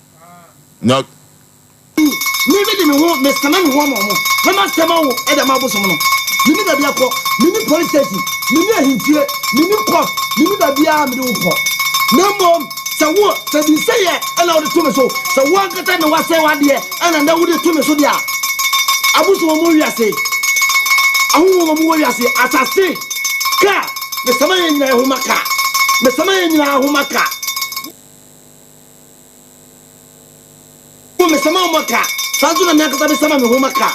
no maybe the me sama me ho mo me ma sama wo e da ma bosom no mini da bia ko mini police station mini ahintie mini court mini da bia me do ko na mom se wo se bi se ye ana wo to me so se wo ankata na wa se wa de ana na wo de to me so dia abuso mo wi ase ahu mo wi ase asase ka me sama ye nyina ho maka me sama ye nyina ho maka me sama ho maka sanzu na me akata me sama me ho maka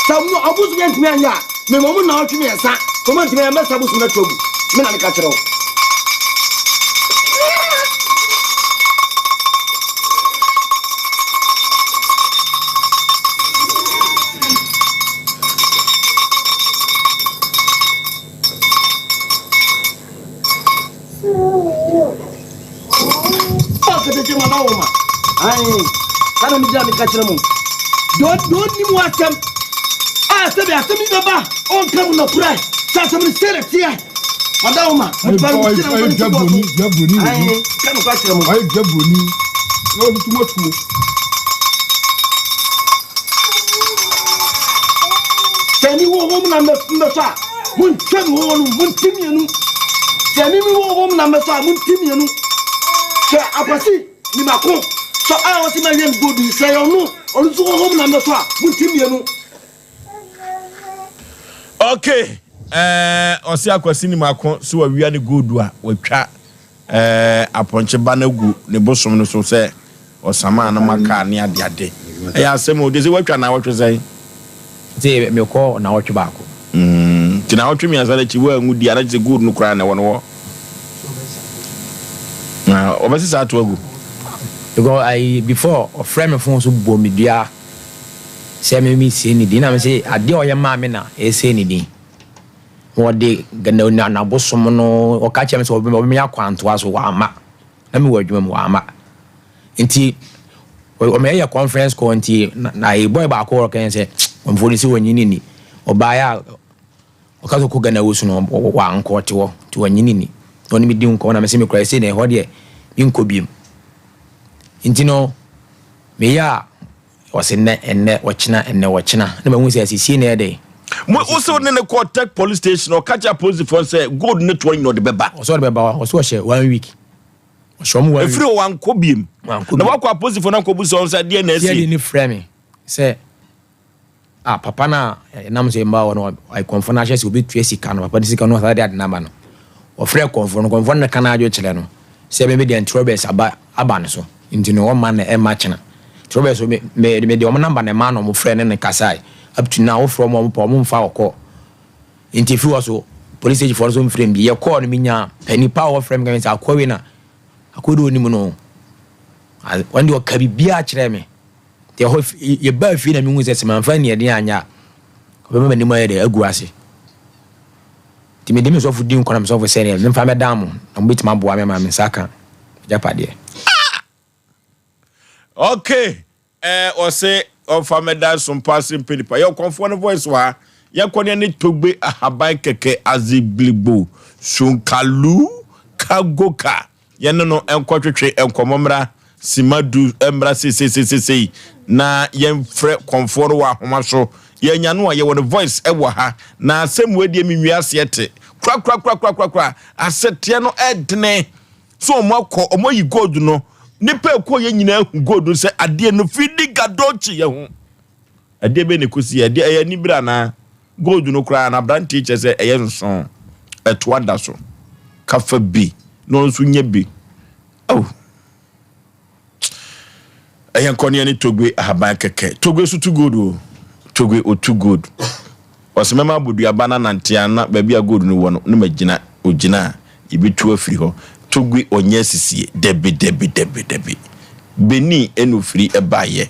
samu abuso ye ntimi anya me mo na otwe me yesa ko ntimi ya mesa abuso na tobu me na me ka kire kete mama wo ma ai kana mi dia mi ka kire mo don't ni mo atem se be asem mi ba on kam no kura sa asem ni sere tie madam ma mo ba mi kire mo jabroni ai kana ka kire mo ai jabroni no bi tumo tumo tani wo na me fa mun tem wo mun timienu tani mi wo na me fa mun timienu se apasi ni makon so a o si ma yen godu se yo no oluso wo na me fa mun timienu. Okay, Osei akwasi ni makon so wa wia ne godu a watwa aponche banagu ne bosom no so se osama na maka ne ade ya asem o de se watwa na watwe sai te me ko na watwe baako ti na watwe mi asale chi wa ngudi ara je godu no kra na wono na obasi sa to agu because I before a friend of phone so bomidia say me say ni din na me say ade o ye ma me na e say ni din wo de gana na bosom no o ka che me so obi me akwanto aso wa ama na me wadwuma mu ama nti o me ya conference ko nti na e boy ba ko kan say on foni si wanyini ni o ba ya o ka so ko gana wo su no wa anko te wo ti wanyini ni oni mi din ko na me say me kra say na ho de inko biem nti no me ya was enne wachina na me hu say asisi na dey mo also ne ko tech police station or catch a police for say gold net one no de beba so de beba o so she 1 week o so mo 1 week every one ko biem na wa ko police for na ko bu so say dey na say ni frame say papa na nam say mba no I confirm na she obi tuesi ka no papa de sika no sa dey na no o frɛ confirm na kana ajo chele no say me dey troubles aba no so nti no man na e match na troubles me dey o number na man no mo frɛ ne kasai up to now from mo mfa okọ nti fi waso police station for so mfrem bi ye call no minya Mpe Nipa o frem ga me sa akwawe na akodo oni mu no wande o kabibia kire me te ho ye ba fi na mi hu se man fa ne de anya o be ma ni mo ye de agu ase ti me de me so fu din kona me so fu se ne me fa me dam na mo bitima boa me ma me saka japade okay Osei Ofameda Sompa Asem Mpe Nipa your comfort voice wa ya kwani ne togbe ahaban keke aziglibo sunkalu kagoka ye no enkotwetwe enkomomra simadu emra se na yemfre comfort wa homa so ye nya no ye won voice e wo ha na asem wadie menwi asete kra asete no edne so omako omoyi gold no nipa ko ye nyina hu gold se ade no fidi gadochi ye hu ade be ne kosi ade ya ni bra na gold no kra na brand teacher se eye nson eto anda so kafa bi no nso nya bi oh eye konia ni togwe ahaban keke togwe so too good o togwe o too good osemema bodu abana nantia na ba bia gold no wo no na magina ogina ibitu afiri ho togwe onye sisie debi beni enufiri ebaye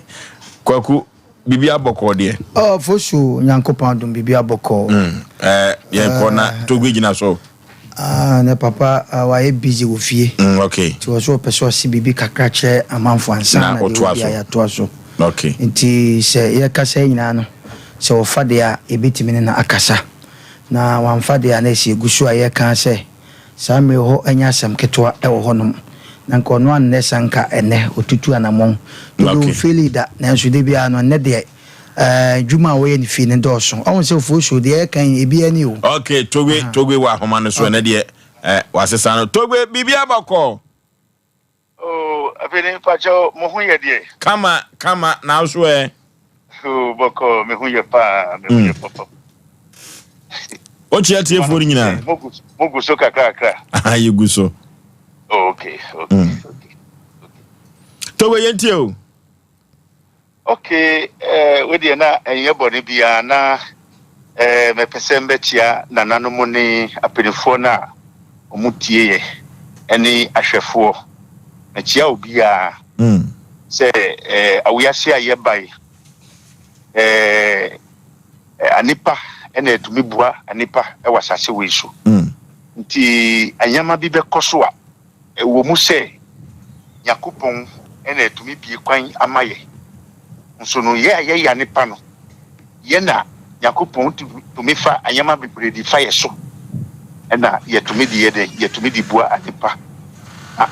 kwaku bibia boko de fosu nyankopon dum bibia boko ye kona togwe gina so ne papa wa e busy wo fie okay ti wo so peso si bibi kakra che amanfo ansa na ya to so okay nti se ye kasa nyina no se wo fade a ebetimi na akasa na wan fade a na si egusu a ye kan se same ho anya asem ketwa e wo honom na nko no an ne sanka ene otutu anamon do feel that na so de bia no ne de juma wo ye ni fi ne doso on se fo so de kan e bia ni o okay togwe wa homa no so ne de wa sesa no togwe bibia bako afeni pacho mo hu ye de kama na so boko me hu ye pa papa o chia tie fo nyina mogu so kakra you go so okay togwe yentie o okay we dey na enye boni bia na me pesembe tia nananom ni apelifo na omutie ye eni ahwefo na tia obia se awuase aye bai anipa ene etumi bua anipa e wasase weso nti anyama bi be koso a wo mu se Yakupon ene tumi bi kwan amaye nso no ye ya nipa no ye na Yakupon tumi fa anyama bebre di fa ye so ena ye tumi di ye de ye tumi di bua anipa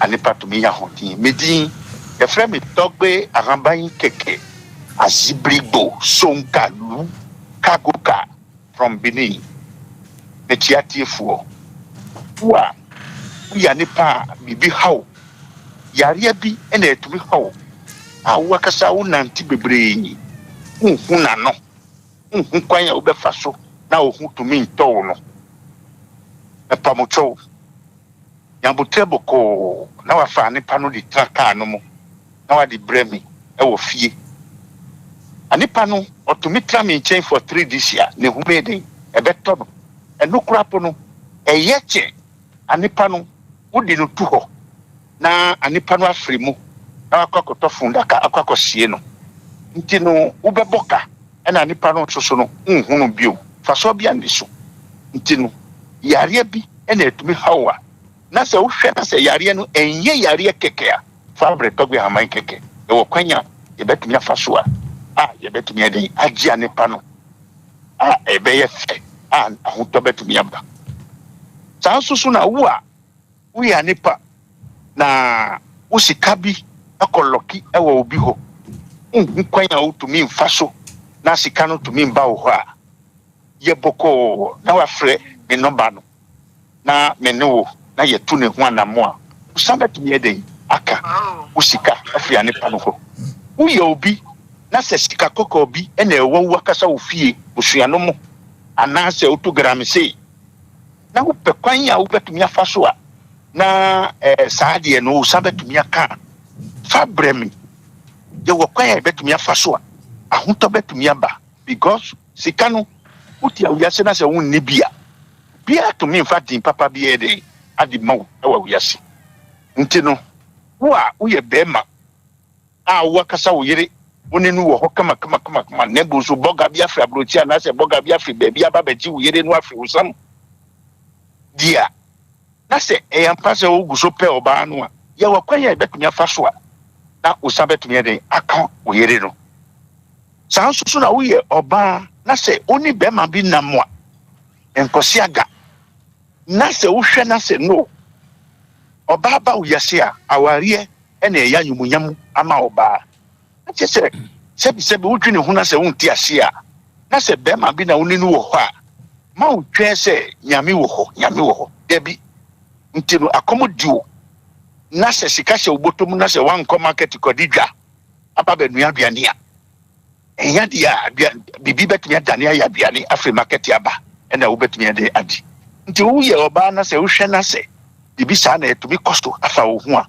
anipa tumi ya hotin medin ye frɛ me Togbe Aramban Keke Azibribo Sonkalu Kagoka from Benin ne tiatiefuo wa ya nipa bibi hawo yare bi ena etumi hawo awu kasa wo nanti bebre nhuna no nhun kwan ya obefa so na ohun tumi ntowo no epamocho yambutreboko na wafa nipa no di traka no mo na wadi bremi e wo fie anipa no otumi tra me nchen for 3 this year ne humede ebeto no enukurapo no eyeche anipa no wodi no tu ho na anipa no afrimu na akwakoto fundaka akwakosie no nti no ubeboka ena anipa no soso no nhunu bio faso bia ndiso nti no yare bi ena etumi hawa na se wohwe na se yare no enye yare keke a fabre Togbe Aramban Keke e wo kwanya ye betumi afaso a ye betumi eden agi anipa no ebeye fe ahoto betumi aba saa soso na wo a wo ya anipa na usika bi akoloki ewo obi ho nkwanya utumi mfaso na sika no tumi mba wo ho a ye boko na wafre me number no na me ne wo na ye tu ne ho anamo a usamba tumi eden aka usika afia ne pa no ho uye obi na se sika kokko obi ena ewo wakasa wo fie osuano mo ana se autogram sei na wo pekwanya wo betumi afaso a na saade no usamba tumi aka fabremi ye wo kwanya betumi afaso a ahoto betumi aba because sika no uti awiyase na se wonni bia tumi mfa din papa bia de adi mawo e wa wiyase nti no wo a uye bema wo kasa wo yire woni nu wo ho kama ne buso boga bia fra brochi na se boga bia fra bia baba baji wo yire no afri wosam dia na se eyampa se wo guso pe oba no a ye wo kwanya betumi afaso a na usaba betumi de aka wo yire no saa nso na wo ye oba na se oni bema bi namwa enkosi aga na se wo hwe na se no oba ba wo yase a aware ena eya nyumunyam ama oba na chese sebi wo dwene hu na se wo nti ase a na se bema bi na woni no wo ho a ma wo twe se nyame wo ho debi nti no akomodio na se sika se obotom na se wan ko market kodidwa apa benu aduane a enya dia bibi betumi adane ya aduane afri market aba ena wo betumi ade adi nti wo ye oba na se wo hwe na se bibi sa na etumi kosto afa wo ho a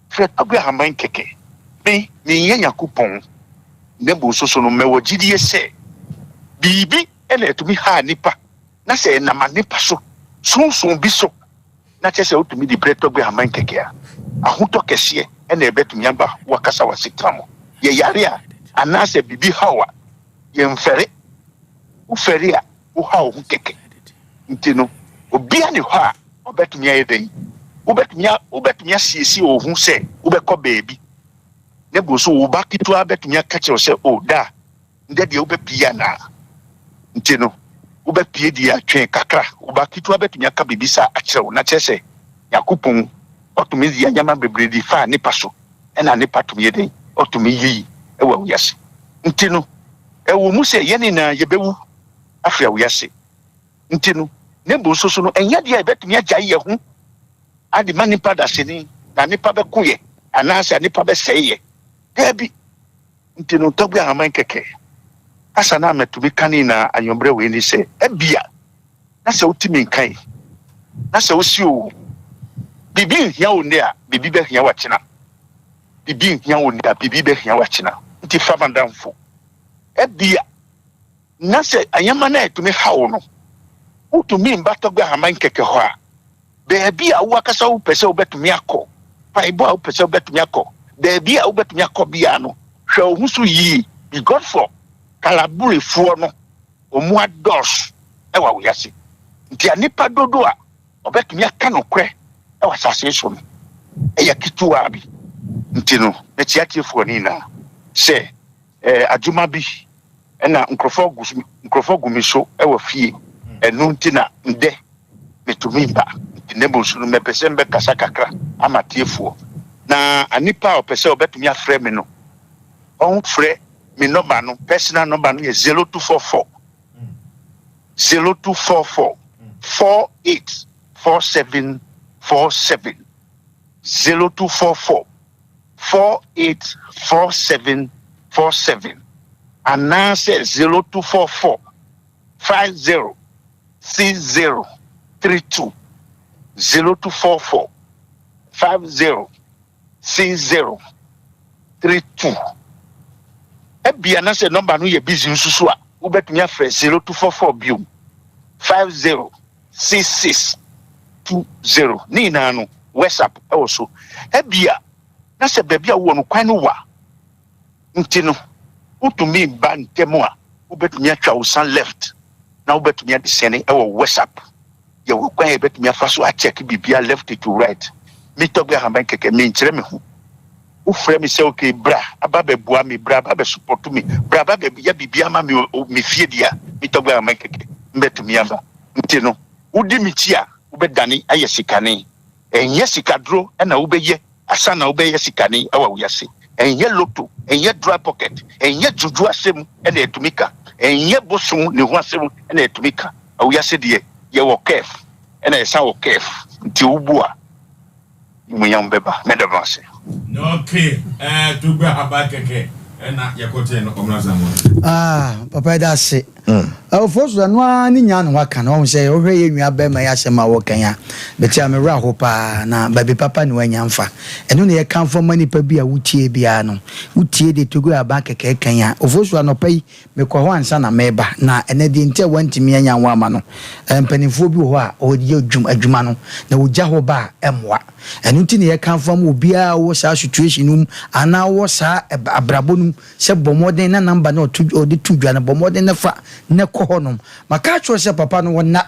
fre Togbe Aramban Keke me yenya kupon ne bu soso no mewo gidie se bibi ena etumi ha nipa na se na manipa so sunsun bi so na chese utumi di Togbe Aramban Keke a ahoto kese ena ebetumi aba wakasa wasikramo ye yare a anase bibi hawa ye mfere ufere a wo hawo keke ntino obi ani ho a obetumi ayeden obetumi asiesi ohun se obekọ beebi ne bo so wo bakitu abetumi akache se da nde de obepia na ntino obepie di atwen kakra wo bakitu abetumi aka bibisa akere na chese yakupon otumi di anyama bebredi fa nipa so ena nipa tumi yeden otumi yi ewa wiyase ntino ewo mu se yene na yebewu afia wiyase ntino ne bo so no enya dia ebetumi agyae ye ho adi manipa da sini na nipa be kuye anase nipa be seye debi ntino Togbe Aramban Keke asa na metumi kani na anyombre we ni se ebia na se utimi nkai na se osi o bibi hia wo ne a bibi be hia wa china bibi hia wo ne a bibi be hia wa china nti famandamfo ebia na se anyama na etumi hawo no utumi mba Togbe Aramban Keke ho a beebi a wo akasa wo pese wo betumi akọ paibo a wo pese wo betumi akọ beebi a wo betumi akọ bia no hwe wo husu yi be god for kalaburefuo no omu ados e wa wo yase nti anipa dodo a obetumi aka no kwe e wa sase so no e ya kitu abi ntino na tiatifo ni na se adwuma bi na nkrofo gumiso ewo fie enu ntina nde metumi ba nebo sunu mepese mbe kasa kakra amatiefo na anipa opese obetumi afre me no on frɛ me number no personal number no is 0244 0244 484747 0244 484747 and now says 0244 506032 0244 506032 ebia na se number no ye busy nsusu a ubetumi afre 0244 biom 506620 ni na no WhatsApp also ebia na se bebia wo no kwan no wa ntino utumi ba ntemo a ubetumi atwa usan left na ubetumi adesene ewo WhatsApp ye wo kwan ebetumi afa so a check bibia left to right mi togbe hamba keke mi nkyere me hu u frɛ me sɛ okay bra aba bebua me bra aba be support me bra aba be ya bibia ma me fie dia mi togbe hamba keke mbetumi aba ntino udi mi tia ubedani aye sikane enye sikadro na ubeye asa na ubeye sikane awa uyase enye loto enye dry pocket enye juju asem na etumika enye bosum ne ho asem na etumika awuyase de ye wo kef na esa wo kef nti ubua muyambeba medavance okay tugba abakeke na yakote no komraza mo papa dase fosu no ani nya no waka na o se o hwe ye nwa ba ma ya se ma wo kan ya beti amera ho pa na baby papa ni wanya mfa eno ne ye kan fo mani pa bi a wutie bia no wutie de togo abakeke kan ya fosu no pai me ko ho ansa na meba na ene de nte wantimi anya wa ma no mpanifo bi ho a o ye adwuma no na wogya ho ba emwa eno nti ne ye kan fo mo bia wo sa situation num ana wo sa abrabonum se bomoden na number na o de tudwa na bomoden na fa ne kohonom maka cho se papa no wona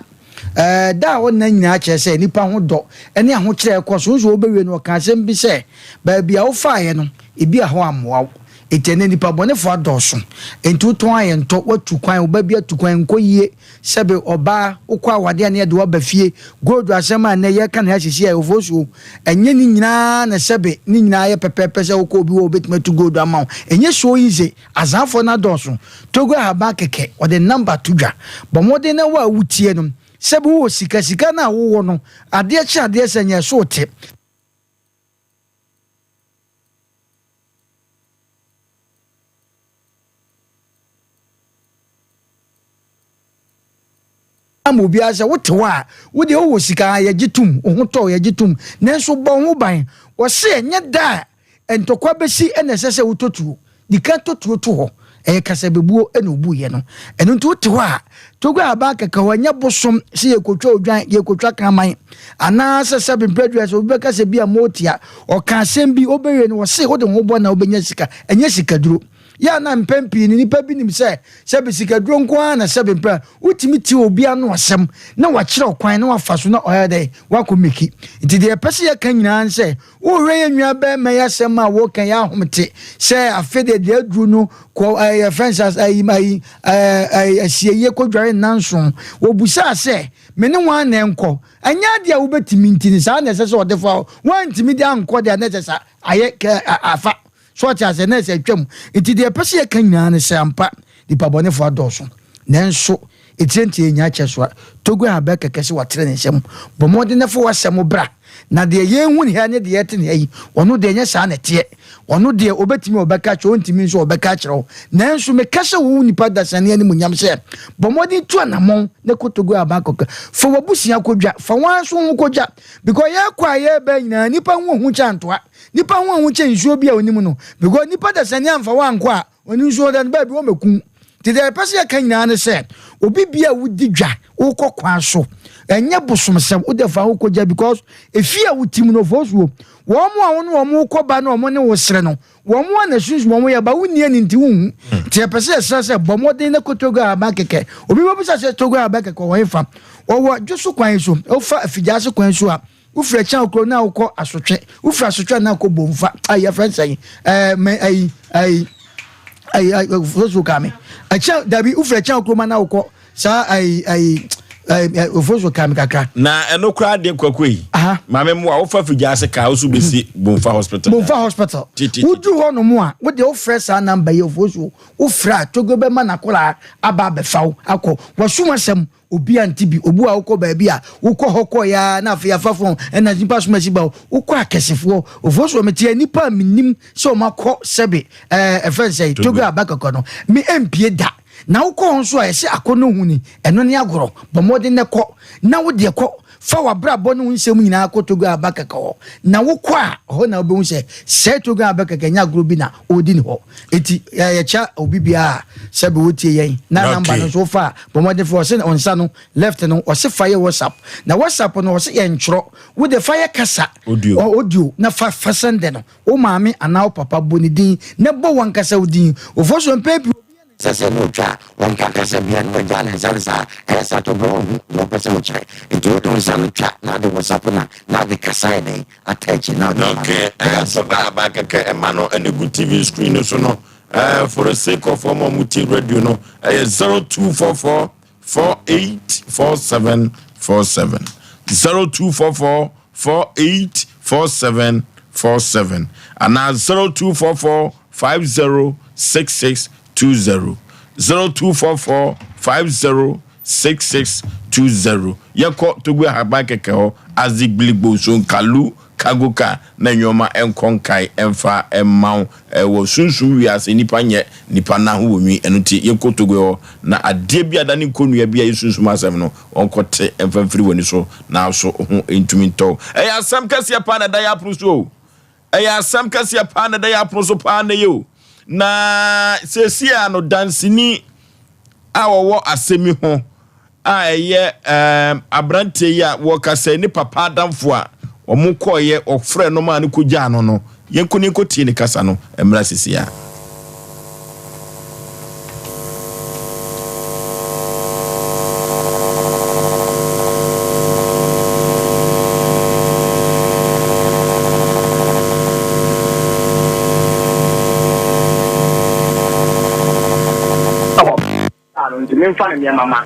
da wona nyina che se nipa ho do ene ho kire ekoso so obewe no ka se mbi se ba bia wo fa ye no ebi a ho amoa etene nipa bone fo adoso entu ton aye nto watu kwan wo ba bia tu kwan nkoyie sebe oba ukwa wade na ye de oba fie godu asema na ye kan ha hihie e ofosu enye ni nyina na sebe ni nyina ye pepepe se wo obi wo betima tu godu ama enye so yize azanfo na doso togo haba keke o de number tudwa bomode na wa wutie no sebe wo sika na wo no ade chi ade senya so te amobi asa wotewa wo de wo sika ya gitum ho to ya gitum nanso bon ho ban wo se enye da entokwa besi ene sese wototuo dika totuo to ho kasa bebuo ene obuye no eno nto wotewa togo abaka ka wanya bosom se yekotwa odwan yekotwa kaman ana sese bempredua so obeka se bia motia o kan sembi obewe no wo se wo de ho bo na obenya sika enye sika duro ya na mpempi ni nipa bi nim se bisika duro nko na se bempa utimi ti obi anu asem na wa kire okwan na wa faso na oyade wa komeki nti de pese ya kan nyina nse wo hwe ya nwa ba ma ya asem a wo kan ya ahomte se afede de aduru no ko fences asieye kodware nanso wo busa se me ne wa na enko anya de a wo betimi ntini sa na se odefo wa ntimi de anko de na se sa aye afa so tia se na se twam enti de pese ye kan nyina ne se ampa di pabone fo adoso nanso etientie nya cheso togo abeka kese watere ne nsem bomode ne fo wasem bra na de ye hu ne ha ne de yete ne yi ono de nya sa na tie ono de obetimi obeka che ontimi nso obeka kire nanso me kase wo nipa da sane ne munyam se bomode tu anamon ne kotogo abaka fo wabusia kodwa fa wanso hu kodwa because ye kwa ye ba nyina nipa hu chantoa nipa hu nsuo bia onimu no because nipa da sane amfa wanko a oni nsuo da ba bi wo meku ti de pese ya kan nyina ne se obi bia wudi dwa wo kokwa so enye bosomsem wo de fa wo koja because efia wutim no fosuo wo mo a wo no ko ba no mo ne wo sere no wo mo na sunsu mo ya ba wuni ani nti hu ti pese ya se bomoden na kotogo abakeke obi bo bisa se togo abakeke wo ifa wo dwoso kwan so o fa afija se kwan so a ufre chan okro na ukọ asotwe ufre asotwe na ukọ bomfa ayi friends ayi ayi fosu kame acha dabi ufre chan okro na ukọ sa ayi fosu kame kakra na eno kra de kwakoi mame mo a wo fa figya se ka wo so besi bomfa hospital udu ho no mo a wo de ufre sa number ye fosu ufra togo be ma na kola aba be fawo akọ wo sumasem obi antibi obu a ukọ ba bia ukọ hokọ ya na afia fafon ena nipa so machi ba ukọ akesefo ofoso metie nipa minim so makọ sebe efense togo abakọ no me empie da na ukọ nso a ese akono huni eno ne agoro bomode ne kọ na wo de kọ fa wabra bo no nsem nyina akotogo abakaka ho na wokọ a ho na obi hunse se togo abakaka nya agoro bi na odi ni ho eti ya cha obi bia sebe wotie yen na number no so fa bomode for se onsa no left no o se fire WhatsApp na WhatsApp no o se ye ntro wo de fire kasa audio na fa send no o maame ana o papa boni din na bo wan kasa odin o fo so mpe sase no twa wan kasa bia no jana zanza esa to bro no pesa mo chai into don san twa na de WhatsApp na de kasa ne attach na okay so ba ka emano and good TV screen so no for the sake of our multi radio no 0244 484747 0244 484747 and now 0244 506620 0244 506620 yako tugwe habakeke ho azigligbo so nkalu kagoka na nyoma enkonkai emfa emmau wo sunsun wiase nipa nye nipa na ho wonwi enuti yekotogwe ho na ade bia da ne konua bia yesunsun asem no onkote emfamfiri woni so na so ho entumi nto asam kase pa na da ya proso asam kase pa na da ya proso pa na yo na sesia no dansini awowo asemi ho aye abrante ya wo kase ni papa damfo a omukoye ofre no ma ne kogya no yenkoni kotie ne kasa no emra sesia Mfano mi mama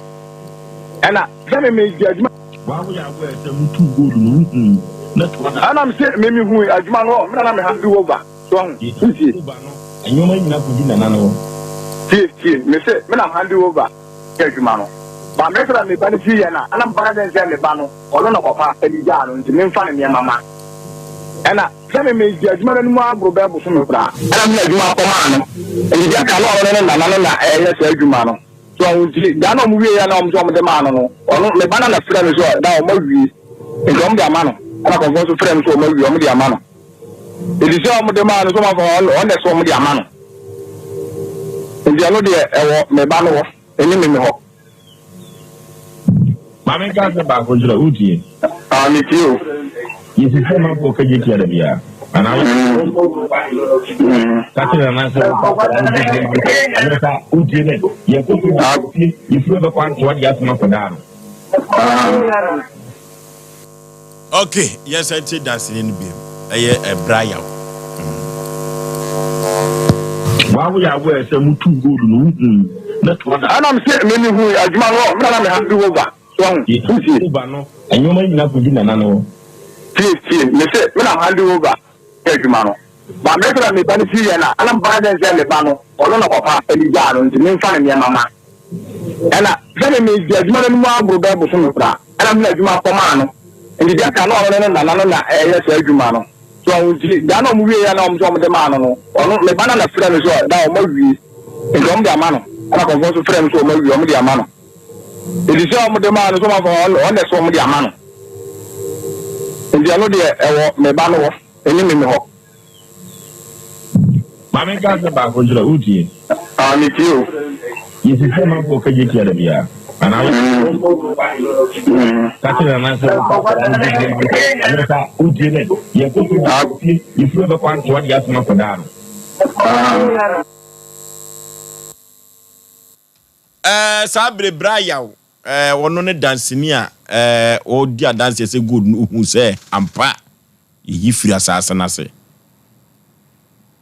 ena sebe me adwuma wa wo ya go esem tu gold no ana me se me hu adwuma no me na me hand over so sisi anyoma nyina ko di na no tie me se me na hand over adwuma no ba me fera me ba ni fi ya na ana ba den se me ba no ono no kofa ali ja no nti me mfano mi mama ena sebe me adwuma no mu agro be bo so me bra ana me adwuma ko ma no ali ja ka no na ye se adwuma no so dano mu wie ya na om so mo de ma no ono me bana na frɛ me so da o ma wie ndom de ama no ana ko so frɛ me so o ma wie o mo de ama no edi so mo de ma no so ma ko on de so mo de ama no ndi ano de ewo me ba no eni me ho ma me ka se ba ko jira utie mi tio yesi se ma ko kaje ti ala bia ana kakira na se ka utie ne ye ko ifu be kwan to ya tuma fadaro okay yes I take that in bi eye ebraya wa wo ya wo ese mutu gold no na to ana me se me ni hu adwuma no me na me hand over so sisi ba no anyoma nyina ko di na no tie me se me na hand over adwuma no ba me fera me ba ni fi ya na ana ba den se me ba no ono no kofa ali ja no nti me mfa ne mama ena sebe me adwuma no mu agro be bo so me fra ana me adwuma ko ma no ndi dia ka no ono na ye se adwuma no so nti da no mu wie ya na om so mo de ma no ono me bana na fra me so da o ma wie ndom de ama no ana ko so fra me so o ma wie o mo de ama no ndi so mo de ma no so ma fo on so mo de ama no ndi ano de ewo me ba no eni me ho mame ka se ba ko jira utie mi tio yesi se ma ko kaje ti ala bia ana kakira na se ka utie ne ye ko ifu be kwan to ya tuma fadaro sabre braya wono ne danceni a o dia dance say good hu say ampa yi firi asasa na se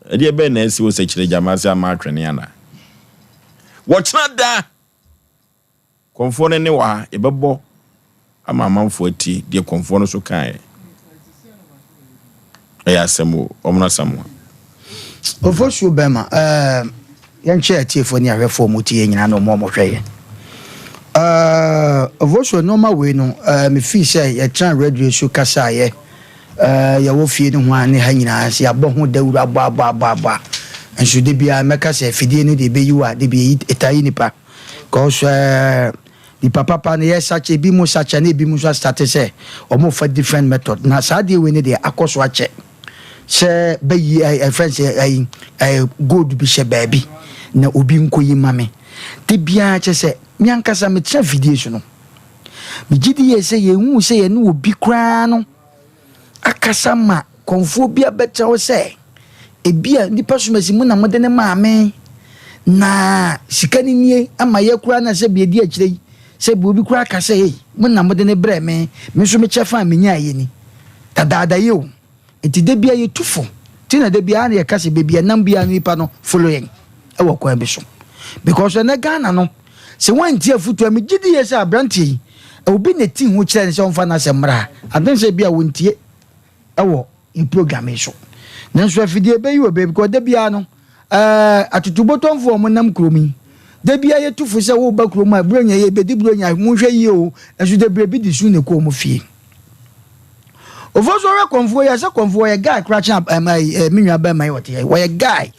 e be na esi wo se kire jamase ama atwene ana wochna da konfo ne wa e bebo ama manfo ati de konfo no so kan e asem omna samu Oforisuo bema yanche atiefo ni ahwefo mutie nyina no mo hweye Oforisuo normal way no me fi say ye tran radio show kasa ye ya wo fie no ho ane ha nyina se abo ho dawuru aba enso de bia meka se fidie no de beyiwa de bi etayi nipa cause the papa ne yesache bi mu sacha ne bi mu so start say omo fa different method na sa de we ne de akoso ache se bayi friends good bi she baby na obi nkoyi mame de bia che se mi ankasa me tra video no mi gidi ye se ye hu se ye no obi kra no akasa ma konfo bia beta wo se ebia nipa so masimu na mode ne maame na sikani nie ama ye kra na se bia di akire se bi obi kra akasa mu na mode ne bre me so me chefa me nya ye ni tadada ye o enti de bia ye tufo ti na de bia na ye kase bia nam bia nipa no following e wo kwa bi so because na Ghana no se wanti afutu am gidi ye se abrantie obi na ti hu kire ne se onfa na se mra adan se bia wontie ewo in program so nanso afidie be yi obe because de bia no atutubotonfo mo nam kromi de bia ye tufu se wo ba kroma bronya ye be di bronya mu hwe yi o enso de bre bi di su ne ko mo fie Oforisuo re konfo ya se konfo ye guy cracha minwa ba mai wote wo ye guy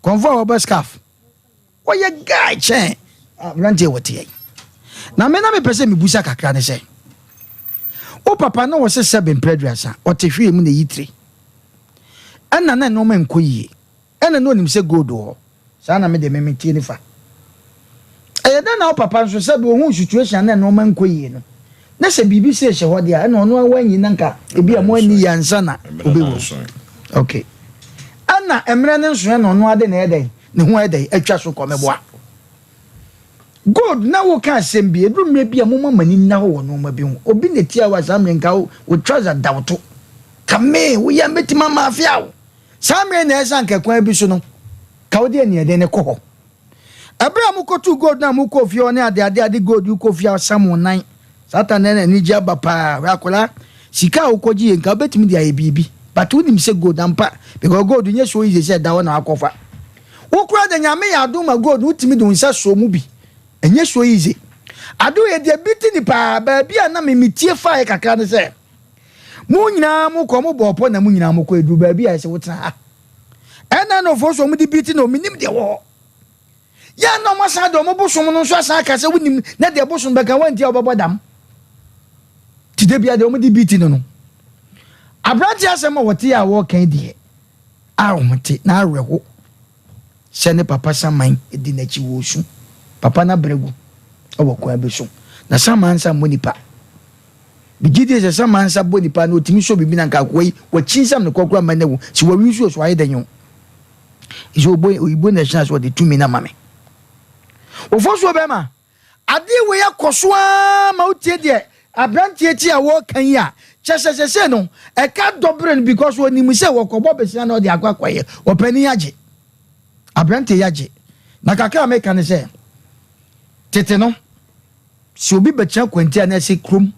konfo wo ba scarf wo ye guy chen rante wote na me na me pese me busa kakra ne se o papa no was 7 predrasa o te hwe mu na yitire ana na no man koyi ana no nim se gold ho sa na me de me tie ni fa e da na o papa so se be o hu situation na no man koyi no na se bibi se hye ho de a na ono awanyi na nka ebi a mo ani yansa na obewo okay ana emre ne nso na ono ade na ede ne ho ede atwa so komeboa God na wo ka sembi edu mre bia moma mani na ho no ma bi hu obi ne tia wa samre nka wo trouser dawto kame wo ya metima mafia wo samre na esa nka kwan bi so no ka wo de ne ede ne ko abra mu ko tu God na mu ko fie one ade God you ko fie samu nan satan na ni ja bapa akola sika wo ko ji nka betimi dia ye bibi but wo nim se God ampa because God nye so easy say da wo na akofa wo kura de nyame ya adoma God wo timi do nsa so mu bi enye so easy ado ye de biti ni pa ba bia na me metie fa ye kakra ne se mu nyina mu ko mu bopo na mu nyina mu ko edu ba bia se wotena ena no fo so mu di biti no minim de wo ya no mo sa do mo bosom no so asa ka se wonim na de bosom be ka wanti obobodam ti de bia de mo di biti no no abrati asem wote ya wo kan die a wo mte na areho se ne papa saman edi na chi wo su papa na bregu obo kwa beso na samansa monipa bigide se samansa bonipa no timi so bibi na nka kwoi wa chinsam ne kokura manewu si wa wisu so aye danyo iso boy na chance what the 2 mina mame Oforisuo bema ade we yakosoa ma utie de abrantie ti a wo kan ya chesese no e ka dobre because woni mu se wo kobo besia na o de akwakoye opani yaje abrantie yaje na kakra meka ne se tete no si obi becha kwanti na se krom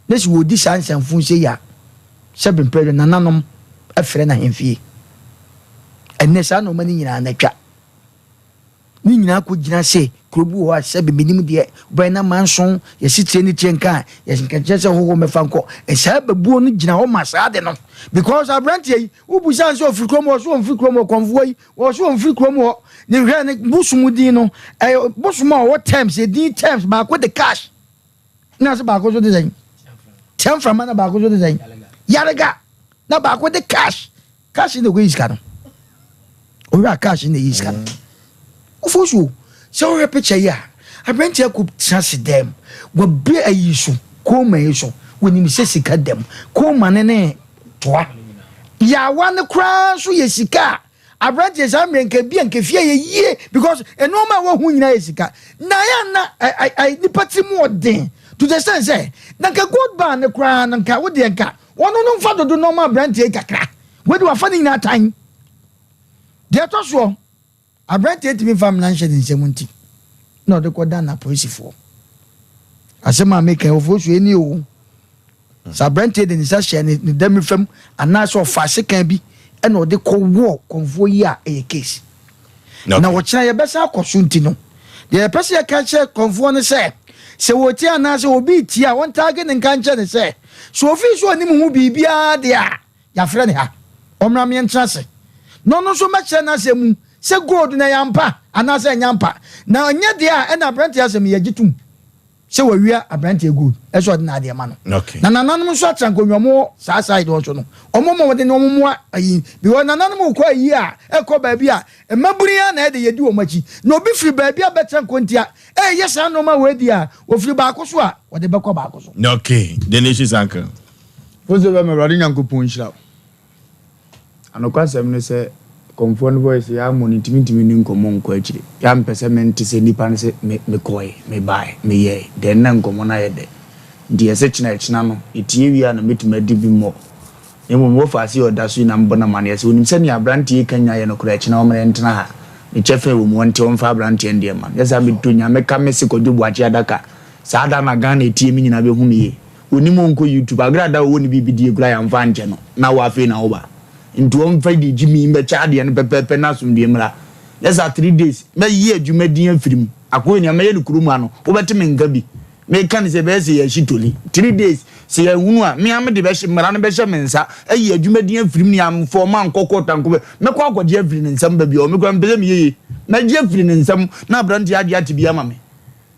na si wodi sansanfu se ya 7 president nananom afre na hemfie enne sa no mani nyina na twa ni nyina ko gina se krobu ho ase be minim de ba na manson ye sitie ni tienka ye sinka jese ho mefa nko e sa babuo no gina ho masade no because abrantie ubu sanso ofri kromo so ofri kromo konvoi wo so ofri kromo ni hwe ne busumudi no busuma what terms e di terms ba ko the cash na se ba ko so de zain tem from na ba ko so de zain yarega na ba ko the cash in the way is kan o ra cash in the is kan Oforisuo so we picture ya abrantie ko chance dem wo be ayisu ko ma yiso woni mi se sika dem ko ma ne toa ya wan kra so ye sika abrante samre nke bi nke fie ye because enoma wo hu nyina esika na ya na I nipati mu odin to the sense say na ka good ban ne kra na ka wo de nka wono no mfa dodo normal abrante kakra we do afa ni na tan de to so abrante timi fam na nhye din semunti na de ko da na polisifoɔ asema make Oforisuo eni o sabrante de nisa hye ne dem fam anaso ofase kan bi e na de ko wo konfo yi a e case na wo kira ye besa akoso nti no ye pese ye ka che konfo ne se wo ti anaso obi ti a won target ne kan che ne se so Oforisuo ni mu bibia de a ya frɛ ne ha omra me ntrase no so ma che na se mu se gold na yampa anase nyampa na anya de a na abrante asem ye gitum se wawia abrante good eso de na de ma no na nananum so atrankonwomo sa side wo so no omomo de no omomo ayi bi wo nananum ko ayi a ekọ ba bi a maburi ya na de yedi wo machi na obi firi ba bi a betrankontia yesa no ma we di a wo firi ba akoso a wo de bekọ ba akoso okay the nation's uncle fozo be me radi nyankopon hira anokwasem ne se konfo no voice ya monitimi ni nkomo nko akire ya mpese mente se nipa ne se me koy me bai me ye den na nkomo na ye de ndi ese china no etie wi na metuma divi mo emo mo fa se oda so na mbona mane ese onim se ni abrante kanya ye no kura china o mre ntena ha ni chefe wo mo nte on fa abrante ndie man yesa me tonya me ka me se kodubu achi adaka sa ada na Ghana etie mi nyina be hu me ye onim onko YouTube agrada wo ni bibidie kura ya mfa nje no na wa fe na wo ba into on Friday Jimmy mbe chade ne pepepe na sumdie mra let's 3 days me ye adwumadin afirim akonya me ye nukurumu ano wo beteme nka bi me kan se be se ye shitoli 3 days se ye hunu a me am de be mra ne be hye mensa ayi adwumadin afirim ni am for man kokota nko me kwa akode afirim nsam ba bi o me kwa mbele me ye na je afirim nsam na brandi ade ate bi ama me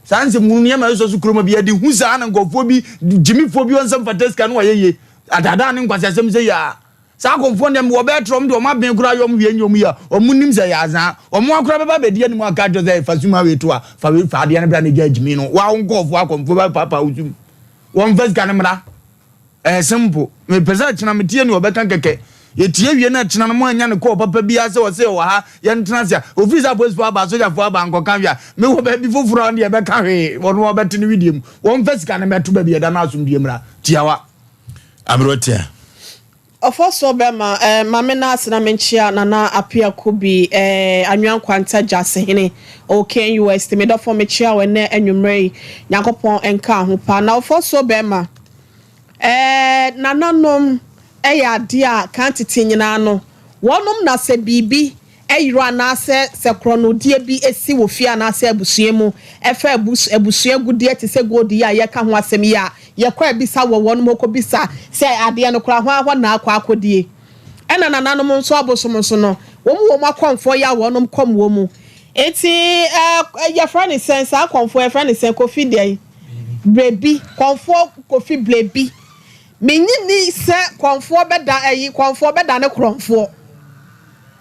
sanse munu ye ma so su kuruma bi ade hu sa na nkofo bi Jimmy fo bi onsam fataska no ye atada ne nkwase asem se ya sa konfo dem wo betrom de o ma ben kura yom wie nyom ya o munim se ya za o mo akura baba be die ni mo aka jo ze fasuma we to a fa we fa de ne bra ne judgment no wa nkofo akonfo ba papa uzum won first kan mra simple me pesa china me tie ni obeka keke ye tie wie na china no mo anya ne ko papa bi ase o se wo ha ye ntena sia officer police for aba soldier for aba nko kan wia me wo ba bi foforo ne be ka hwe won wo beti ni widiem won first kan me to ba bi da na asum die mra tiawa amrotia Oforisuo bema mame na asena menchia na apia kubi anwan kwanta jasehene okay US me do for mechia we na anwumrei yakopon enka ho pa na Oforisuo bema nananom ya dia kan tete nyina no wonom na se bibi eyiro na se kronodie bi esi wo fia na se abusuemu efa abusua gudie te se godi ya ye ka ho asem ya ye kwa bisa wo wonom okobisa se ade no kra ho na akwa akodie ena nananom nso abosom nso no wo mu akonfo ya wonom kom wo mu eti ya frani sense akonfo ya frani sense kofi dey brebi konfo kofi blebi menyi se konfo beda ne kronfo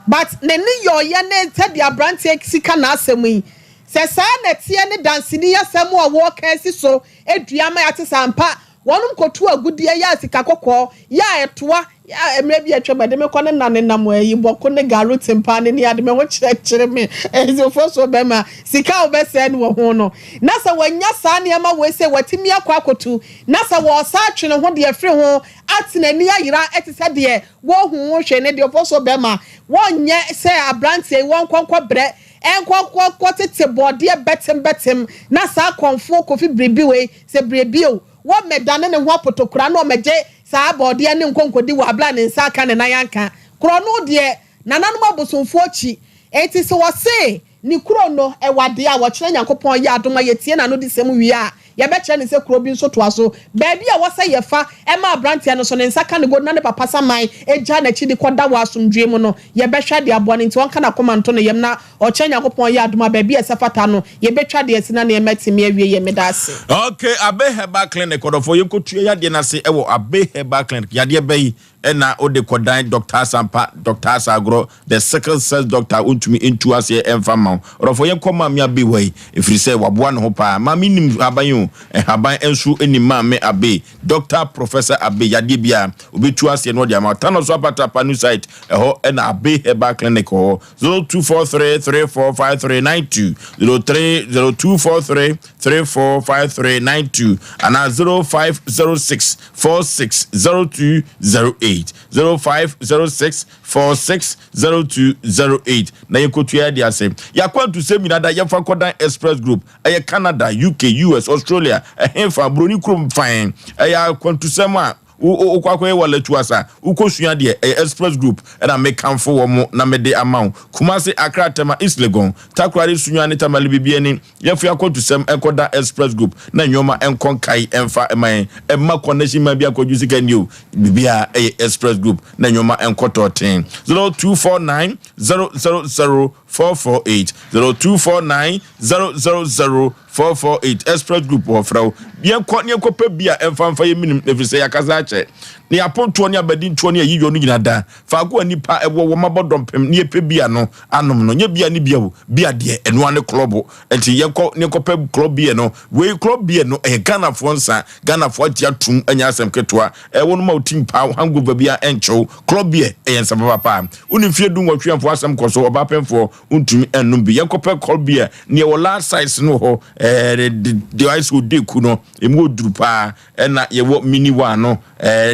but neni yo ye ne tedi abrante sika na asemi se sa na tie ne dansini ya semu a wo kan si so eduama ya te sampa wonum kotu agudie ya sika kokko ya etoa ya emre bi atwa bade me kone na ne nam ayi boko ne garo tempa ne ne ade me ho kire me ezi Oforisuo bema sika obese ne wo ho no na sa wanya sa ne ma we se watimi akwa kotu na sa wo sa atwene ho de afre ho atena ni ayira etise de wo hu hwe ne de Oforisuo bema wonye se abrante won konkɔ bre enkonkɔ tete bode betem na sa konfo kofi brebi we se brebi o wo medane ne ho apotokura na o meje sa bode ne nkonkodi wo abla ne nsa aka ne na yanka kro no de nananom abosomfo chi enti se wo se ni kro no ewade a wo kyerɛ Nyankopɔn ya adoma yetie na no de sem wi a ye be kyerɛ ne se kro bi nso to aso baabi a wo se ye fa e ma abrante no so ne nsa ka ne go na ne papa saman eja na chi de koda wo asomdwe mu no ye be hwa de abo ne nti won ka na komanto no yem na o kyerɛ Nyankopɔn ya adoma baabi e sefata no ye be twa de asina na ye metime awie ye medase okay abe heba clinic odofo ye kotua ya de na se e wo abe heba clinic ya de be yi ena ode kodan Dr. Sampa Dr. Sagro the second sex doctor untumi into ase emfama orofo yen koma me abe wei efiri se waboa no ho pa ma minim aban haban ensu eni ma me abe Dr. Professor abe yade bia obetu ase no de ama tano so apata panu site eho ena abe heba clinic ho 0243345392 0243345392 and 0506460208 0506460208 na yekotu ya dia se yakwantu se minada yefa kodan express group eye Canada UK US Australia ehemfa broni krom fine eye kwantu sema ukwakwe wallet wasa ukosua de express group na mekanfo wo mo na mede amount Kumasi Accra Tema East Legon takwari sunya ne tamale bibiani yefu yakotu sem ekoda express group na nyoma enkonkai emfa eman emma connection ma bia kojusi kanio bibia express group na nyoma enkoto 10 0249 000 448 0249 000 448 express group of frau bien ko ne ko pe bia emfa ye minim efise yakasa che ne aponto ne abadin to ne yiyo no nyina da fa ko nipa ewo wo mabodompem ne pe bia no anom no nye bia ne bia wo bia de eno ane club enti ye ko ne ko pe club bia no we club bia no Ghana fo nsa Ghana fo tia tum anya asem ketwa ewo no ma utim pa hangover bia encho club bia ensa papa uni fie du nwatwe amfo asem koso obapemfo untumi enum bi ye ko pe club bia ne wo last size no ho the ice would de kuno emu odrupa na ye wo mini one no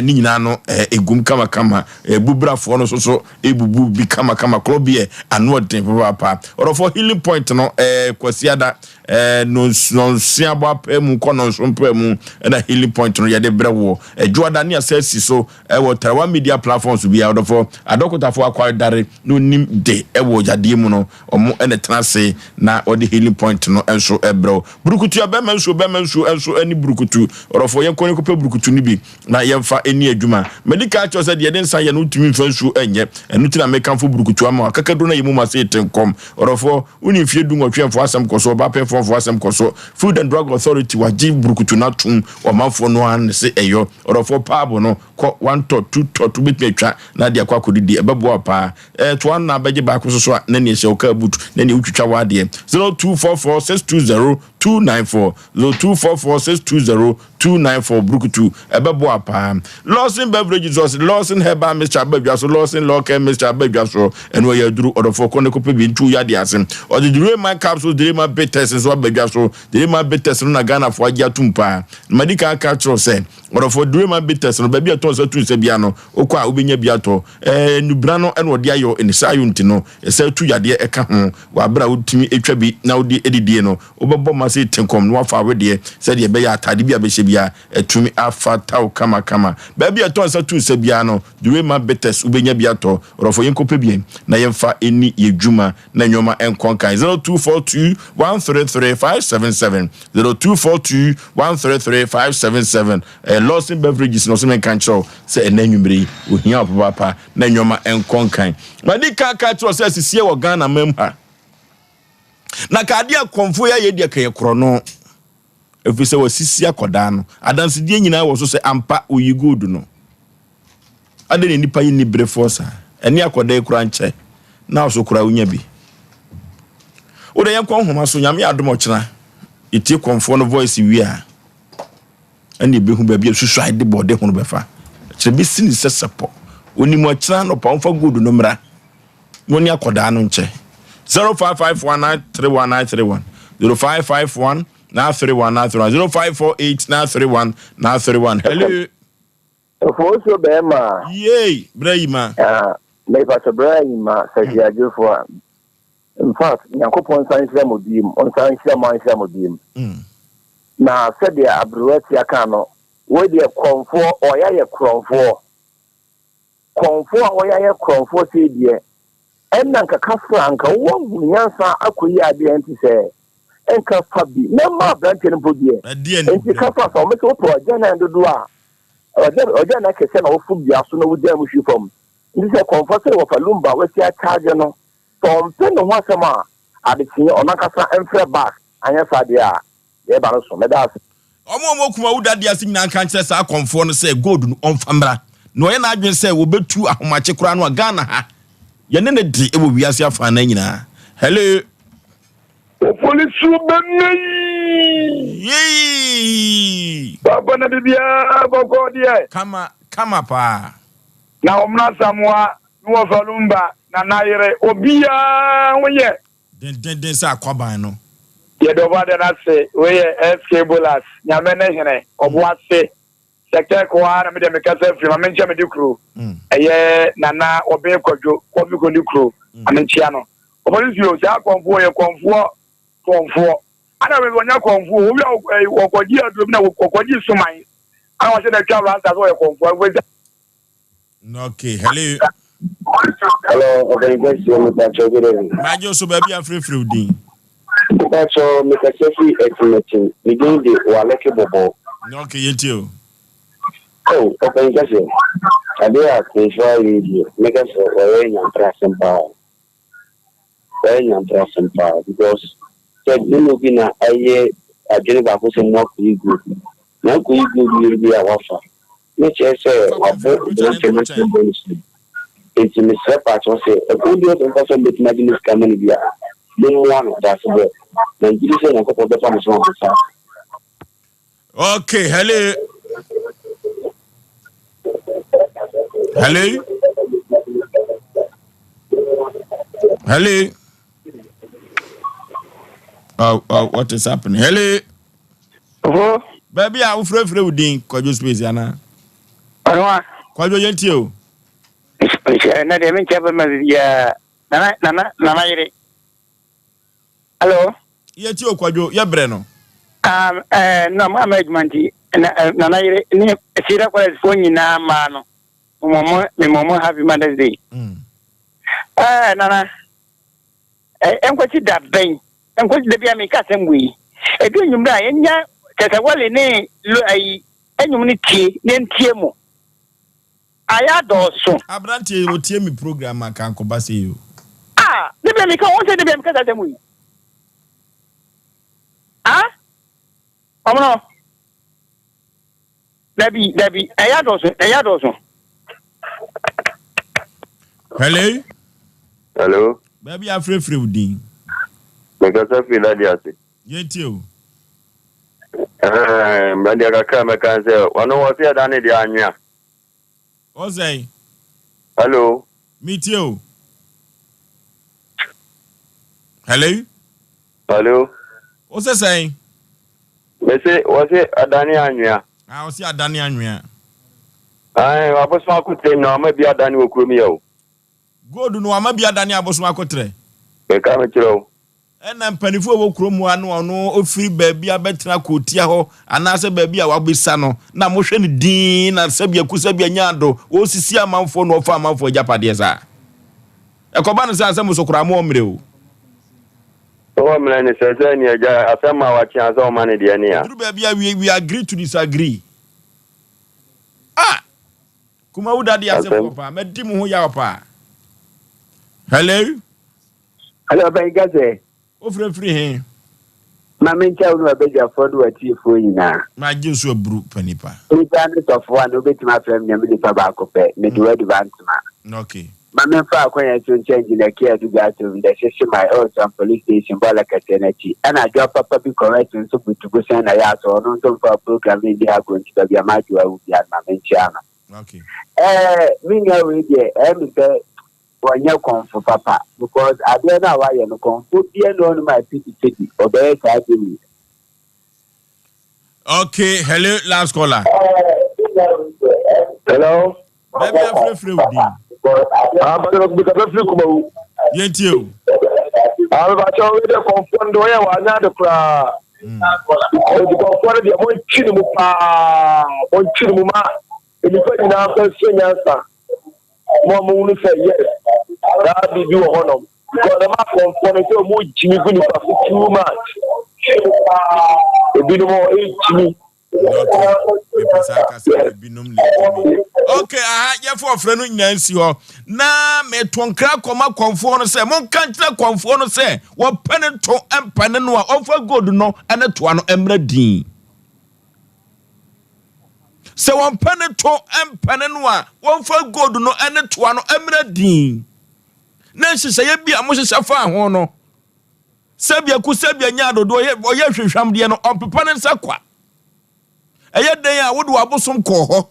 ni nyina no egum kama bubrafo no so ebubu bi kama club here anu den papa orofo healing point no kwasiada no siabo apemu kono sompemu na healing point no ye de brewo juada ni asesi so wo trawa media platforms bi orofo adokotafo akwa dare no nim de wo jade mu no omo ene transe na odi healing point no enso ebro burukutu abema enso ani burukutu orofo yen koni kope burukutu ni bi na yemfa eni adwuma medical cho said ye den san ye no tumi fa enso enye enu tina mekanfo burukutu ama akakado na yemu mase tenkom orofo uni fie du nwotwemfo asem koso ba pefo asem koso Food and Drug Authority wa give burukutu na tum o manfo no an se eyo orofo paabo no ko 1 to 2 to bitmetwa na dia kwa kodidi ebebo pa to an na beje ba ko so na ne hye oka butu na ne utwitwa wa de 0244620294 0244620294 burukutu ebebo pa Lawson Beverages was Lawson Heba Mr. Abagye Lawson Local Mr. Abagye eno ya duru orofo ko ne ko pe bi ntu ya de asem o de duru man capsules de ma betes so Abagye so de ma betes no na Ghana fo agya tumpa medical culture say orofo duru ma betes no ba bi aton so tu se bia no okwa obenya bia to nubra no eno de ayo enisayo ntino ese tu yade eka ho wa bra utimi etwa bi na odi edidie no obebo ma se tenkom no afa wede se de be ya atade bia be hye bia etumi afa taw kama ba bia to so tu se bia no duru ma betes obenya bia to orofo yenkope bia na yemfa eni yedwuma na nyoma enkonkan 0242133577 0242133577 Lawson Beverages no so men kan chiro se enanwumre ohia papa na nyoma enkonkan madika ka chiro se sisie wo Ghana memha na kadia konfo ya ye de kaye krono efise wasisi akoda no adanse die nyina wo so se ampa oyigodu no ade ne nipa yi ni brefosa eni akoda e kura nche na so kura unya bi o de yankon homa so nyame adom ochena iti konfo no voice wi a ani be hu ba bi susu ade bode hu no befa che bi sini sesepo oni mo ochena no pa mfa godu no mra woni akoda no nche 0551931931 0551 now 31 0548 now 31 hello Oforisuo bema yey brahima me pato brahima sajiajufo in fact yakopon sanhira modim on sanhira manhira modim na said ya abruwati aka no we de konfo oya ye kronfo oya ye kronfo se die enna nka kafranka wo nyansa akoyi ade anti se enka fabi na ma branche no bodie enti kafa so me so to agana ndodo a oja na kese na ofu bia so na wudam hwi fam ndi se konfo se wo falumba wasi a charge no so mpe no ho asema adetinye onakasa enfre back anya sade a ye ba no so me da omo kuma wudade ase nyina kan kire sa konfo no se gold no onfamra no ye na adwen say wo betu ahomache kura no Ghana ha ye ne di e wo wiase afa na nyina hello Oforisuo benyi yee baba na bibia boko die kama pa na omna samwa no falumba na nayire obia woye den sa kwaban no ye do ba de na se we SK Bolas nyame ne hene oboase sector ko ara me de me kasa firi ma menche me dikru eye nana obe kwadwo obi ko dikru amenchia no Oforisuo ja konfo ye konfo ana we wonya konfo obi okwaji adom na okwaji suman ana wa se na twa rasta so ye konfo okay hello okay guys you me that you get majo so baby afrefre udin that's all me kasa fi estimate we dey waleke bobo okay yetio okay guys abia ke radio me kasa we nya Sompa because said you be na aye adwene ba ko se mo ko igu na ko igu bi bi a wafa me che se abo it's me se pa so se e ko dio so so bet na dinis kamani bia no one that so na jiri se na ko be fa mo so sa okay hello Oh, what is happening? Hello. Baby, I will free udin kwajo space yana. Anwa. Kwajo yentio. Na de men chapa ma ya nana yire. Hello. Yentio kwajo ya breno. No ma management nana yire ni sira kwa phone na ma no. Momo happy Mother's Day. Nana. Enkwati da ben. Enkwati da bia me ka semwe. Edu nyumra enya tete wale ne lo ayi enyum ne tie ne ntie mo. Aya doso. Abrante o tie mi program aka ankoba se yo. De bia me ka won se de bia me ka semwe. Omo. Dabi aya doso. Hello. Baby afrefre udin. Mekasa fi na dia se. Yentio. Mbandi akaka mekanse wano wasi adane dia anwa. Osei. Hello. Mitio. Hello. Osei. Mese wasi adane anwa. Wasi adane anwa. Abosu akotre na ma bia adane okromi ya o. Godu no ama bia adane abosu akotre. Eka me kiro. Ena mpanifo wo kromu anu ono ofiri baabi abetra kotia ho anase baabi a wabisa no na mo hwe ne din na sabia kusabia nyado wo sisi amanfo no ofa amanfo japade sa ekoba no sa asem so kura mo omre o mle ne sese ni aja asema wa chi asa o mane de ne ya duru baabi a we agree to disagree kuma wuda de asem pa medi mo ho ya pa hello by gaze free he ma mencha unu abeja fodu ati fo nyina ma jinsu aburu panipa ni of one obetima frem nyame nipa ba kope me do advance ma okay ma men fa akwanya to change na care do that to the station my own some police station bala katenati ana jo papa bi correct so butugo sen na ya so no to for program ndi ha go nti bia ma jo awu bia ma mencha na okay minya we dey me say wanya konfo papa because abia na wa ye no konfo bia no no my pity obey ka dey. Okay, hello last caller. Hello. Baby afrefre udi. Because free kuba. Yentio. Ba cho we dey konfo ndo ye wa nya de kra. Di konfo de mo chiri mu pa. Mo chiri mu ma. Eli ko na ko senya sa. Mo unu say yes. That be do honor. Because the ma konfo no say mo jimi gu ni pa too much. Ebi no mo jimi. Okay, ya for friend nyansi ho na metonkra koma konfo no se mon kantra konfo no se wo pene to empane no a ofa gold no ene to ano emra din Se won pene to empene no a won fa gold no ene to ano emra din na nhye ye bia mo hye fa ho no sabia ku sabia nya dodo oye hwehwam de no ompepa ne nsa kwa eye den a wode wabosom ko ho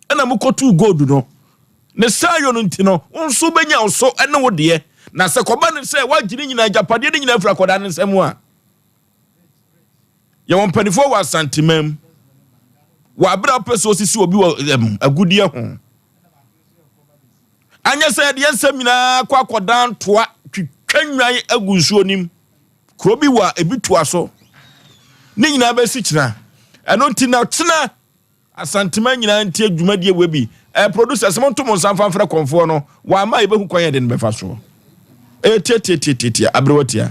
ena mo kotu gold no ne sayo no ntino unso benya oso ene wo de na se koba ne se wagiri nyina japade de nyina afra koda ne nsam a ye won panifo wa santimam wa bra peso osisi obi agudie ho anya se de nsam nyina kwa kodan toa twitwanwan agunsuo nim krobi wa ebitua so ne nyina ba si kira eno ntina tena asantima nyina nti adwumadie webi producers monto mon sanfa mfra konfo no wa ma ebehu kwanye de befa so tie abrewatia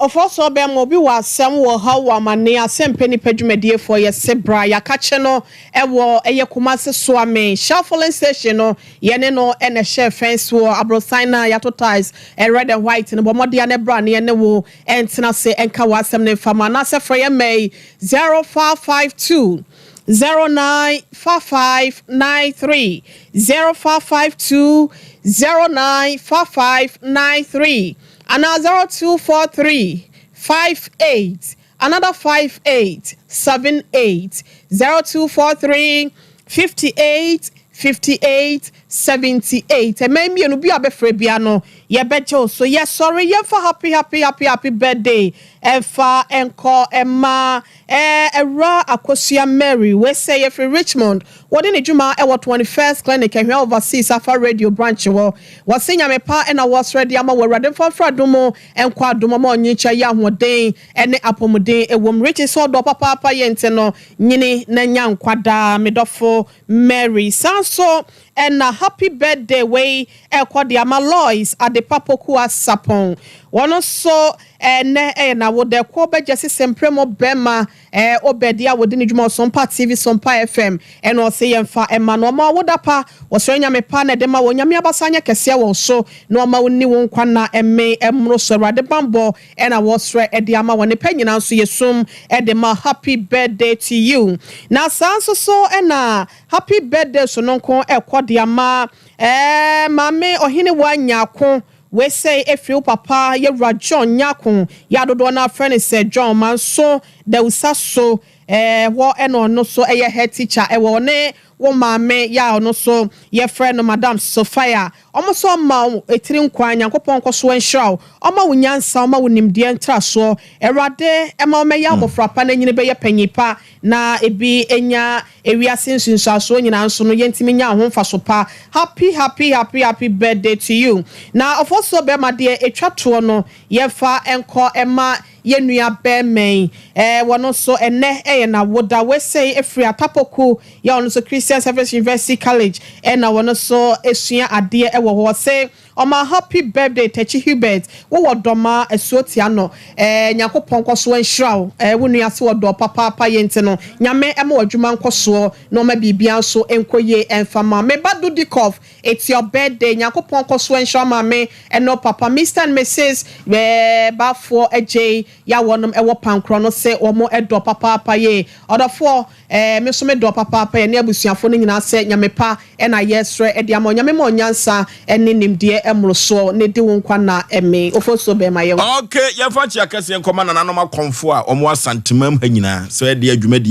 Ofoso be mo bi wa asem wo ha wa mane Asem Mpe Nipa dwumadie for ye sebra ya ka che no ewo eye kumase so ame shuffling station no ye ne no ene chef fence wo abrosina ya to ties red and white no bomodia ne bra ne ne wo entena se enka wa asem ne fama na se for ye may 0552 095593 0552 095593 another 0243 58 another 58 78 0243 58 58 78 and maybe you be a befrebiano ye bejo so yes sorry ye for happy birthday Efa enko Emma era akosia Mary we say if Richmond what in Juma e 21st clinic and overseas Safa radio branch wo was senior me pa and I was ready ama we ready for fradomo and kwadomo mo nyicha ya hoden ene apomuden e wom rich so do papa yente no nyini na nya nkwada medofo Mary sanso and a happy birthday way kwadi ama Lois at the Papokua Sapon one so na wo de ko be jesse sempremo bema obedia wo de ne dwuma Sompa TV Sompa FM and o se yemfa ema no ma wo dapa wo so nya me pa na de ma wo nya me abasanya kese wo so no ma woni wo nkwa na emme emro so rade bambo and I was re ede ama wo ne panyina so yesum ede ma happy birthday to you na sanso so na happy birthday so no nko kwadi ama mame ohine wa nyako we say if you papa ye John nyako ya dodo na friend say John man so de usaso wo eno no so eye head teacher e wo ne wo mame ya no so ye friend no Madam Sophia omo so ma etiri nkwa nyankopon koso enhraw omo wunyansa omo wunimde entra so erade ema omo ya bofrapa na nyine be ye panyipa na ebi enya ewiase nsunsuaso nyina nso no yentimi nya ho mfa so pa happy birthday to you na ofoso be ma de etwato no ye fa enko ema yenua bemen wono so ene na woda we say efri atapoku ya ono so Christian Service University College na wono so esua ade wo ho say oma happy birthday Techi Hubert wo doma esuotia no nyakopon koso enhraw wonua se wo do papa yente no nyame ema wadwuma nkoso no ma bibia so enkoye enfama me badu dikof it's your birthday nyakopon koso enhraw mame eno papa Mr and Mrs ba for AJ ya wonum ewo pankro no se omo edo papa ye odofo me so me do papa ye ne abusuafo no nyina se nyame pa na yesre ede ama nyame mo nyansa ene nimde emroso ne de wonkwa na eme ofoso be ma ye okay ye fa chi akase nkoma na nanom akonfo a omo asantemam ha nyina so ede adwumadi